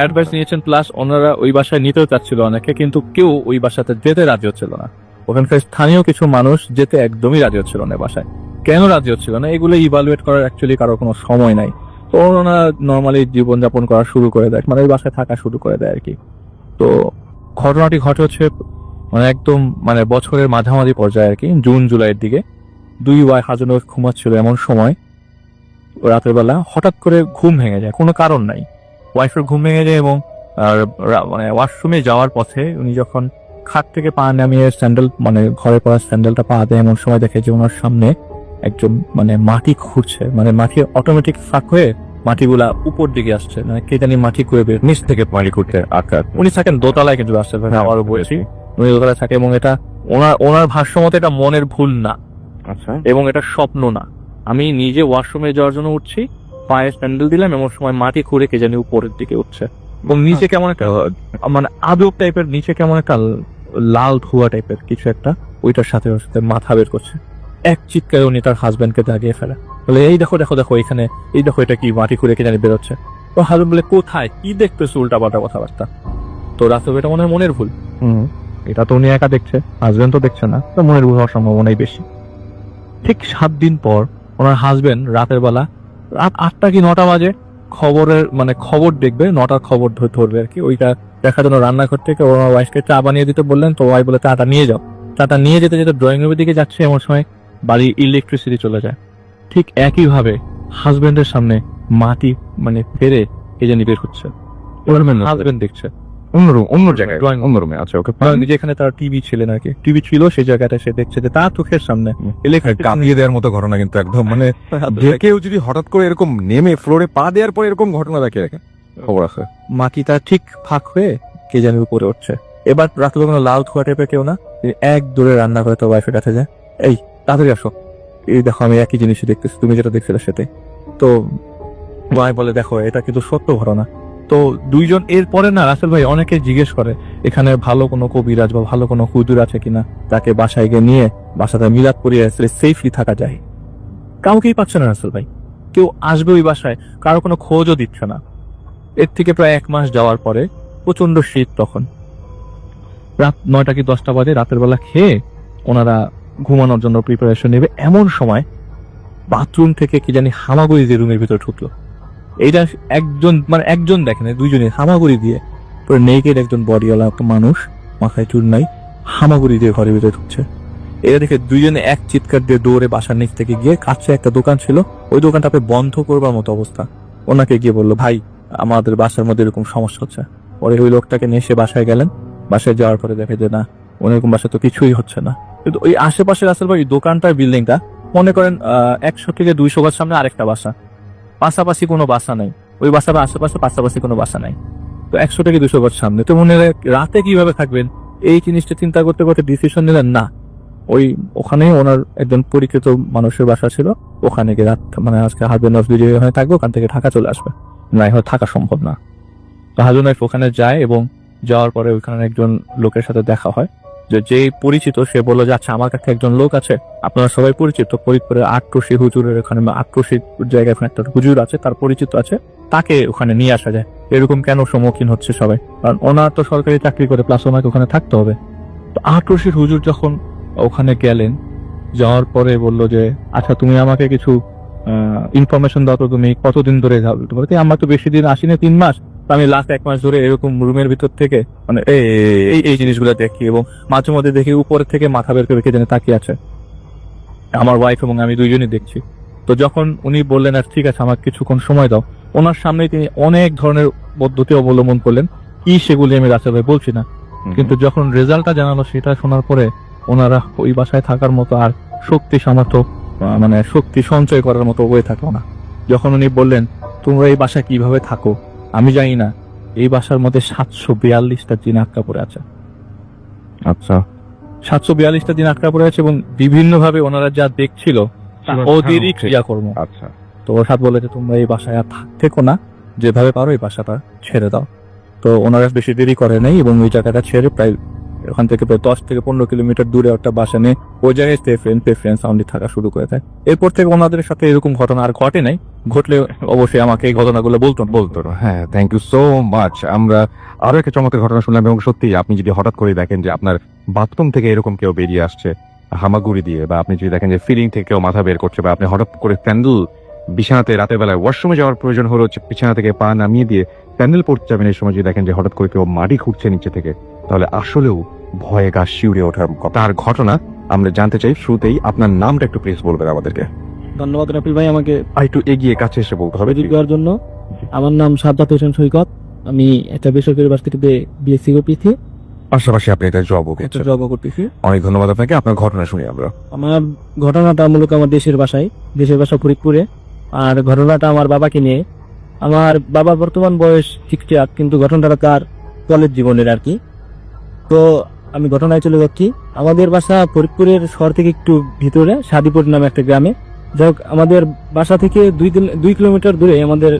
অ্যাডভাইস নিয়েছেন, প্লাস ওনারা ওই বাসায় নিতেও চাচ্ছিল অনেকে, কিন্তু কেউ ওই বাসাতে যেতে রাজি হচ্ছিল না। ওখানকার স্থানীয় কিছু মানুষ যেতে একদমই রাজি হচ্ছিল না বাসায়। কেন রাজি হচ্ছিল না এগুলো ইভালুয়েট করার অ্যাকচুয়ালি কারো কোনো সময় নাই। তো ওনারা নর্মালি জীবনযাপন করা শুরু করে দেয়, মানে ওই বাসায় থাকা শুরু করে দেয় আর কি। তো ঘটনাটি ঘটে হচ্ছে মানে একদম মানে বছরের মাঝামাঝি পর্যায়ে আর কি, জুন জুলাইয়ের দিকে। 2 হাজবেন্ড ওয়াইফ ঘুমাচ্ছিল, এমন সময় রাতের বেলা হঠাৎ করে ঘুম ভেঙে যায়, কোনো কারণ নাই। ওয়াইফের ঘুম ভেঙে যায়, এবং মানে ওয়াশরুমে যাওয়ার পথে উনি যখন খাট থেকে পা নামিয়ে স্যান্ডেল মানে ঘরে পড়া স্যান্ডেলটা পা দেয়, এমন সময় দেখে যে ওনার সামনে একজন মানে মাটি খুঁড়ছে, মানে মাটি অটোমেটিক ফাঁক হয়ে মাটিগুলা উপর দিকে আসছে, মানে কে জানি মাটি করে বের নিচ থেকে মাটি খুঁড়তে আটকা। উনি থাকেন দোতলায়, কিন্তু আসতে পারে আবারও বলছি উনি দোতলায় থাকে, এবং এটা ওনার ভাষ্য মতে এটা মনের ভুল না, আচ্ছা, এবং এটা স্বপ্ন না। আমি নিজে ওয়াশরুমে যাওয়ার জন্য উঠছি, পায়ে স্যান্ডেল দিলাম, এমন সময় মাটি খুঁড়ে কে জানি উপরের দিকে উঠছে, এবং নিচে কেমন একটা মানে আদব টাইপের, নিচে কেমন একটা লাল ধোয়া টাইপের কিছু একটা, ওইটার সাথে ওর সাথে মাথা বের করছে। এক চিৎকারে উনি তার হাজবেন্ডকে জাগিয়ে ফেলে, বলে এই দেখো দেখো দেখো এখানে, এই দেখো এটা কি মাটি খুঁড়ে কে জানি বেরোচ্ছে। তো হাজবেন্ড বলে কোথায়, কি দেখতেছো উল্টা পাল্টা কথাবার্তা। তো রাসেল এটা মনে হয় মনের ভুল, এটা তো উনি একা দেখছে, হাজবেন্ড তো দেখছে না, তো মনের ভুল হওয়ার সম্ভাবনাই বেশি। ঠিক 7 দিন পর ওনার হাজবেন্ড রাতের বেলা রাত 8টা কি 9টা বাজে খবর দেখবে, 9টার খবর ধরবে আর কি, ওইটা দেখার জন্য রান্নাঘর থেকে ওনার ওয়াইফকে চা বানিয়ে দিতে বললেন। তো ওয়াইফ বলে চাটা নিয়ে যাও। চাটা নিয়ে যেতে যেতে ড্রয়িং রুমের দিকে যাচ্ছে, এমন সময় বাড়ির ইলেকট্রিসিটি চলে যায়। ঠিক একইভাবে হাজবেন্ডের সামনে মাটি মানে ফেরে কে জানি বের হচ্ছে, ওনার হাজবেন্ড দেখছে অন্য জায়গায় Drawing room. অন্য রুমে। আচ্ছা, ওকে। যেখানে তার টিভি ছিলেন আর কি, টিভি ছিল সেই জায়গাটা সে দেখছে যে তার চোখের সামনে কাঁপিয়ে দেওয়ার মতো ঘটনা কিন্তু একদম, মানে যে কেউ যদি হঠাৎ করে এরকম নেমে ফ্লোরে পা দেওয়ার পর এরকম ঘটনা দেখে রাখে, খবর আছে। মাটিটা ঠিক ফাঁক হয়ে কে জানি উপরে উঠছে। এবার রাতে কোনো লাল ধোয়া টাইপের কেউ না, তিনি এক দূরে রান্না করে তো ওয়াইফের কাছে যায়, এই তাড়াতাড়ি আসো, এই দেখো আমি একই জিনিসই দেখতেছি, তুমি যেটা দেখছিলে সেটাই। তো ওয়াই বলে দেখো এটা কিন্তু সত্য ঘটনা। তো দুইজন এরপরে না রাসেল ভাই অনেকে জিজ্ঞেস করে এখানে ভালো কোনো কবিরাজ বা ভালো কোনো হুজুর আছে কিনা, তাকে বাসায় গিয়ে নিয়ে বাসাটা মিলাদ করিয়ে আসলে সেফলি থাকা যায়। কাউকেই পাচ্ছে না রাসেল ভাই, কেউ আসবে ওই বাসায়, কারো কোনো খোঁজও দিচ্ছে না। এর থেকে প্রায় 1 মাস যাওয়ার পরে প্রচন্ড শীত, তখন রাত 9টা কি 10টা বাজে, রাতের বেলা খেয়ে ওনারা ঘুমানোর জন্য প্রিপারেশন নেবে, এমন সময় বাথরুম থেকে কি জানি হামাগুড়ি দিয়ে রুমের ভিতরে ঢুকলো। এইটা একজন দেখেন, দুইজনে হামাগুড়ি দিয়ে পুরো নেকেড একজন বডিওয়ালা একটা মানুষ, মাথায় চুল নাই, হামাগুড়ি দিয়ে ঘরের ভিতরে ঢুকছে। এটা দেখে দুইজনে এক চিৎকার দিয়ে দৌড়ে বাসার নিচ থেকে গিয়ে, কাছে একটা দোকান ছিল, ওই দোকানটা বন্ধ করবার মতো অবস্থা, ওনাকে গিয়ে বললো ভাই আমাদের বাসার মধ্যে এরকম সমস্যা হচ্ছে। পরে ওই লোকটাকে নিয়ে এসে বাসায় গেলেন, বাসায় যাওয়ার পরে দেখে যে না, ওরকম বাসায় তো কিছুই হচ্ছে না। কিন্তু ওই আশেপাশে আসলে ভাই দোকানটার বিল্ডিংটা মনে করেন 100 থেকে 200 গজ সামনে আরেকটা বাসা, পাশাপাশি কোনো বাসা নাই, ওই বাসার আশেপাশে পাশাপাশি কোনো বাসা নাই। তো 100 থেকে 200 গজ সামনে, তো মনে হয় রাতে কিভাবে থাকবেন এই জিনিসটা চিন্তা করতে করতে ডিসিশন নিলেন না, ওখানে ওনার একজন পরিচিত মানুষের বাসা ছিল, ওখানে গিয়ে রাত আজকে হাজবেন্ড ওয়াইফ দুজনে ওখানে থাকবে, ওখান থেকে ঢাকা চলে আসবে, না হয় থাকা সম্ভব না। তো হাজবেন্ড ওয়াইফ ওখানে যায় এবং যাওয়ার পরে ওইখানে একজন লোকের সাথে দেখা হয়, যে পরিচিত, সে বললো যে আচ্ছা আমার কাছে একজন লোক আছে, আপনারা সবাই পরিচিত, ফরিদপুরে আটরশি হুজুরের ওখানে আটরশি জায়গায় একটা হুজুর আছে, তার পরিচিত আছে, তাকে ওখানে নিয়ে আসা যায়। এরকম কেন সম্মুখীন হচ্ছে সবাই, কারণ ওনার তো সরকারি চাকরি করে, প্লাস ওনাকে ওখানে থাকতে হবে। তো আটরশির হুজুর যখন ওখানে গেলেন, যাওয়ার পরে বললো যে আচ্ছা তুমি আমাকে কিছু ইনফরমেশন দাও তো, তুমি কতদিন ধরে আমরা তো বেশি দিন আসিনি, 3 মাস, আমি লাস্ট 1 মাস ধরে এরকম রুমের ভিতর থেকে এই জিনিসগুলো দেখি, এবং মাঝে মধ্যে দেখি উপর থেকে মাথা বের করে কে জানে তাকিয়ে আছে, আমার ওয়াইফ এবং আমি দুইজনই দেখছি। তো যখন উনি বললেন আর ঠিক আছে আমাকে কিছুক্ষণ সময় দাও, ওনার সামনে তিনি অনেক ধরনের পদ্ধতি অবলম্বন করলেন, কি সেগুলি আমি রাসেল ভাই বলছি না, কিন্তু যখন রেজাল্টটা জানালো সেটা শোনার পরে ওনারা ওই বাসায় থাকার মতো আর শক্তি সামর্থ্য শক্তি সঞ্চয় করার মতো ওয়ে থাকলো না। যখন উনি বললেন তোমরা এই বাসায় কিভাবে থাকো আমি জানি না, এই বাসার মধ্যে 742টা জিন আটকা পড়ে আছে। আচ্ছা, 742টা দিন আটকা পড়ে আছে, এবং বিভিন্ন ভাবে ওনারা যা দেখছিল ওদেরই ক্রিয়াকর্ম। আচ্ছা, তো ওর সাথে বলে যে তোমরা এই বাসায় আর থেকো না, যেভাবে পারো এই বাসাটা ছেড়ে দাও। তো ওনারা বেশি দেরি করে নাই এবং ওই জায়গাটা ছেড়ে প্রায় ওখান থেকে প্রায় 10 থেকে 15 কিলোমিটার দূরে একটা বাসা নিয়ে ওই জায়গায় ফ্রেন্ড সাউন্ডে থাকা শুরু করে দেয়। এরপর থেকে ওনাদের সাথে এরকম ঘটনা আর ঘটে নাই, ঘটলে অবশ্যই আমাকে এই ঘটনাগুলো বলতো। হ্যাঁ, থ্যাংক ইউ সো মাচ। আমরা আরো একটা চমৎকার ঘটনা শুনলাম, এবং সত্যি আপনি যদি হঠাৎ করে দেখেন যে আপনার বাথরুম থেকে এরকম কেউ বেরিয়ে আসছে হামাগুড়ি দিয়ে, বা আপনি যদি দেখেন যে ফিলিং থেকে কেউ মাথা বের করছে, বা আপনি হঠাৎ করে স্যান্ডেল বিছানাতে রাতের বেলায় ওয়াশরুমে যাওয়ার প্রয়োজন হলো, বিছানা থেকে পা নামিয়ে দিয়ে স্যান্ডেল পড়তে যাবেন, এই সময় যদি দেখেন যে হঠাৎ করে কেউ মাটি খুঁড়ছে নিচে থেকে, তাহলে আসলেও ভয়ে গা শিউরে ওঠার তার ঘটনা। আমরা জানতে চাই শুরুতেই আপনার নামটা একটু প্লিজ বলবেন আমাদেরকে। ধন্যবাদ রাফিল ভাই, আমাকে একটু এগিয়ে কাছে এসে বলতে হবে দেওয়ার জন্য। আমার নাম সাজ্জাদ হোসেন সৈকত, আমি একটা বেসরকারি ইউনিভার্সিটিতে বিএসসি করতেছি, পাশাপাশি আপনি এটা জবও একটা করছেন। জবও করতেছি। অনেক ধন্যবাদ আপনাকে। আপনার ঘটনা শুনি আমরা। আমার ঘটনাটা মূলত আমার দেশের বাসা ফরিদপুরে। আর ঘটনাটা আমার বাবাকে নিয়ে। আমার বাবার বর্তমান বয়স 68, কিন্তু ঘটনাটা তার কলেজ জীবনের আর কি। তো আমি ঘটনায় চলে যাচ্ছি। আমাদের বাসা ফরিদপুরের শহর থেকে একটু ভিতরে সাদিপুর নামে একটা গ্রামে। যাই হোক, আমাদের বাসা থেকে 2 কিলোমিটার দূরে আমাদের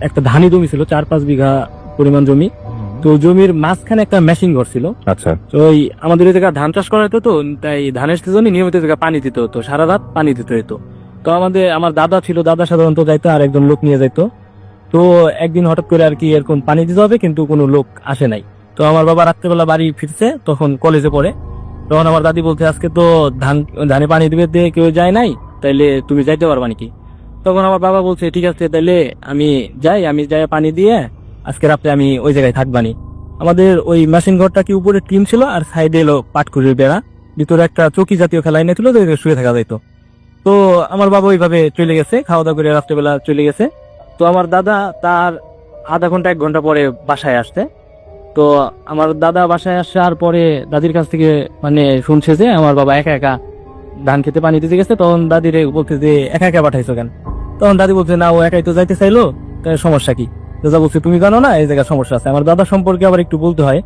একটা ধানি জমি ছিল, 4-5 বিঘা পরিমাণ জমি। তো জমির মাঝখানে একটা মেশিন ঘর ছিল। আচ্ছা, তো ওই আমাদের ওই জায়গায় ধান চাষ করা হতো, তো তাই ধানের সিজনে নিয়মিত জায়গায় পানি দিতে হতো, সারা রাত পানি দিতে হতো। তো আমার দাদা ছিল, দাদা সাধারণত যাইতো, আর একজন লোক নিয়ে যাইতো। তো একদিন হঠাৎ করে আর কি এরকম পানি দিতে হবে, কিন্তু কোনো লোক আসে নাই। তো আমার বাবা রাত্রেবেলা বাড়ি ফিরছে, তখন কলেজে পড়ে। তখন আমার দাদি বলছে আজকে তো ধানে পানি দিবে দিয়ে কেউ যায় নাই, তাইলে তুমি যাইতে পারবা নাকি? তখন আমার বাবা বলছে ঠিক আছে, তাইলে আমি যাই পানি দিয়ে আজকে রাত্রে আমি ওই জায়গায় থাকবানি। আমাদের ওই মেশিন ঘরটা কি উপরে টিন ছিল, আর সাইডে এলো পাটকুড়ির বেড়া, ভিতরে একটা চৌকি জাতীয় খেলাই নিয়েছিল, শুয়ে থাকা যাইতো। তো আমার বাবা ওইভাবে চলে গেছে, খাওয়া দাওয়া করে রাত্রেবেলা চলে গেছে। তো আমার দাদা তার আধা ঘন্টা 1 ঘন্টা পরে বাসায় আসতে। তো আমার দাদা বাসায় আসার পরে দাদির কাছ থেকে মানে শুনছে যে আমার বাবা একা একা ধান খেতে পানি দিতে গেছে। তখন দাদিরে বলছে যে একা একা পাঠাইছো কেন? তখন দাদি বলছে না, ও একাই তো যাইতে চাইলো, তাই সমস্যা কি? দাদা বলছে তুমি জানো না এই জায়গায় সমস্যা আছে। আমার দাদা সম্পর্কে আবার একটু বলতে হয়,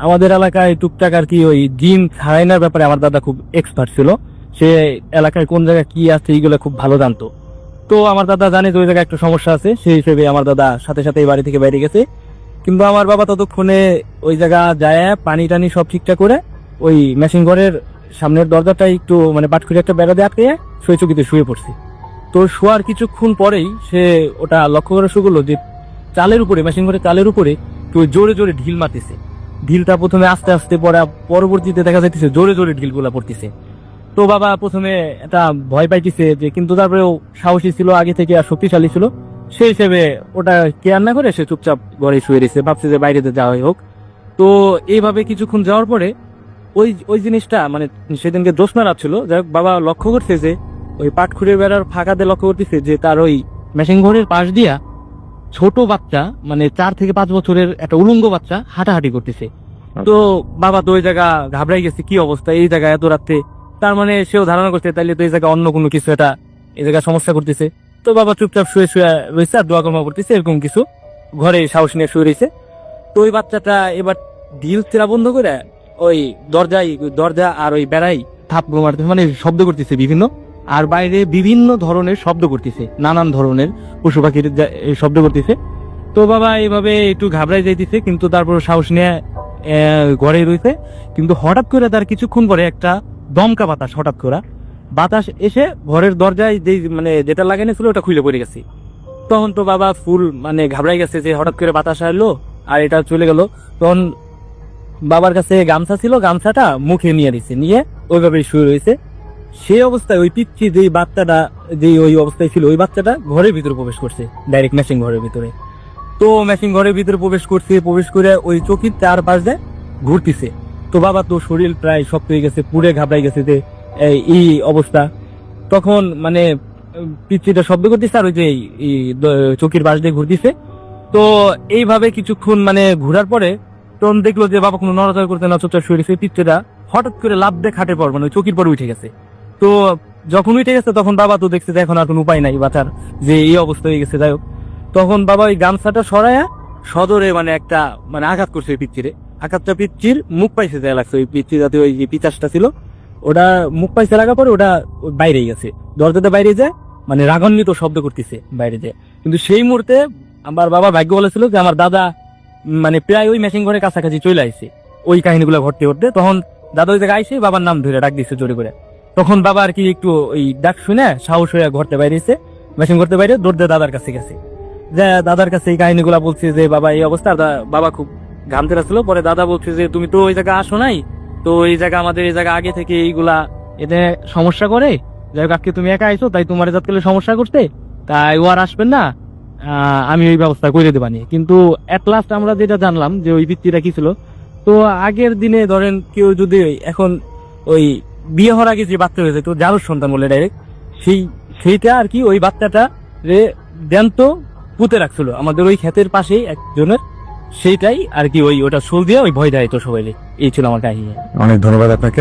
আমাদের এলাকায় টুকটাক আর কি ওই জিন হারাইনার ব্যাপারে আমার দাদা খুব এক্সপার্ট ছিল। সে এলাকায় কোন জায়গায় কি আছে এইগুলো খুব ভালো জানতো। তো আমার দাদা জানে যে ওই জায়গায় একটা সমস্যা আছে, সেই হিসেবে আমার দাদা সাথে সাথে এই বাড়ি থেকে বাইরে গেছে। কিন্তু আমার বাবা ততক্ষণে ওই জায়গা যায় পানি টানি সব ঠিকঠাক করে ওই মেশিন ঘরের সামনের দরজাটা একটু মানে পাটখুরি একটা বেড়া দিয়ে আটকে শুয়ে চকিতে শুয়ে পড়ছে। তো শোয়ার কিছুক্ষণ পরেই সে ওটা লক্ষ্য করা শুরু করলো যে চালের উপরে, মেশিন ঘরের চালের উপরে কেউ জোরে জোরে ঢিল মারতেছে। ঢিলটা প্রথমে আস্তে আস্তে পড়া, পরবর্তীতে দেখা যাইতেছে জোরে জোরে ঢিলগুলা পড়তেছে। তো বাবা প্রথমে একটা ভয় পাইতেছে যে, কিন্তু তারপরেও সাহসী ছিল আগে থেকে আর শক্তিশালী ছিল, সেই হিসেবে ওটা কেয়ার না করে সে চুপচাপ ঘরে শুয়ে রয়েছে, ভাবছে যে বাইরে যাওয়াই হোক। তো এইভাবে কিছুক্ষণ যাওয়ার পরে ওই জিনিসটা মানে সেদিনকে জ্যোৎস্না রাত ছিল, যাই হোক বাবা লক্ষ্য করছে যে ওই পাটখুরে বেড়ার ফাঁকাতে লক্ষ্য করতেছে যে তার ওই মেশিন ঘরের পাশ দিয়া ছোট বাচ্চা মানে 4 থেকে 5 বছরের একটা উলঙ্গ বাচ্চা হাঁটাহাঁটি করতেছে। তো বাবা তো ওই জায়গা ঘাবড়াই গেছে, কি অবস্থা এই জায়গায় এত রাত্রে। তার মানে সেও ধারণা করছে তাইলে তো এই জায়গায় অন্য কোনো কিছু এটা এই জায়গায় সমস্যা করতেছে। তো বাবা চুপচাপ শুয়ে শুয়ে রয়েছে আর দোয়া কর্ম করতেছে, এরকম কিছু ঘরে সাহস নিয়ে শুয়ে রয়েছে। তো ওই বাচ্চাটা এবার ঢিল চেরা বন্ধ করে ওই দরজা আর ওই বেড়াই থাপ মারতেছে, মানে শব্দ করতেছে বিভিন্ন, আর বাইরে বিভিন্ন ধরনের শব্দ করতেছে, নানান ধরনের পশু পাখির শব্দ করতেছে। তো বাবা এইভাবে একটু ঘাবড়াই যাইতেছে, কিন্তু তারপর সাহস নিয়ে ঘরে রয়েছে। কিন্তু হঠাৎ করে তার কিছুক্ষণ পরে একটা দমকা বাতাস, হঠাৎ করে বাতাস এসে ঘরের দরজায় যে মানে যেটা লাগানো ছিল ওটা খুলে পড়ে গেছে। তখন তো বাবা ফুল মানে ঘাবড়াই গেছে যে হঠাৎ করে বাতাস আসলো আর এটা চলে গেল। তখন বাবার কাছে গামছা ছিল, গামছাটা মুখে নিয়ে দিছে, নিয়ে ওইভাবে শুয়ে রয়েছে। সেই অবস্থায় ওই পিচ্ছি যেই বাচ্চাটা যেই ওই অবস্থায় ছিল, ওই বাচ্চাটা ঘরের ভিতরে প্রবেশ করছে, ডাইরেক্ট মেশিন ঘরের ভিতরে। তো মেশিন ঘরের ভিতরে প্রবেশ করে ওই চকির চারপাশ দিয়ে ঘুরতেছে। তো বাবা তো শরীর প্রায় শক্ত হয়ে গেছে, পুরে ঘাবড়াই গেছে যে এই অবস্থা। তখন মানে পিচ্ছিটা শব্দ করতেছে আর ওই যে চকির পাশ দিয়ে ঘুরতেছে। তো এইভাবে কিছুক্ষণ মানে ঘোরার পরে তখন দেখলো যে বাবা কোনো নড়াচড়া করতে না, চুপচাপ শুয়ে গেছে। পিচ্ছিটা হঠাৎ করে লাফ দিয়ে খাটের পর মানে ওই চকির পর উঠে গেছে। তো যখন উঠে গেছে তখন বাবা তো দেখছে যে এখন আর কোনো উপায় নাই বাঁচার, যে এই অবস্থা হয়ে গেছে। যাই হোক, তখন বাবা ওই গামছাটা সরাইয়া সদরে মানে একটা মানে আঘাত করছে ওই পিচ্ছিরে। আঘাতটা পিচ্ছির মুখ পাইছে যায় লাগছে, ওই পিচ্ছি যাতে ওই যে পিচাসটা ছিল ওটা মুখ পাইছে লাগার পরে ওটা বাইরে গেছে, দরজাতে বাইরে যায় মানে রাগান্বিত শব্দ করতেছে বাইরে যায়। কিন্তু সেই মুহূর্তে আমার বাবা ভাগ্য বলেছিল যে আমার দাদা মানে প্রায় ওই মেশিন ঘরের কাছাকাছি চলে আসছে ওই কাহিনীগুলো ঘটতে ঘটতে। তখন দাদা ওই জায়গায় আইসে বাবার নাম ধরে ডাক দিচ্ছে জোরে করে। তখন বাবা আর কি একটু ওই ডাক শুনে সাহস হয়ে ঘরতে বাইরেছে, মেশিন ঘরতে বাইরে দৌড় দিয়ে দাদার কাছে গেছে, যে দাদার কাছে এই কাহিনীগুলা বলছে যে বাবা এই অবস্থা। বাবা খুব ঘামতে লাগছিল। পরে দাদা বলছে যে তুমি তো ওই জায়গা আসো নাই, তো এই জায়গা আমাদের এই জায়গা আগে থেকে এইগুলা এতে সমস্যা করে, যাই হোক আজকে তুমি একা আইছো তাই তোমার জাতকালে সমস্যা করতে, তাই ও আর আসবেন না, আমি ওই ব্যবস্থা করে দেবানি। কিন্তু এট লাস্ট আমরা যেটা জানলাম যে ওই পিচ্চিটা কি ছিল, তো আগের দিনে ধরেন কেউ যদি এখন ওই বিয়ে হওয়ার আগে যে বাচ্চা হয়েছে তো যারও সন্তান বলে ডাইরেক্ট সেইটা আর কি ওই বাচ্চাটা রে জ্যান্ত পুঁতে রাখছিল আমাদের ওই ক্ষেতের পাশেই একজনের, সেইটাই আর কি ওটা সোল দিয়ে ওই ভয় দেয় তো সবাই। এই ছিল আমার কাহিনী। অনেক ধন্যবাদ আপনাকে।